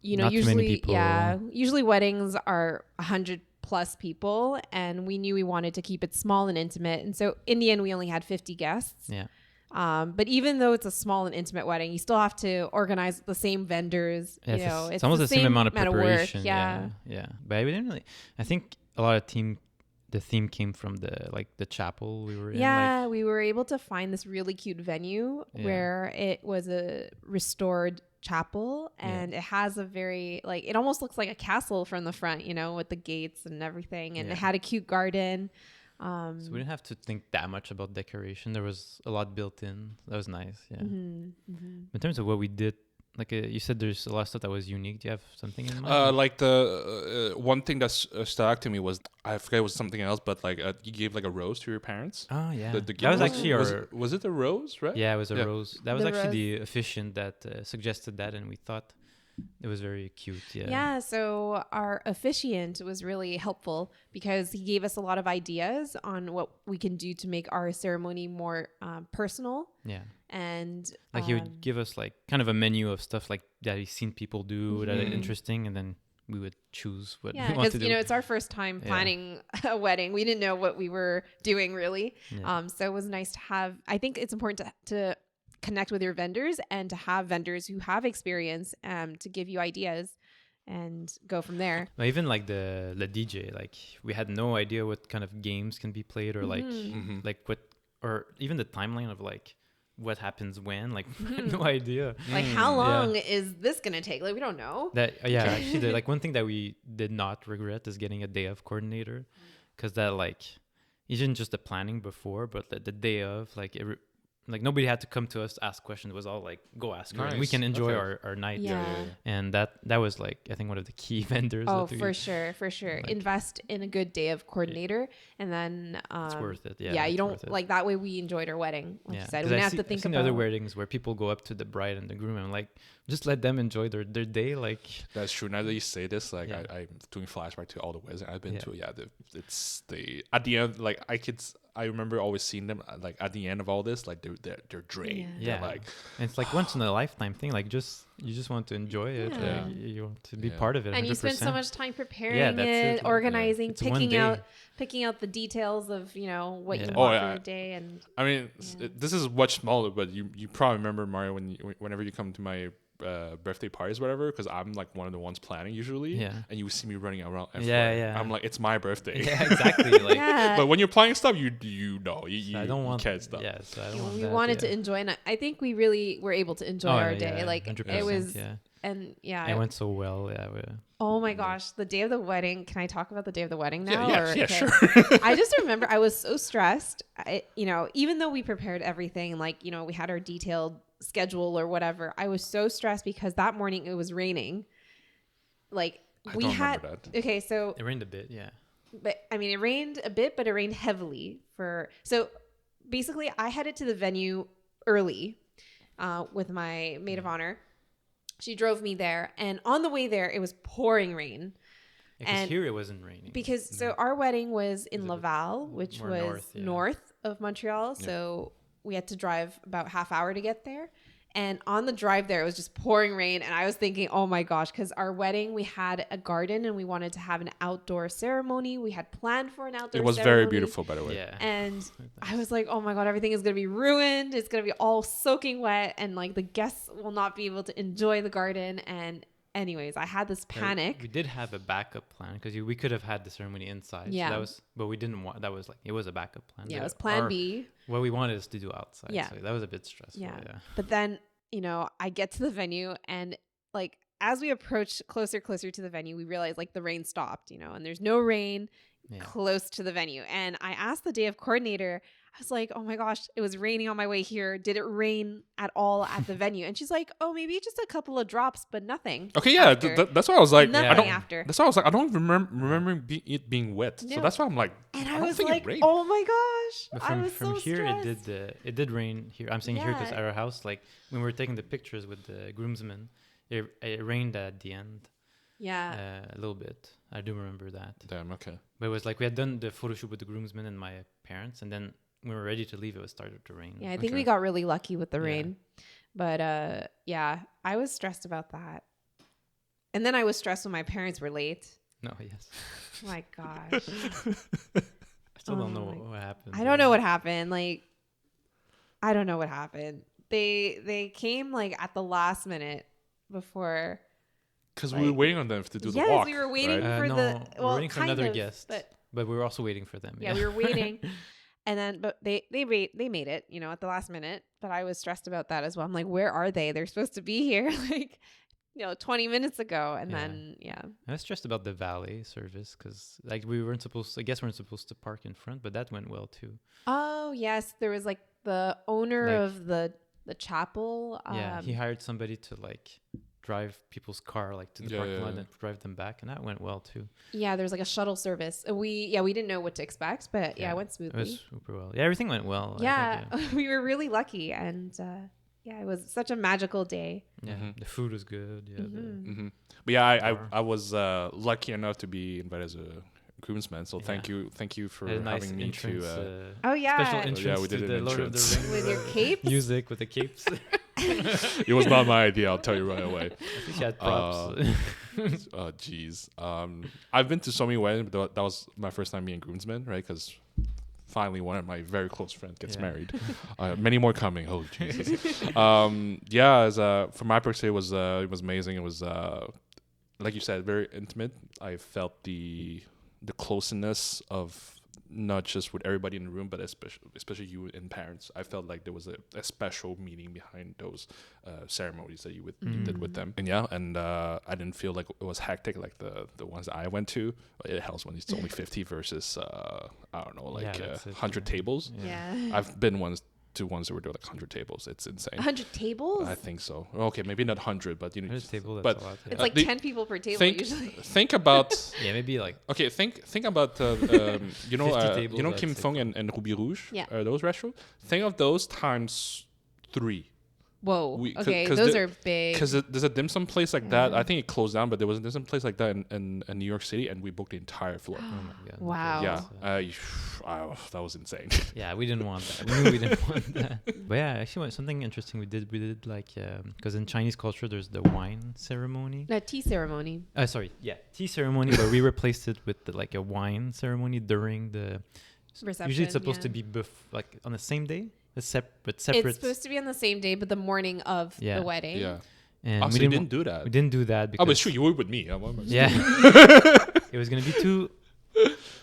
You know, Not too many usually, people. usually weddings are 100 plus people, and we knew we wanted to keep it small and intimate. And so in the end, we only had 50 guests. Yeah. But even though it's a small and intimate wedding, you still have to organize the same vendors. Yeah, You know, it's almost the same amount of preparation. work. Yeah. Yeah. But we didn't really. I think a lot of the theme came from the chapel we were in. Yeah, we were able to find this really cute venue Yeah. where it was a restored chapel, and it has a very, like, it almost looks like a castle from the front, you know, with the gates and everything, and it had a cute garden. So we didn't have to think that much about decoration. There was a lot built in. That was nice. Yeah. In terms of what we did, like you said, there's a lot of stuff that was unique. Do you have something in mind? Like the one thing that stuck out to me was, I forget it was something else, but like you gave like a rose to your parents. Oh yeah, The that was actually was it the rose, right? Yeah, it was a rose. That was The actually the officiant that suggested that, and we thought it was very cute. Yeah. Yeah, so our officiant was really helpful because he gave us a lot of ideas on what we can do to make our ceremony more personal. Yeah. And Like he would give us like kind of a menu of stuff like that he's seen people do that are interesting, and then we would choose what we want because to do. you know, it's our first time planning a wedding. We didn't know what we were doing really. Yeah. So it was nice to have. I think it's important to connect with your vendors and to have vendors who have experience to give you ideas and go from there. But even like the DJ, like we had no idea what kind of games can be played, or like what, or even the timeline of like what happens when, like no idea. Like how long is this gonna take? Like we don't know. That actually like one thing that we did not regret is getting a day of coordinator, because that like even just the planning before, but the day of, like like nobody had to come to us to ask questions. It was all like, go ask her, and we can enjoy our night. Yeah. And that was like, I think one of the key vendors. Oh, for sure. Like, invest in a good day of coordinator, and then it's worth it. Yeah, you don't like that way. We enjoyed our wedding. Like you said, we didn't have to think about other weddings where people go up to the bride and the groom and like just let them enjoy their day. Like that's true. Now that you say this, like I'm doing flashback to all the weddings I've been to. Yeah, it's the at the end, like I remember always seeing them like at the end of all this, like they're drained. Yeah, like, and it's like once in a lifetime thing. Like you just want to enjoy it. Yeah. Like, you want to be part of it. 100%. And you spend so much time preparing it, organizing, picking out the details of, you know, what you want for your day. And I mean, this is much smaller, but you probably remember, Mario, whenever you come to my birthday parties, whatever, because I'm like one of the ones planning usually, and you see me running around everywhere. I'm like, it's my birthday. Yeah, exactly. Like, but when you're planning stuff, you I don't want can't stop. Yes, I don't want we that, wanted to enjoy, and I think we really were able to enjoy our day. Like 100%, it was, and it went so well. Yeah. Oh my gosh, the day of the wedding. Can I talk about the day of the wedding now? Sure. I just remember I was so stressed. You know, even though we prepared everything, like, you know, we had our detailed schedule or whatever, I was so stressed because that morning it was raining. Like we had, okay, so it rained a bit, but I mean, it rained a bit, but it rained heavily so basically I headed to the venue early with my maid of honor. She drove me there, and on the way there it was pouring rain. Because here it wasn't raining. Because so our wedding was in Laval, which was north of Montreal. So we had to drive about half hour to get there. And on the drive there, it was just pouring rain. And I was thinking, oh my gosh, because our wedding, we had a garden and we wanted to have an outdoor ceremony. We had planned for an outdoor ceremony. It was very beautiful, by the way. Yeah. And I was like, oh my God, everything is going to be ruined. It's going to be all soaking wet. And like the guests will not be able to enjoy the garden. And anyways, I had this panic. We did have a backup plan because we could have had the ceremony inside. Yeah. So but we didn't want, that was like, it was a backup plan. Yeah, it was plan B. What we wanted is to do outside. Yeah. So that was a bit stressful. Yeah. But then, you know, I get to the venue, and like as we approach closer to the venue, we realize like the rain stopped, you know, and there's no rain close to the venue. And I asked the day of coordinator, I was like, oh my gosh, it was raining on my way here. Did it rain at all at the venue? And she's like, oh, maybe just a couple of drops, but nothing. Okay, yeah, after. that's why I was like, Nothing I don't. after. That's why I was like, I don't remember it being wet. So No. that's why I'm like, And I I don't was think like, it rained. oh my gosh. But I was from so here, stressed. it did rain here. I'm saying here because Yeah. at our house, like when we were taking the pictures with the groomsmen, it rained at the end Yeah. a little bit. I do remember that. Damn. Okay. But it was like we had done the photo shoot with the groomsmen and my parents, and then when we were ready to leave, it was started to rain. Yeah, I think Okay. we got really lucky with the Yeah. rain. But yeah, I was stressed about that. And then I was stressed when my parents were late. No, yes. My gosh. I still don't know Oh my- what happened. I don't know what happened. Like, I don't know what happened. They came like at the last minute before. Because we were Like- waiting on them to do the Yes, walk. we were waiting right? for no, the. we Well, were waiting for kind another of, guest, but but we were also waiting for them. yeah, we were waiting. And then, but they made it, you know, at the last minute. But I was stressed about that as well. I'm like, where are they? They're supposed to be here, like, 20 minutes ago. And Yeah. then, yeah. I was stressed about the valet service because, like, we weren't supposed. I guess we weren't supposed to park in front, but that went well too. Oh yes, there was like the owner Like- of the chapel. Yeah, he hired somebody to like drive people's car like to the Yeah, parking yeah, lot yeah. and drive them back, and that went well too. Yeah, there's like a shuttle service. We didn't know what to expect, but yeah, it went It smoothly. was super well. Yeah, everything went well. I Yeah, think, we were really lucky, and yeah, it was such a magical day. yeah. Mhm. The food was good. Yeah, Mhm. Mm-hmm. But yeah, I Car. was lucky enough to be invited as a groomsman. So thank you for a nice having me entrance. to. Oh yeah, Special Yeah, entrance we did to an the Lord of the entrance. Rings with your capes. music with the capes. It was not my idea. I'll tell you right away. At least you had props. Oh jeez. I've been to so many weddings, but that was my first time being groomsman, right? Because finally one of my very close friends gets Yeah. married. Many more coming. Oh Jesus. Yeah. From my perspective, it was amazing. It was like you said, very intimate. I felt the closeness of not just with everybody in the room, but especially you and parents. I felt like there was a special meaning behind those ceremonies that you did with them. And yeah, I didn't feel like it was hectic like the ones that I went to. It helps when it's only 50 versus I don't know, like that's it, 100 yeah. tables. Yeah, I've been to ones that were doing like 100 tables. It's insane. 100 tables. I think so. Okay, maybe not 100, but you know, There's a table, that's but a lot. It's Yeah. like the- 10 people per table think usually. think about. Yeah, maybe like Okay, think about you know 50 tables, Kim I'd say. Fong and Ruby Rouge. Yeah. Those restaurants. Think of those times 3. Whoa. We- Okay, those are big. Because there's a dim sum place like that. I think it closed down, but there was a dim sum place like that in New York City, and we booked the entire floor. oh my god. Wow. Yeah, that was insane. Yeah, we didn't want that. We knew we didn't want that. But yeah, actually, something interesting we did like because in Chinese culture there's the wine ceremony. A tea ceremony. Tea ceremony, but we replaced it with like a wine ceremony during the. Reception, Usually it's supposed yeah. to be like on the same day, separate. It's supposed to be on the same day, but the morning of Yeah. the wedding. Yeah. And Oh, we so you didn't didn't do that. We didn't do that because Oh, but sure, you were with me. yeah, it was gonna be too.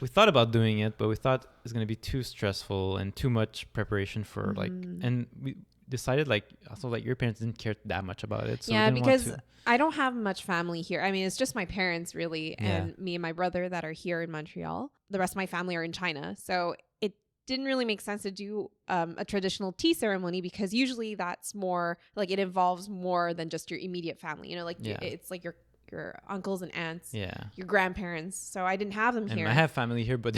We thought about doing it, but we thought it's gonna be too stressful and too much preparation for like. And we decided like also like your parents didn't care that much about it. So we Yeah, didn't want because to. I don't have much family here. I mean, it's just my parents really, Yeah. and me and my brother that are here in Montreal. The rest of my family are in China, so it didn't really make sense to do a traditional tea ceremony because usually that's more like it involves more than just your immediate family. You know, like Yeah. it's like your uncles and aunts, Yeah. your grandparents. So I didn't have them And here. I have family here, but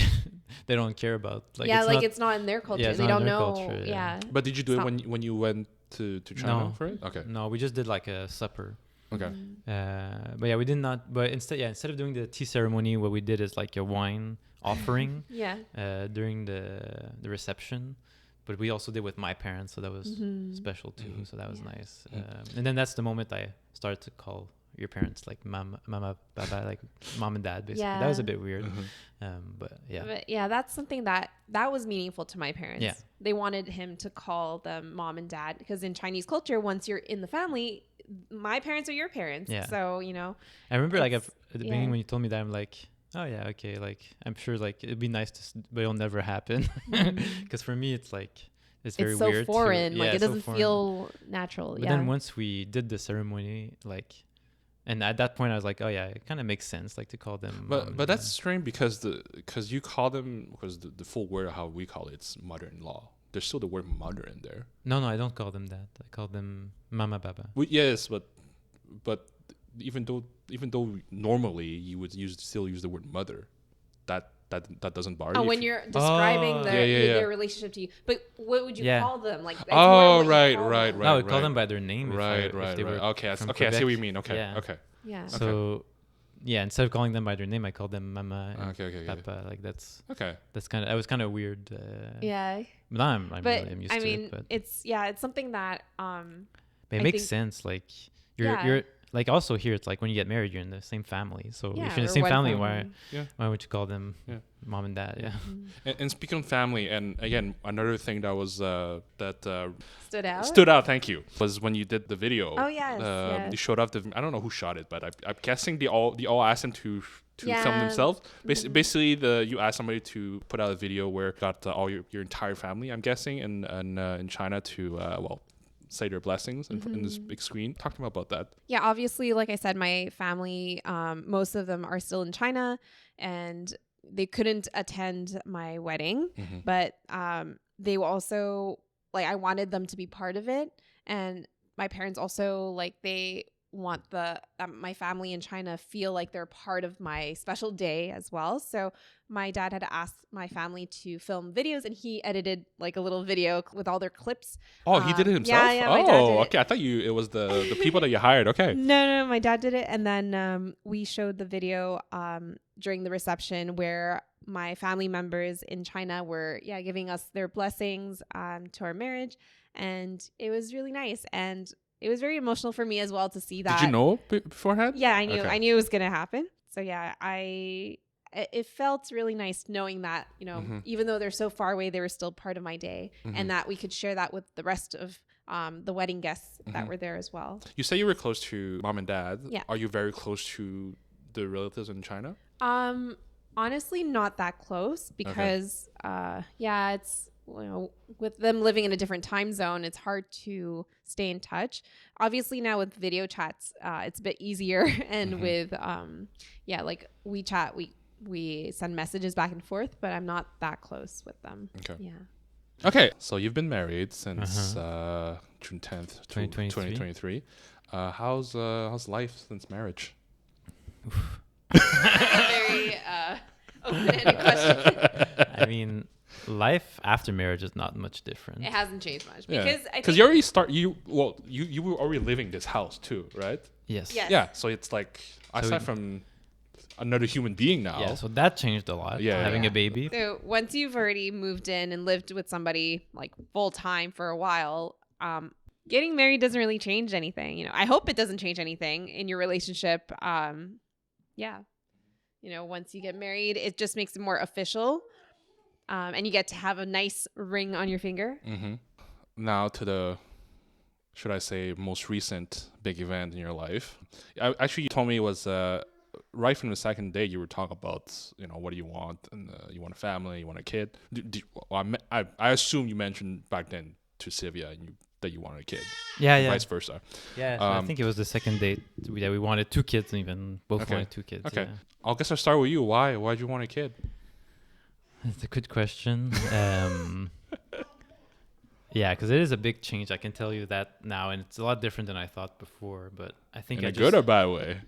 they don't care about like. yeah, it's like not, it's not in their culture. it's They not don't in their know. culture, yeah. But did you do It's it not- when you went to China No. for it? Okay. No, we just did like a supper. Okay. But yeah, we did not. But instead of doing the tea ceremony, what we did is like a wine offering Yeah. during the reception. But we also did with my parents, so that was special too. Mhm. So that was Yeah. nice. And then that's the moment I started to call your parents like mama, baba, like mom and dad. Basically, that was a Yeah. bit weird. Mhm. But yeah, But yeah, that's something that was meaningful to my parents. Yeah. They wanted him to call them mom and dad because in Chinese culture, once you're in the family, my parents are your parents. Yeah. So, you know, I remember like It's- at the beginning yeah. when you told me that, I'm like, oh yeah, okay, like I'm sure like it'd be nice to, but it'll never happen because for me it's like it's very it's so weird. foreign. Like yeah, it it's so doesn't foreign. feel natural. But yeah. then once we did the ceremony, like And at that point, I was like, oh yeah, it kind of makes sense, like to call them. But that's strange because you call them, because the full word of how we call it's mother-in-law. There's still the word mother in there. No, I don't call them that. I call them mama baba. Yes, but even though normally you would still use the word mother, that doesn't bar you. when you're describing their relationship to you, but what would you call them? Like, it's more what right. No, we call them by their name. Right. Okay, I see what you mean. Okay, yeah. okay. Yeah. So, yeah, instead of calling them by their name, I call them mama. And Okay. papa. Like that's Okay. That was kind of weird. Yeah. But now I'm used to it. But it's something that it makes sense. Like you're like, also here it's like when you get married, you're in the same family. So if you're in the same family, why would you call them mom and dad? Yeah. Mm-hmm. And speaking of family, and again, another thing that was stood out. Thank you. Was when you did the video. Oh yes. You showed off I don't know who shot it, but I'm guessing they all asked him to film themselves. Basically, you asked somebody to put out a video where got all your entire family, I'm guessing, in China to say their blessings in this big screen. Talk to me about that. Yeah, obviously, like I said, my family, most of them are still in China, and they couldn't attend my wedding, but they also, like, I wanted them to be part of it, and my parents also, like, they want my family in China feel like they're part of my special day as well. So my dad had asked my family to film videos, and he edited like a little video with all their clips. Oh, he did it himself? Yeah, my dad did it. Okay. I thought it was the people that you hired. Okay. No, my dad did it. And then we showed the video during the reception where my family members in China were giving us their blessings to our marriage. And it was really nice. And it was very emotional for me as well to see that. Did you know beforehand? Yeah, I knew. Okay. I knew it was going to happen. So yeah, it felt really nice knowing that, even though they're so far away, they were still part of my day, and that we could share that with the rest of the wedding guests that were there as well. You say you were close to mom and dad. Yeah. Are you very close to the relatives in China? Honestly, not that close because, it's, with them living in a different time zone, it's hard to stay in touch. Obviously now with video chats, it's a bit easier. And with, like WeChat, we send messages back and forth, but I'm not that close with them. Okay. Yeah. Okay. So you've been married since June 10th, 2023. How's life since marriage? Very open-ended question. I mean, life after marriage is not much different. It hasn't changed much because you already you were already living this house too, right? Yes. Yeah. So it's like aside from another human being now. Yeah. So that changed a lot. Yeah. Having a baby. So once you've already moved in and lived with somebody like full time for a while, getting married doesn't really change anything. I hope it doesn't change anything in your relationship. Once you get married, it just makes it more official. And you get to have a nice ring on your finger. Now to the, should I say, most recent big event in your life. Actually, you told me it was right from the second day you were talking about, what do you want? And you want a family, you want a kid. I assume you mentioned back then to Sylvia that you wanted a kid. Yeah. Vice versa. Yeah, so I think it was the second date that we wanted 2 kids, and even both wanted 2 kids. Okay. Yeah. I guess I'll start with you. Why'd you want a kid? That's a good question. Yeah, because it is a big change. I can tell you that now, and it's a lot different than I thought before. But I think in a good or bad way?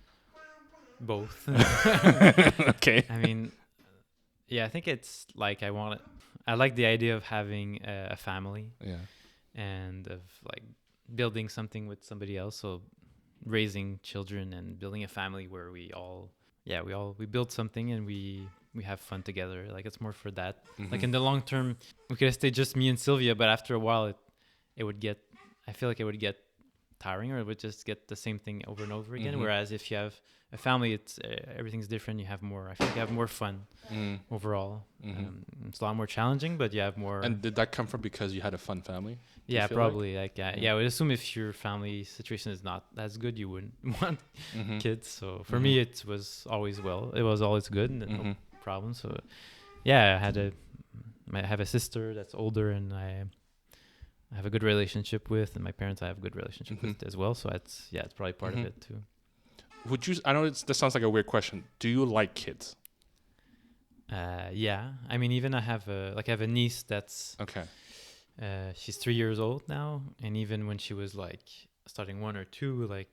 Both. Okay. I mean, I think it's like I like the idea of having a family. Yeah. And of like building something with somebody else. So raising children and building a family where we build something and we have fun together. Like it's more for that. Like in the long term, we could have stayed just me and Sylvia, but after a while I feel like it would get tiring, or it would just get the same thing over and over again. Whereas if you have a family, it's everything's different. I feel like you have more fun overall. It's a lot more challenging, but you have more. And did that come from because you had a fun family? Yeah, probably. I would assume if your family situation is not as good, you wouldn't want kids. So for me, it was always good and no problem. So yeah, I have a sister that's older, and I have a good relationship with, and my parents I have a good relationship with as well. So it's probably part of it too. would you? I know this sounds like a weird question. Do you like kids? Yeah. I mean, even I have a niece that's Okay. she's 3 years old now, and even when she was like starting 1 or 2, like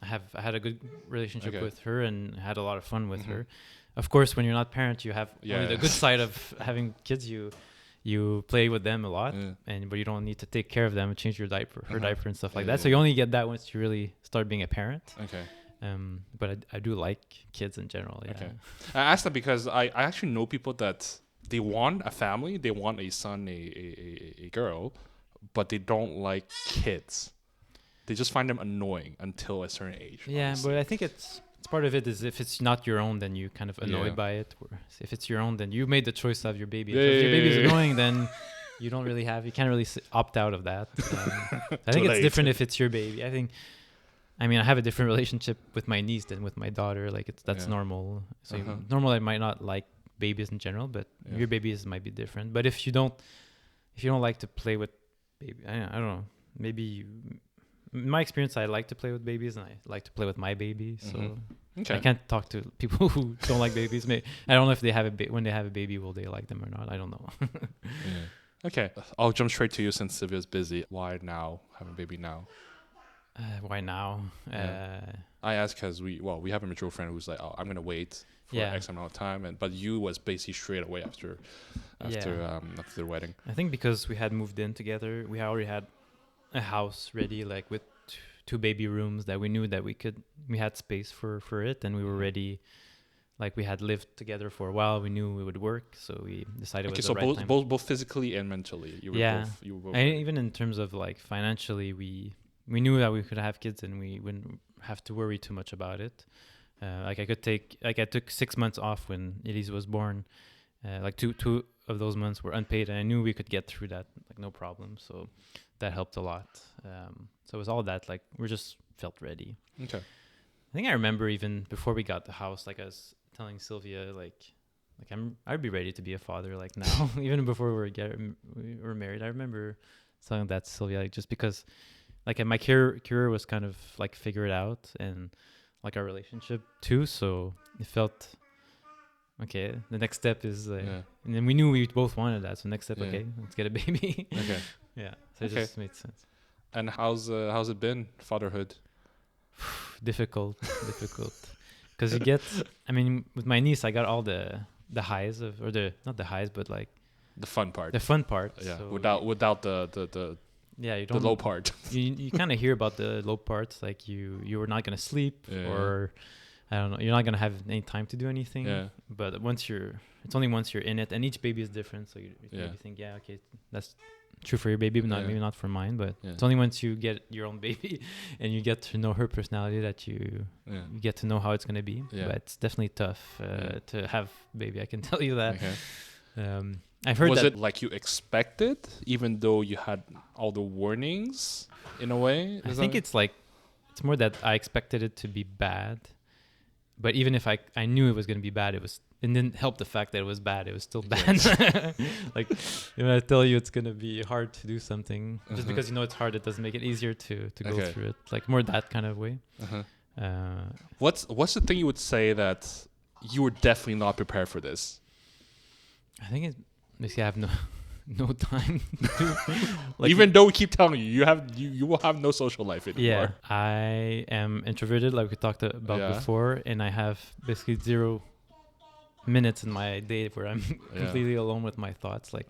I had a good relationship Okay. with her and had a lot of fun with Mhm. her. Of course, when you're not parent, you have Yeah. only the good side of having kids. You play with them a lot, Yeah. but you don't need to take care of them, change her Uh-huh. diaper and stuff like Yeah, that. So yeah. you only get that once you really start being a parent. Okay. But I do like kids in general. Yeah. Okay. I asked that because I actually know people that they want a family, they want a son, a girl, but they don't like kids. They just find them annoying until a certain age. Yeah, honestly. but I think it's part of it is if it's not your own, then you kind of annoyed Yeah. by it. Whereas if it's your own, then you made the choice to have your baby. Yeah, If your yeah, baby's yeah, yeah. annoying, then you can't really opt out of that. I think Too it's late. different if it's your baby. I mean, I have a different relationship with my niece than with my daughter. Like that's Yeah. normal. So Uh-huh. normal, I might not like babies in general, but Yeah. your babies might be different. But if you don't like to play with baby, I don't know. Maybe in my experience, I like to play with babies, and I like to play with my baby. So Mhm. Okay. I can't talk to people who don't like babies. I don't know if they have when they have a baby, will they like them or not? I don't know. Yeah. Okay. I'll jump straight to you since Sylvia's busy. Why now? Have a baby now? Why now? Yeah. I asked because we have a mutual friend who's like, oh, I'm gonna wait for Yeah. X amount of time, but you was basically straight away after the wedding. I think because we had moved in together, we already had a house ready, like with two baby rooms that we knew that we had space for it, and we were ready. Like we had lived together for a while, we knew it would work, so we decided it was the right time. both physically and mentally, you were both. And even in terms of like financially, we knew that we could have kids and we wouldn't have to worry too much about it. I took 6 months off when Elise was born. Like two of those months were unpaid, and I knew we could get through that like no problem. So that helped a lot. So it was all that, like we just felt ready. Okay. I think I remember even before we got the house, like I was telling Sylvia, like I'd be ready to be a father like now, even before we were married. I remember telling that to Sylvia, like just because like my career was kind of like figured out, and like our relationship too. So it felt okay. The next step is, and then we knew we both wanted that. So next step, okay, let's get a baby. Okay. Yeah. So it just made sense. And how's it been, fatherhood? Difficult, because you get. I mean, with my niece, I got all the highs not the highs, but like The fun part. the fun part. Yeah. So Without the yeah, you the don't low part. you kind of hear about the low parts, like you were not gonna sleep, Yeah. or I don't know, you're not gonna have any time to do anything. Yeah. But it's only once you're in it, and each baby is different, so you Yeah. think, yeah, okay, that's true for your baby, but maybe not for mine. But it's only once you get your own baby and you get to know her personality that you get to know how it's gonna be. Yeah. But it's definitely tough to have baby. I can tell you that. Okay. I've heard Was that. it like you expected, even though you had all the warnings in a way? I think it's it's more that I expected it to be bad, but even if I knew it was going to be bad, it didn't help the fact that it was bad. It was still bad. Like when I tell you it's going to be hard to do something, just because you know it's hard, it doesn't make it easier to go through it. Like more that kind of way. What's the thing you would say that you were definitely not prepared for this? I think it's basically I have no time to like even though we keep telling you will have no social life anymore. Yeah, I am introverted, like we talked about before, and I have basically 0 minutes in my day where I'm completely alone with my thoughts. Like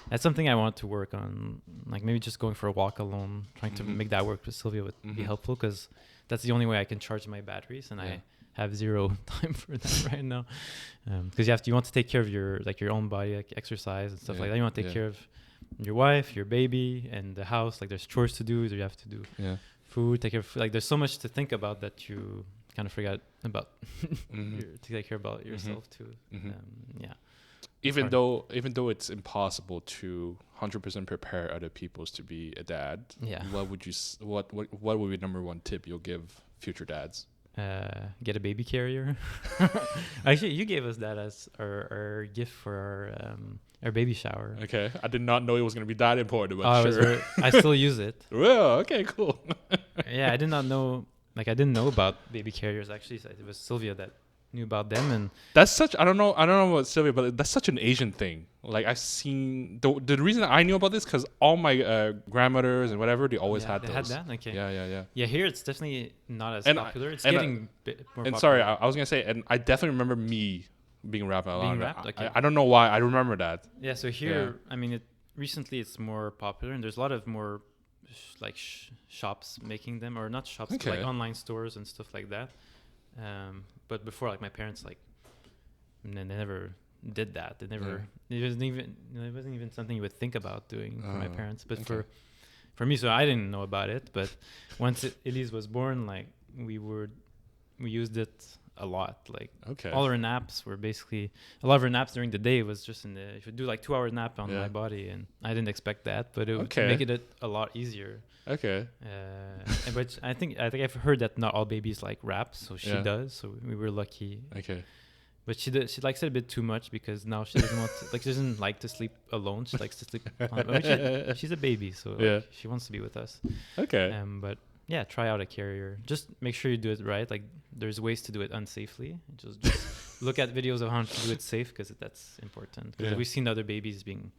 that's something I want to work on. Like maybe just going for a walk alone, trying to make that work with Sylvia would be helpful, because that's the only way I can charge my batteries, and I have 0 time for that right now, because you want to take care of your own body, like exercise and stuff like that. You want to take care of your wife, your baby, and the house. Like there's chores to do. You have to do food, take care of, like there's so much to think about that you kind of forgot about to take care about yourself too. Even though it's impossible to 100% prepare other people to be a dad, what would you what would be number one tip you'll give future dads? Get a baby carrier. Actually, you gave us that as our gift for our baby shower. Okay, I did not know it was going to be that important, but sure. I still use it. Well, okay, cool. Yeah, I did not know. like I didn't know about baby carriers actually. So it was Sylvia that knew about them, and That's such. I don't know about Sylvia, but that's such an Asian thing. Like I've seen the reason I knew about this because all my grandmothers and whatever they always had they those. had that. Okay. Yeah. Yeah, here it's definitely not as And popular. It's and getting more And popular. sorry, I was gonna say, and I definitely remember me being wrapped out Being loud. wrapped? Okay. I don't know why. I remember that. Yeah, so here, I mean, recently it's more popular, and there's a lot of more shops making them, or not shops, but like online stores and stuff like that. But before, like my parents, like they never did that. They never. It wasn't even something you would think about doing for my parents. But for me, so I didn't know about it. But once Elise was born, like we used it a lot. Like all our naps were basically a lot of our naps during the day was just in the if you do like 2 hour nap on my body, and I didn't expect that, but it would make it a lot easier. But I think I've heard that not all babies like wraps, so she does. So we were lucky. But she likes it a bit too much because now she doesn't want to, like she doesn't like to sleep alone. She likes to sleep on, she's a baby, so like, she wants to be with us. But yeah, try out a carrier. Just make sure you do it right. Like there's ways to do it unsafely. Just look at videos of how to do it safe because that's important. Because we've seen other babies being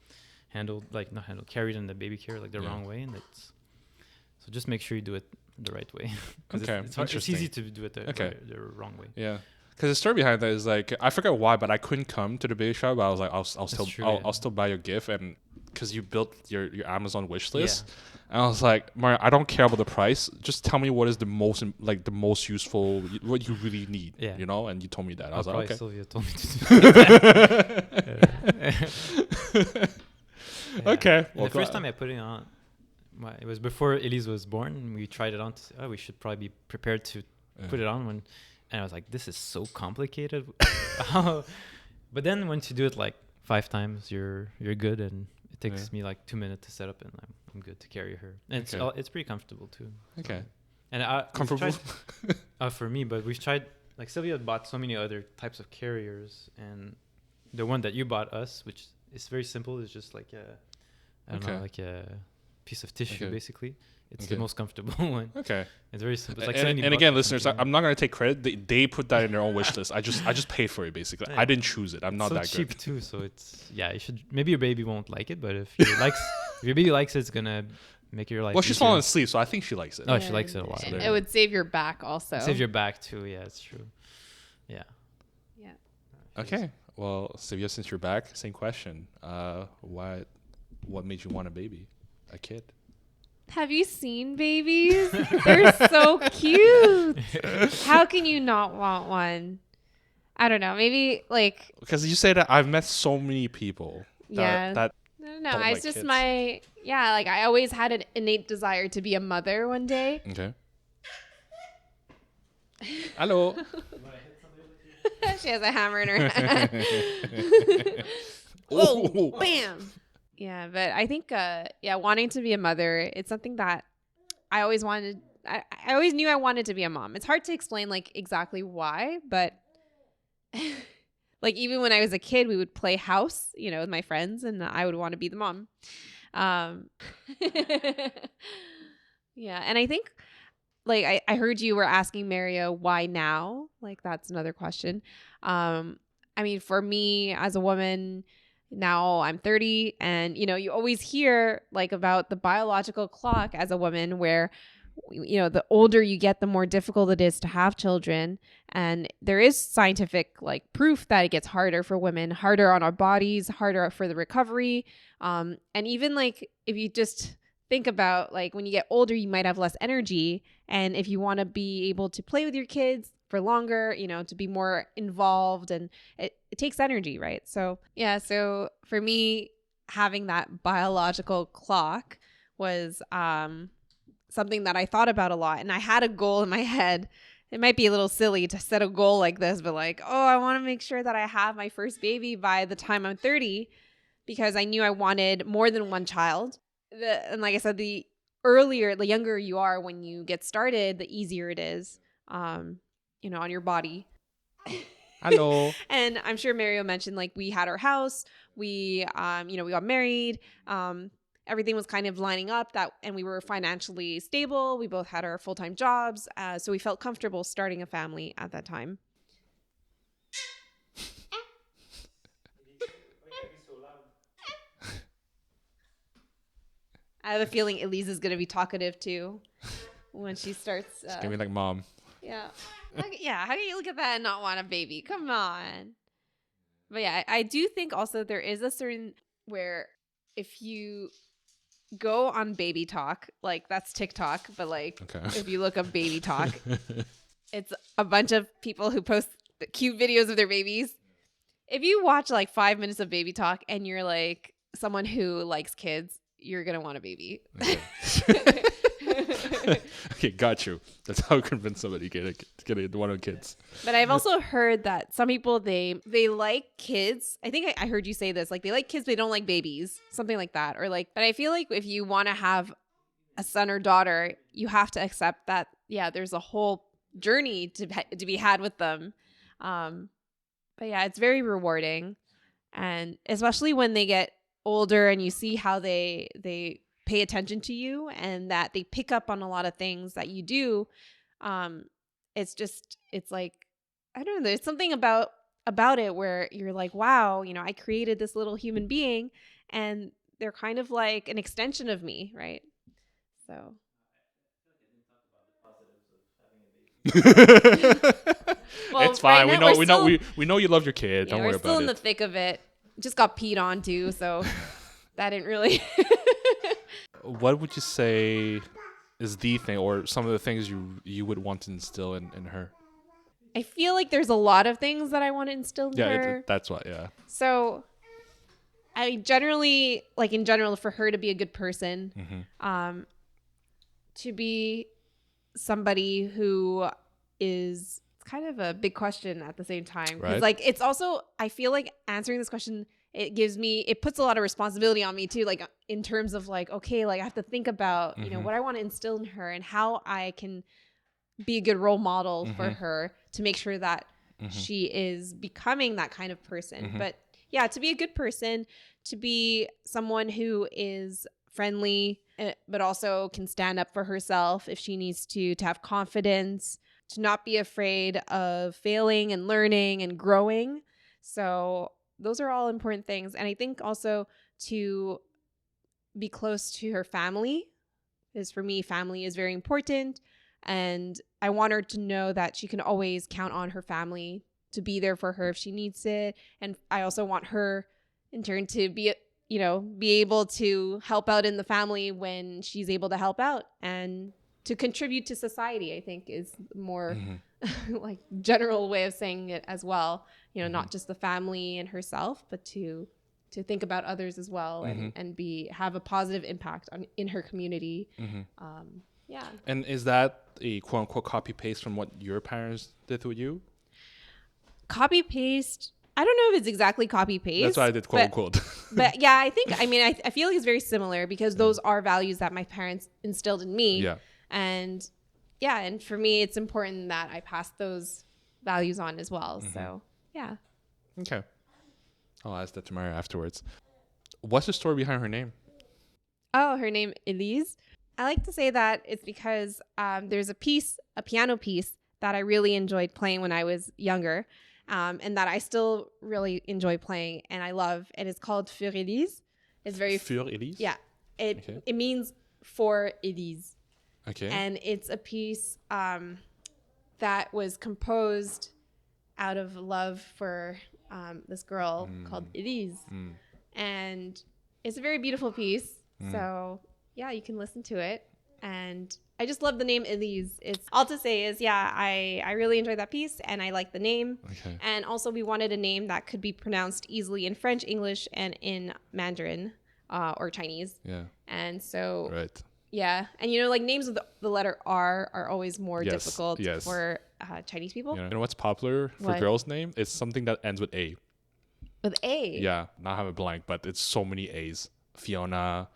carried in the baby carrier like the wrong way, and so just make sure you do it the right way. It's easy to do it the wrong way. Yeah. Because the story behind that is like I forgot why, but I couldn't come to the baby shower. But I was like, I'll still buy your gift, and because you built your Amazon wish list, and I was like, Mario, I don't care about the price. Just tell me what is the most useful, what you really need. You know, and you told me that. I was like, okay. Sylvia told me to do that. Okay. Well, the first time I put it on, it was before Elise was born, and we tried it on. We should probably be prepared to put it on when. And I was like, this is so complicated. But then once you do it like 5 times, you're good, and it takes me like 2 minutes to set up, and I'm good to carry her. And it's pretty comfortable too. So. And comfortable for me, but we've tried. Like Sylvia bought so many other types of carriers, and the one that you bought us, which is very simple, is just like like a piece of tissue basically. It's the most comfortable one. It's very simple. It's like and again, listeners, I'm not going to take credit. They put that in their own wish list. I just paid for it basically. I didn't choose it. I'm not that cheap good. Too. So it's you should. Maybe your baby won't like it, but if your baby likes it, it's gonna make your life. Well, she's falling asleep, so I think she likes it. Oh, she likes it a lot. It would save your back also. Save your back too. Yeah, it's true. Yeah. Okay. Well, Sylvia, since you're back, same question. What made you want a baby, a kid? Have you seen babies? They're so cute. How can you not want one? I don't know. Maybe like because you say that I've met so many people. That no, it's just kids. Like I always had an innate desire to be a mother one day. Okay. Hello. She has a hammer in her hand. Oh, bam. Yeah, but I think, wanting to be a mother, it's something that I always wanted. I always knew I wanted to be a mom. It's hard to explain like exactly why, but like even when I was a kid, we would play house, with my friends, and I would want to be the mom. Yeah, and I think like I heard you were asking Mario why now. Like that's another question. I mean, for me as a woman. Now I'm 30, and you always hear like about the biological clock as a woman where the older you get, the more difficult it is to have children, and there is scientific like proof that it gets harder for women, harder on our bodies, harder for the recovery, and even like if you just think about like when you get older, you might have less energy, and if you want to be able to play with your kids for longer, to be more involved, and it takes energy, right? So so for me, having that biological clock was something that I thought about a lot, and I had a goal in my head. It might be a little silly to set a goal like this, but like, I want to make sure that I have my first baby by the time I'm 30, because I knew I wanted more than one child. And like I said, the younger you are when you get started, the easier it is. On your body. Hello. And I'm sure Mario mentioned like we had our house, we we got married, everything was kind of lining up and we were financially stable. We both had our full-time jobs. So we felt comfortable starting a family at that time. I have a feeling Elise is going to be talkative too when she starts. It's gonna be like mom. Yeah. Yeah. How can you look at that and not want a baby? Come on. But yeah, I do think also there is a certain where if you go on baby talk, like that's TikTok, but like if you look up baby talk, it's a bunch of people who post the cute videos of their babies. If you watch like 5 minutes of baby talk and you're like someone who likes kids, you're going to want a baby. Okay. Okay, got you. That's how you convince somebody to get one of the kids. But I've also heard that some people, they like kids. I think I heard you say this. Like they like kids, but they don't like babies. Something like that. Or like, but I feel like if you want to have a son or daughter, you have to accept that, yeah, there's a whole journey to be had with them. But yeah, it's very rewarding. And especially when they get older and you see how they pay attention to you and that they pick up on a lot of things that you do. It's like, I don't know, there's something about it where you're like, wow, you know, I created this little human being and they're kind of like an extension of me, right? So well, it's fine. Right now, We know you love your kid. Yeah, Don't worry we're about still in it. the thick of it. Just got peed on too, so that didn't really. What would you say is the thing, or some of the things you would want to instill in her? I feel like there's a lot of things that I want to instill in her. That's what. Yeah. So, I generally, like in general, for her to be a good person, to be somebody who is kind of a big question at the same time. Because like it's also, I feel like answering this question, it puts a lot of responsibility on me too, like in terms of like, okay, like I have to think about, you know, what I want to instill in her and how I can be a good role model for her to make sure that she is becoming that kind of person. But yeah, to be a good person, to be someone who is friendly, but also can stand up for herself if she needs to have confidence, to not be afraid of failing and learning and growing. So those are all important things. And I think also to be close to her family, because for me, family is very important. And I want her to know that she can always count on her family to be there for her if she needs it. And I also want her in turn to be able to help out in the family when she's able to help out and to contribute to society, I think is more like general way of saying it as well. You know, not just the family and herself, but to think about others as well and have a positive impact in her community. Yeah. And is that a quote unquote copy paste from what your parents did with you? Copy paste. I don't know if it's exactly copy paste. That's why I did quote unquote. But yeah, I feel like it's very similar because those are values that my parents instilled in me. Yeah. And yeah, and for me, it's important that I pass those values on as well. So yeah. Okay. I'll ask that tomorrow afterwards. What's the story behind her name? Oh, her name Elise. I like to say that it's because there's a piano piece that I really enjoyed playing when I was younger, and that I still really enjoy playing and I love. And it's called Für Elise. It's very Für Elise? Yeah. It means for Elise. Okay. And it's a piece that was composed out of love for this girl called Elise. And it's a very beautiful piece. So yeah, you can listen to it. And I just love the name Elise. It's all to say is, yeah, I really enjoyed that piece and I like the name. Okay. And also we wanted a name that could be pronounced easily in French, English, and in Mandarin or Chinese. Yeah. And so, right. Yeah. And you know, like names with the letter R are always more difficult for Chinese people. You know what's popular for girls' name? It's something that ends with A. With A? Yeah. Not have a blank, but it's so many A's. Fiona,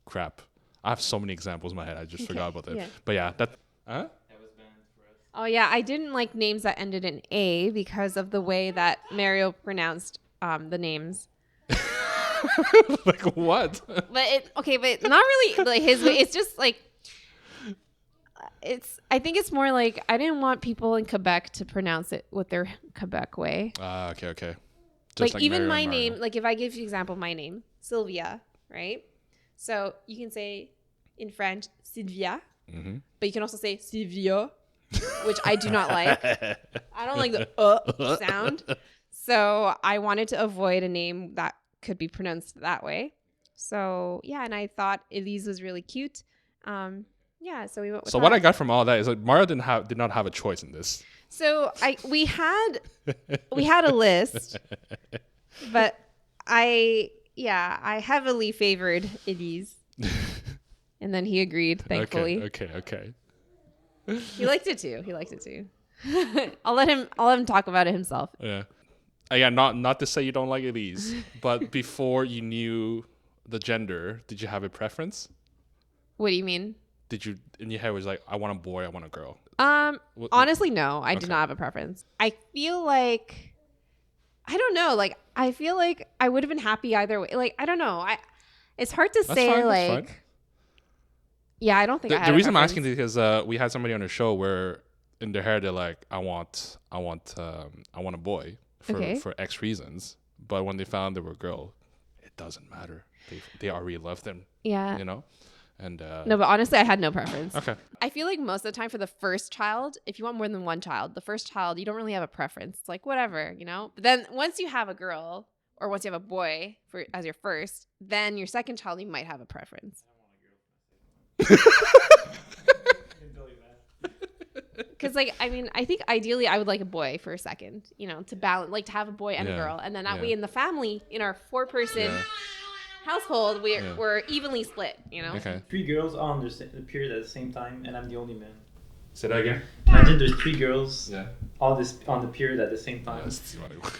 crap. I have so many examples in my head. I just forgot about it. Yeah. But yeah, that was banned for us. Oh yeah, I didn't like names that ended in A because of the way that Mario pronounced the names. Like what? But but not really like his way. It's just like I think it's more like I didn't want people in Quebec to pronounce it with their Quebec way. Okay. Like even Mario my and Mario. name, like if I give you example, my name, Sylvia, right? So you can say in French, Sylvia, but you can also say Sylvia, which I do not like. I don't like the sound. So I wanted to avoid a name that could be pronounced that way. So yeah, and I thought Elise was really cute. Yeah, so we went with So that. what I got from all that is that Mario did not have a choice in this. So we had a list, but I heavily favored Elise, and then he agreed. Thankfully, Okay. he liked it too. I'll let him talk about it himself. Yeah. Again, not to say you don't like Elise, but before you knew the gender, did you have a preference? What do you mean? Did you in your head was like, I want a boy, I want a girl? Honestly, no, I did not have a preference. I feel like I don't know. Like I feel like I would have been happy either way. Like I don't know. It's hard to say. Fine, like, that's fine. Yeah, I don't think I had The a reason I'm preference. asking is because we had somebody on the show where in their head they're like, I want a boy for X reasons, but when they found they were a girl, it doesn't matter. They already love them. Yeah. You know. And no, but honestly, I had no preference. Okay. I feel like most of the time for the first child, if you want more than one child, the first child, you don't really have a preference. It's like whatever, you know? But then once you have a girl or once you have a boy as your first, then your second child, you might have a preference. Because I think ideally I would like a boy for a second, you know, to balance, like to have a boy and a girl. And then that way in the family, in our 4-person household, we're evenly split, you know? Okay. 3 girls on the period at the same time, and I'm the only man. Say that again. Imagine there's 3 girls all on the period at the same time.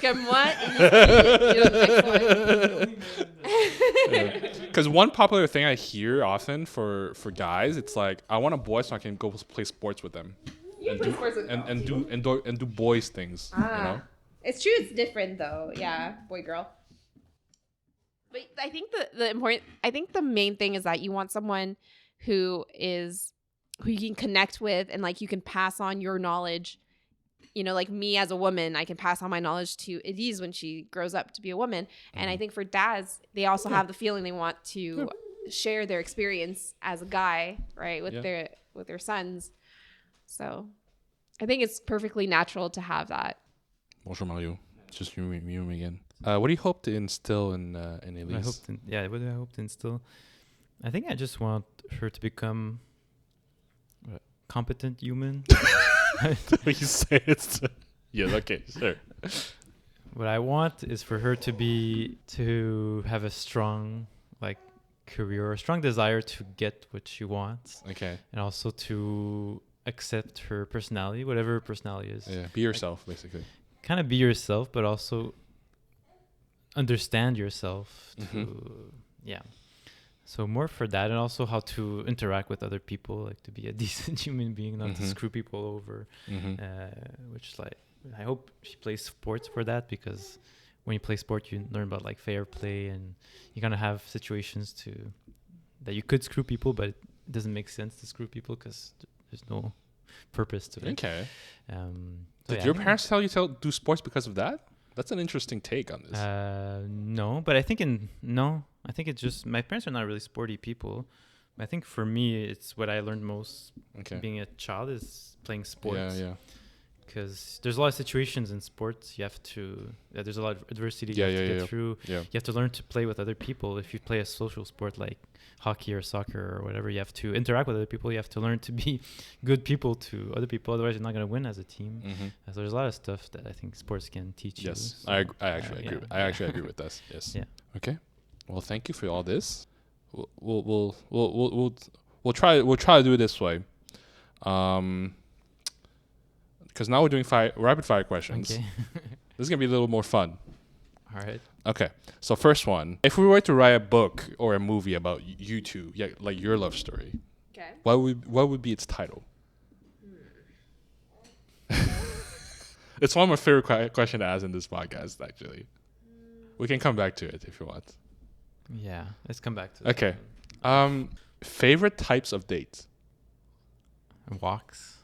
Come what? Because one popular thing I hear often for guys, it's like, I want a boy so I can go play sports with them. And do boys things. You know? It's true. It's different though. Yeah, boy, girl. But I think the main thing is that you want someone who you can connect with and like you can pass on your knowledge. You know, like me as a woman, I can pass on my knowledge to Elise when she grows up to be a woman. And I think for dads, they also have the feeling they want to share their experience as a guy, right, with their sons. So I think it's perfectly natural to have that. Bonjour, Mario. Just you and me again. What do you hope to instill in Elise? What do I hope to instill? I think I just want her to become a competent human. You say it. Yeah, okay, sure. What I want is for her to have a strong career, a strong desire to get what she wants. Okay. And also to accept her personality, whatever her personality is. Yeah, be yourself, basically. Kind of be yourself, but also understand yourself. So more for that, and also how to interact with other people, like to be a decent human being, not to screw people over. Which I hope she plays sports for that, because when you play sport, you learn about fair play, and you're gonna have situations that you could screw people, but it doesn't make sense to screw people because there's no purpose to it. Okay. Did your parents tell you to do sports because of that? That's an interesting take on this. No, but I think it's just my parents are not really sporty people. I think for me, it's what I learned most being a child is playing sports. Yeah. Because there's a lot of situations in sports there's a lot of adversity you have to get through. Yeah. You have to learn to play with other people. If you play a social sport like hockey or soccer or whatever, you have to interact with other people. You have to learn to be good people to other people. Otherwise, you're not going to win as a team. So there's a lot of stuff that I think sports can teach you. Yes, So, I actually agree. I actually agree with this. Yes. Yeah. Okay. Well, thank you for all this. We'll try to do it this way. Because now we're doing rapid fire questions. Okay. This is gonna be a little more fun. All right. Okay. So first one: if we were to write a book or a movie about you two, like your love story, Okay. what would be its title? It's one of my favorite question to ask in this podcast. Actually, we can come back to it if you want. Yeah, let's come back to that. Okay. Favorite types of dates? Walks.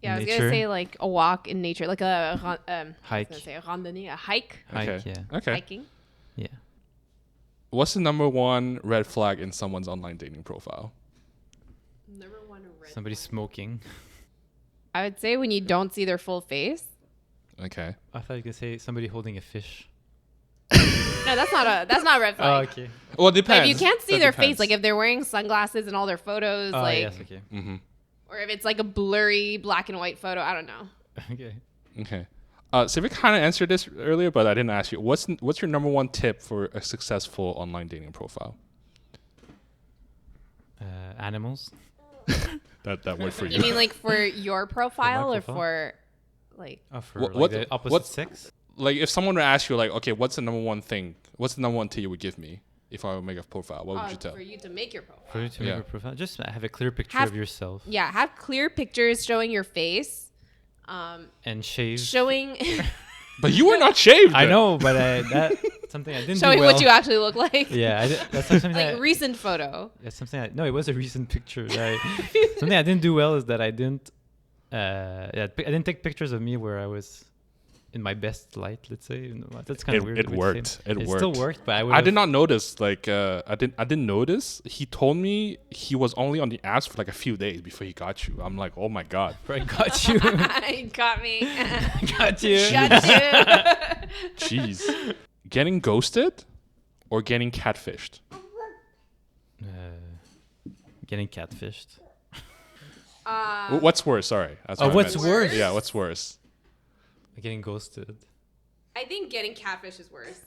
Yeah, I was Nature. gonna say like a walk in nature, like a Hike. I was gonna say a randonnée, a hike, Hike, Okay. yeah. Okay. hiking. Yeah. What's the number one red flag in someone's online dating profile? Number one red Somebody flag. smoking. I would say when you don't see their full face. Okay. I thought you could say somebody holding a fish. No, that's not a red Oh, flag. okay. Well, it Like depends. if you can't see That their depends. face, like if they're wearing sunglasses in all their photos, Oh, like, yes, okay. Mm-hmm. or if it's like a blurry black and white photo, I don't know. Okay. Okay. So we kind of answered this earlier, but I didn't ask you. What's your number one tip for a successful online dating profile? Animals. That word for You mean like for your profile or profile? for like? Oh, for What- like what- the opposite what- sex? Like if someone would ask you, like, okay, what's the number one thing? What's the number one tip you would give me if I would make a profile? What would you tell? For you to make your profile. For you to Yeah. make a profile, just have a clear picture Have- of yourself Yeah, have clear pictures showing your face, and shave. showing But you were not shaved. I then. know, but that's something I didn't showing do well. what you actually look like. Yeah, that's something Like that. recent photo. That's something. No, it was a recent picture. Something I didn't do well is that I didn't. I didn't take pictures of me where I was in my best light. Let's say that's kind of weird. It way to worked. say. It worked. Still worked, but I did not notice. Like, I didn't notice. He told me he was only on the apps for like a few days before he got you. I'm like, oh my god. I got you. You got me. Got you. Got you. Jeez. Getting ghosted or getting catfished? Getting catfished. What's worse? Sorry. That's Oh, what I what's meant. worse? Yeah, what's worse? Getting ghosted. I think getting catfish is worse.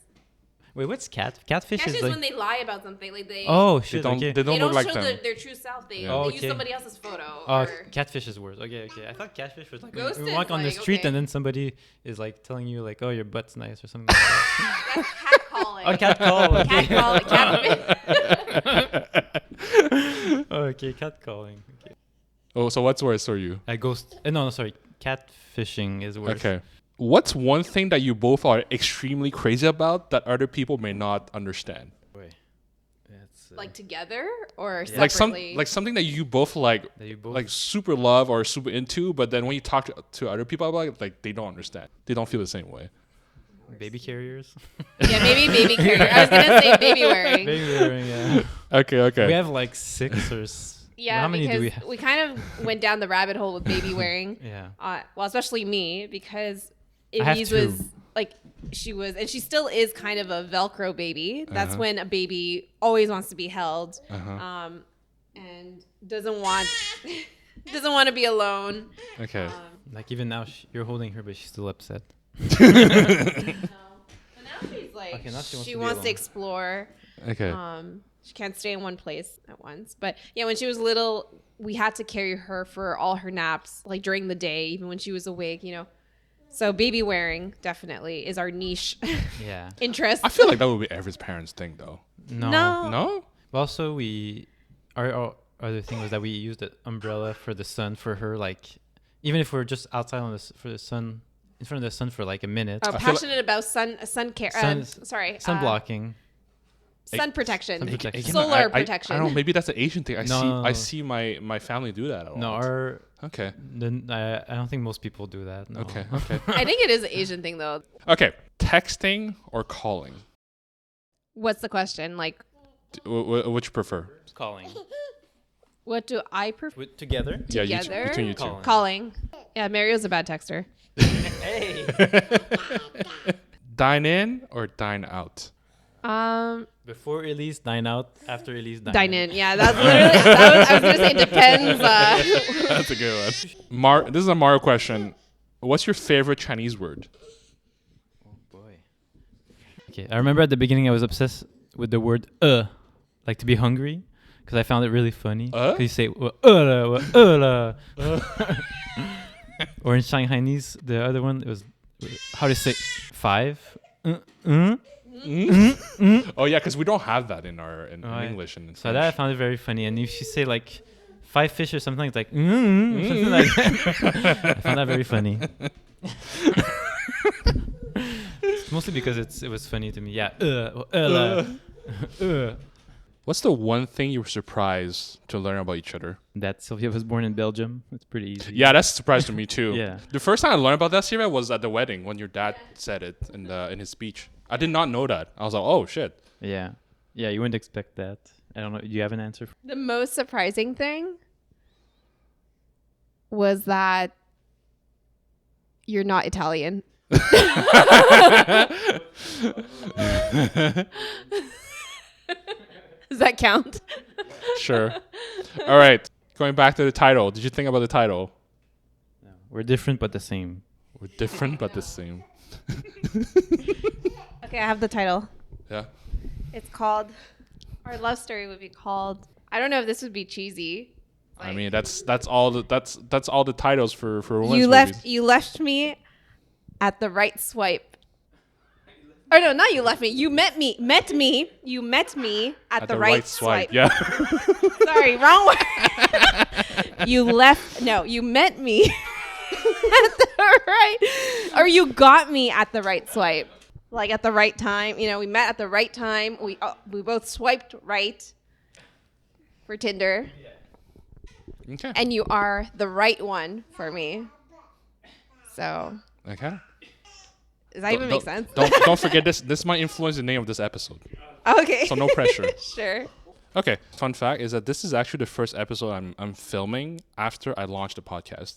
Wait, what's cat? Catfish Catfish is is like. when they lie about something. Like they Oh They shit! don't. Okay. They don't they look don't like show them. their true self. They, Yeah. they use Okay. somebody else's photo. Oh, or catfish is worse. Okay. I thought catfish was like when Ghosted you walk on the is like, street okay. and then somebody is like telling you like, "Oh, your butt's nice" or something. Like that. that's catcalling. Oh, cat call. Okay. Catfish. Okay, cat calling. Okay. Oh, so what's worse for you? I ghost. No, sorry. Catfishing is worse. Okay. What's one thing that you both are extremely crazy about that other people may not understand? Wait. That's Like together or Yeah. separately? Like something that you both like that you both. like super love or super into, but then when you talk to other people about it, like they don't understand. They don't feel the same way. baby carriers. Yeah, maybe baby carrier. I was gonna say baby wearing. Baby wearing. Yeah. Okay. We have like 6 or. Yeah, How many because do we have? we kind of went down the rabbit hole with baby wearing. Yeah. Well, especially me, because I have Amy's 2. was like she was, and she still is kind of a Velcro baby. That's when a baby always wants to be held, and doesn't want to be alone. Okay. Like even now, you're holding her, but she's still upset. So now she's like, Okay, now she wants to be wants alone. to explore. Okay. She can't stay in one place at once. But yeah, when she was little, we had to carry her for all her naps, like during the day, even when she was awake, you know. So baby wearing definitely is our niche Yeah. interest. I feel like that would be every parent's thing, though. No. No? But also, our other thing was that we used an umbrella for the sun for her, like, even if we're just outside for the sun, in front of the sun for like a minute. Oh, I feel passionate about sun care. Sun blocking. Sun protection. Sun protection. Again, Solar I protection. don't know. Maybe that's an Asian thing. No. I see my family do that a lot. No, Okay. I don't think most people do that. No. Okay. I think it is an Asian thing though. Okay. Texting or calling? What's the question? Like, Which you prefer? Calling. what do I prefer? Together? Yeah, Together? between you two. Calling. Calling. Yeah, Mario's a bad texter. Hey. Dine in or dine out? Before Elise, dine out. After Elise, Dine in. Yeah, that's literally. I was gonna say it depends. That's a good one. This is a Mario question. What's your favorite Chinese word? Oh boy. Okay, I remember at the beginning I was obsessed with the word like to be hungry, because I found it really funny. Because you say or in Shanghainese, the other one it was how to say 5. Oh yeah, because we don't have that in in Right. English and in So that I French. found it very funny. And if you say like 5 fish or something, it's like something like that. I found that very funny. It's mostly because it was funny to me. Yeah. What's the one thing you were surprised to learn about each other? That Sylvia was born in Belgium. It's pretty easy. Yeah, that's a surprise to me too. Yeah. The first time I learned about that, Sylvia, was at the wedding when your dad said it in his speech. I did not know that. I was like, oh shit. Yeah. Yeah, you wouldn't expect that. I don't know. Do you have an answer? The most surprising thing was that you're not Italian. Does that count? Sure. All right. Going back to the title. Did you think about the title? No. We're different but the same. We're different but the same. Okay, I have the title. Yeah. It's called, our love story would be called, I don't know if this would be cheesy. I mean, that's all the titles for women's You left me at the right swipe. Or no, not you left me. You met me at the right swipe. Yeah. Sorry, wrong word. You met me at the right, or you got me at the right swipe. Like at the right time. You know, we met at the right time. We both swiped right for Tinder. Okay. And you are the right one for me. So, Okay. does that even make sense? Don't forget this. This might influence the name of this episode. Okay. So no pressure. Sure. Okay. Fun fact is that this is actually the first episode I'm filming after I launched the podcast.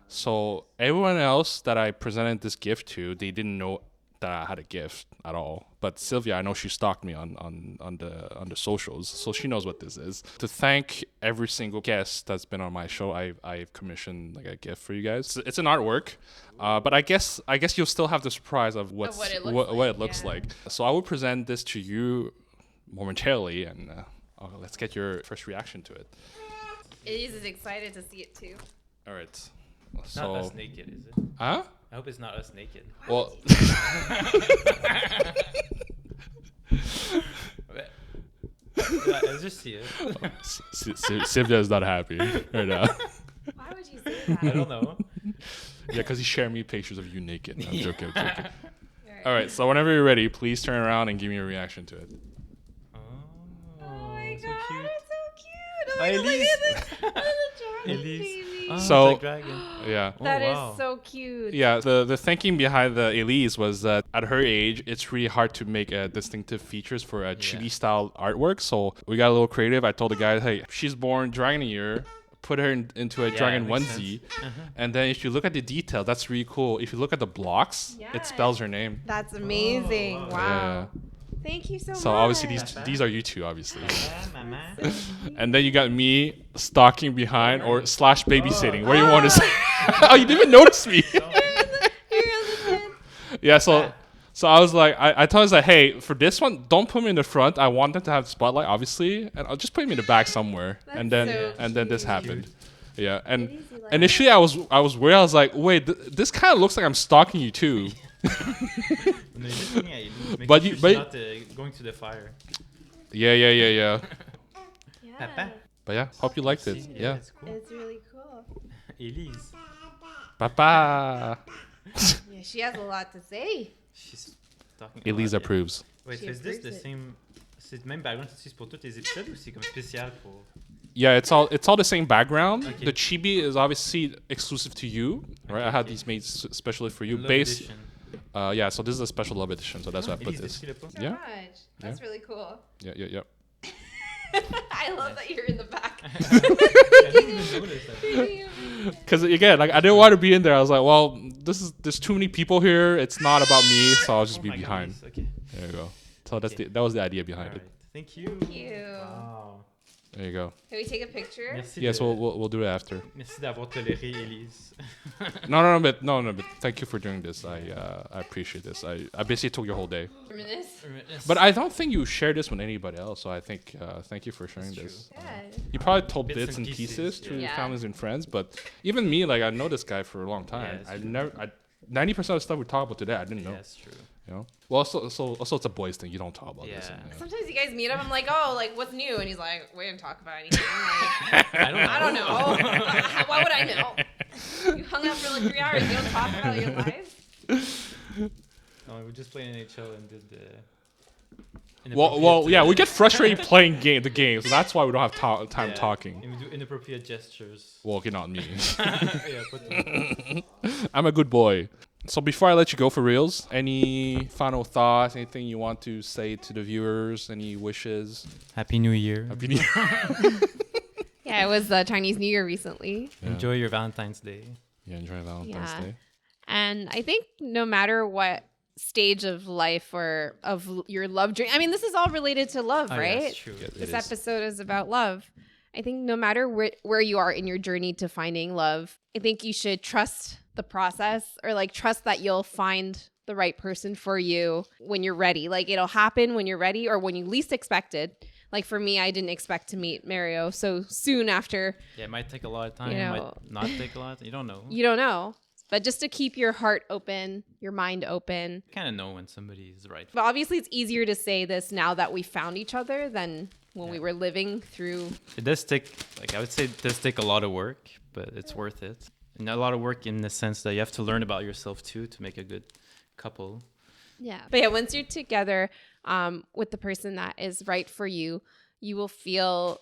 So everyone else that I presented this gift to, they didn't know that I had a gift at all. But Sylvia, I know she stalked me on the socials, so she knows what this is. To thank every single guest that's been on my show, I've commissioned like a gift for you guys. It's an artwork, but I guess you'll still have the surprise of what it looks like. So I will present this to you momentarily, and let's get your first reaction to it. Elise is excited to see it too. All right. It's not us naked, is it? Huh? I hope it's not us naked. Well. Let's just see it. Sylvia is not happy right now. Why would you say that? I don't know. Yeah, because he shared me pictures of you naked. I'm joking. All right, so whenever you're ready, please turn around and give me a reaction to it. Oh my so god, cute. it's so cute. Hi, Look Elise. at this. Elise. Oh, So- it's like dragon. Yeah. That is wow. so cute. Yeah, the thinking behind the Elise was that at her age, it's really hard to make distinctive features for a chibi-style artwork. So we got a little creative. I told the guy, hey, she's born dragon year. Put her into a dragon makes onesie. sense. And then if you look at the detail, that's really cool. If you look at the blocks, Yeah. it spells her name. That's amazing. Oh, wow. Thank you so much. So obviously these are you two, obviously. Mama. And then you got me stalking behind or / babysitting. Where you want to say? Oh, you didn't even notice me. Yeah, so I was like, I told us like, hey, for this one, don't put me in the front. I want them to have the spotlight, obviously, and I'll just put me in the back somewhere. And then this happened. Yeah, and initially I was worried. I was like, wait, this kind of looks like I'm stalking you too. No, you're just looking at Elise, making But sure you- she's but- not going to the fire. Yeah. Yeah. Papa. But yeah, hope you liked it. See, Yeah. It's cool. It's really cool. Elise. Papa. Yeah, she has a lot to say. She's talking. Elise about it. approves. Wait, She so is this approves the it. same? C'est le même background c'est pour tous les épisodes ou c'est comme spécial pour? Yeah, it's all the same background. Okay. The chibi is obviously exclusive to you, right? I had these made especially for you. Love Base, edition. Yeah. So this is a special love edition. So that's why I put Elise, this. décris-le pas. So Yeah. much. That's really cool. Yeah. I love that you're in the back. I didn't even notice that. Because again, like I didn't want to be in there. I was like, well, there's too many people here. It's not about me, so I'll just Oh be my God, behind. Elise, okay. There you go. So Okay. that was the idea behind Alright. it. Thank you. Thank you. Wow. There you go. Can we take a picture? Merci. Yes, de, we'll do it after. Merci d'avoir toléré Elise. No, but thank you for doing this. I appreciate this. I basically took your whole day. Reminisce. But I don't think you shared this with anybody else. So I think thank you for sharing That's this. Yeah. You probably told Bits bits and and pieces, pieces to yeah. your families and friends, but even me, like I know this guy for a long time. Yeah, I it's never, 90% of stuff we talk about today, I didn't know. Yeah, that's true. You know. Well, also it's a boys thing. You don't talk about this. Yeah. And, Sometimes you guys meet him. I'm like, oh, like what's new? And he's like, we didn't talk about anything. I'm like, I don't know. Why would I know? You hung out for like 3 hours. You don't talk about your lives. No, we just played NHL and did the Well, yeah, we get frustrated playing the game, so that's why we don't have time talking. And we do inappropriate gestures. Well, okay, not me. Yeah, I'm a good boy. So before I let you go for reals, any final thoughts, anything you want to say to the viewers, any wishes? Happy New Year. Happy New Year. Yeah, it was Chinese New Year recently. Yeah. Enjoy your Valentine's Day. Yeah, enjoy Valentine's Yeah. Day. And I think no matter what stage of life or of your love journey, I mean, this is all related to love, Oh, right? yeah, that's true. Yeah, This it is. episode is about love. I think no matter where you are in your journey to finding love, I think you should trust the process, or like trust that you'll find the right person for you when you're ready. Like it'll happen when you're ready or when you least expect it. Like for me, I didn't expect to meet Mario so soon after. Yeah, it might take a lot of time. You It know. might not take a lot. You don't know. You don't know. But just to keep your heart open, your mind open. kind of know when somebody is right. But obviously, it's easier to say this now that we found each other than when Yeah. we were living through. It does take, like I would say, it does take a lot of work, but it's worth it. And a lot of work in the sense that you have to learn about yourself too to make a good couple. Yeah. But yeah, once you're together with the person that is right for you, you will feel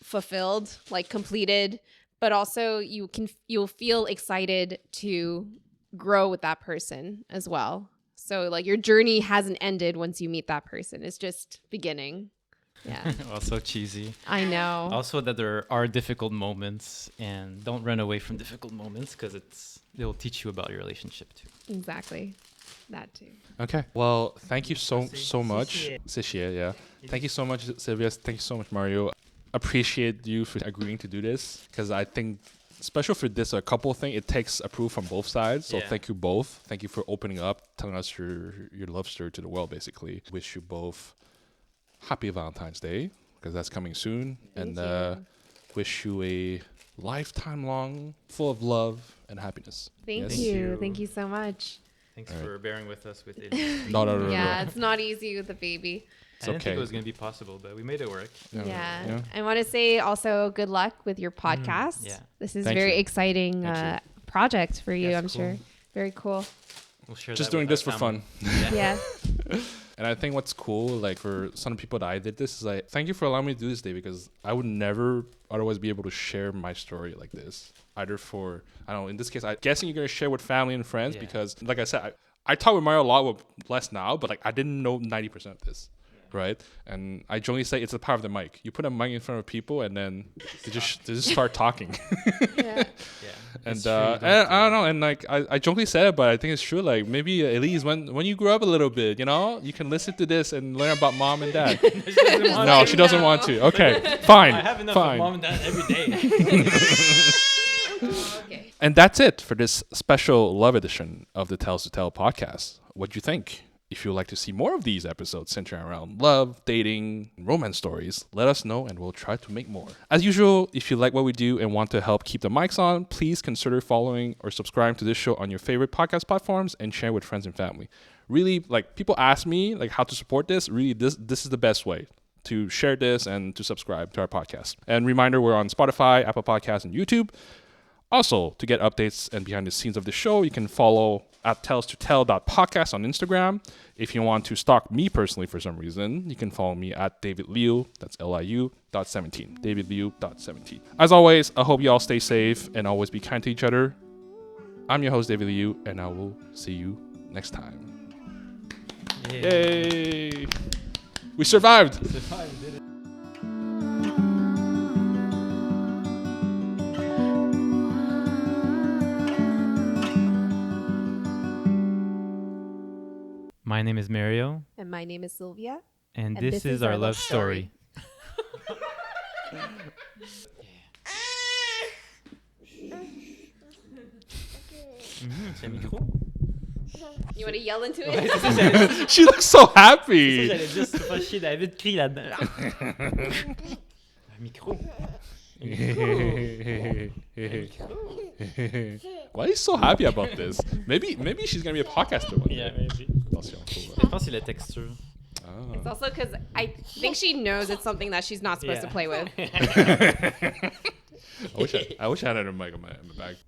fulfilled, like completed, but also you'll feel excited to grow with that person as well. So like your journey hasn't ended once you meet that person. It's just beginning. Yeah. Also cheesy. I know. Also that there are difficult moments, and don't run away from difficult moments because it'll teach you about your relationship too. Exactly. That too. Okay. Well, thank you so much. 谢谢。谢谢, yeah. Thank you so much, Sylvia. Thank you so much, Mario. Appreciate you for agreeing to do this, because I think, especially for this couple thing, it takes approval from both sides. So Yeah. thank you both. Thank you for opening up, telling us your love story to the world, basically. Wish you both happy Valentine's Day, because that's coming soon. Thank and you. wish you a lifetime long, full of love and happiness. Thank Yes. you. you. Thank you so much. Thanks All right. for bearing with us with it. No. Yeah, it's not easy with a baby. I didn't think okay. it was going to be possible, but we made it work. Yeah. I want to say also good luck with your podcast. yeah. This is Thank very you. exciting Thank project for you, That's I'm sure. cool. Very cool. We'll share Just that doing with this our for family. fun. Yeah. And I think what's cool, like for some people that I did this, is like, thank you for allowing me to do this day, because I would never otherwise be able to share my story like this. Either for, I don't know, in this case, I'm guessing you're going to share with family and friends, Yeah. because like I said, I talk with Mario a lot with less now, but like I didn't know 90% of this. Right, and I jokingly say it's the power of the mic. You put a mic in front of people, and then they just start talking. Yeah. Yeah. And It's true, you don't and have I don't know, and like I jokingly said it, but I think it's true. Like maybe at least when you grow up a little bit, you know, you can listen to this and learn about mom and dad. No, she doesn't want to. Okay, fine, I have enough fine. of mom and dad every day. Okay. And that's it for this special love edition of the Tells to Tell podcast. What'd you think? If you'd like to see more of these episodes centering around love, dating, romance stories, let us know and we'll try to make more. As usual, if you like what we do and want to help keep the mics on, please consider following or subscribing to this show on your favorite podcast platforms and share with friends and family. Really, like people ask me like how to support this. Really, this is the best way to share this and to subscribe to our podcast. And reminder, we're on Spotify, Apple Podcasts, and YouTube. Also, to get updates and behind the scenes of the show, you can follow at tellstotell.podcast on Instagram. If you want to stalk me personally for some reason, you can follow me at David Liu, that's LIU.17, davidliu.17. As always, I hope you all stay safe and always be kind to each other. I'm your host, David Liu, and I will see you next time. Yay! We survived! My name is Mario, And my name is Sylvia. and this is our love story. C'est un micro? You want to yell into it? She looks so happy! J'allais dire, c'est pas chier, David crie là-dedans. Un micro? Why are you so happy about this? Maybe she's gonna be a podcaster one day. Yeah, maybe. Attention, cool. Je pense que c'est la texture. Ah. It's also because I think she knows it's something that she's not supposed to Yeah. play with. I wish I had a mic in my bag.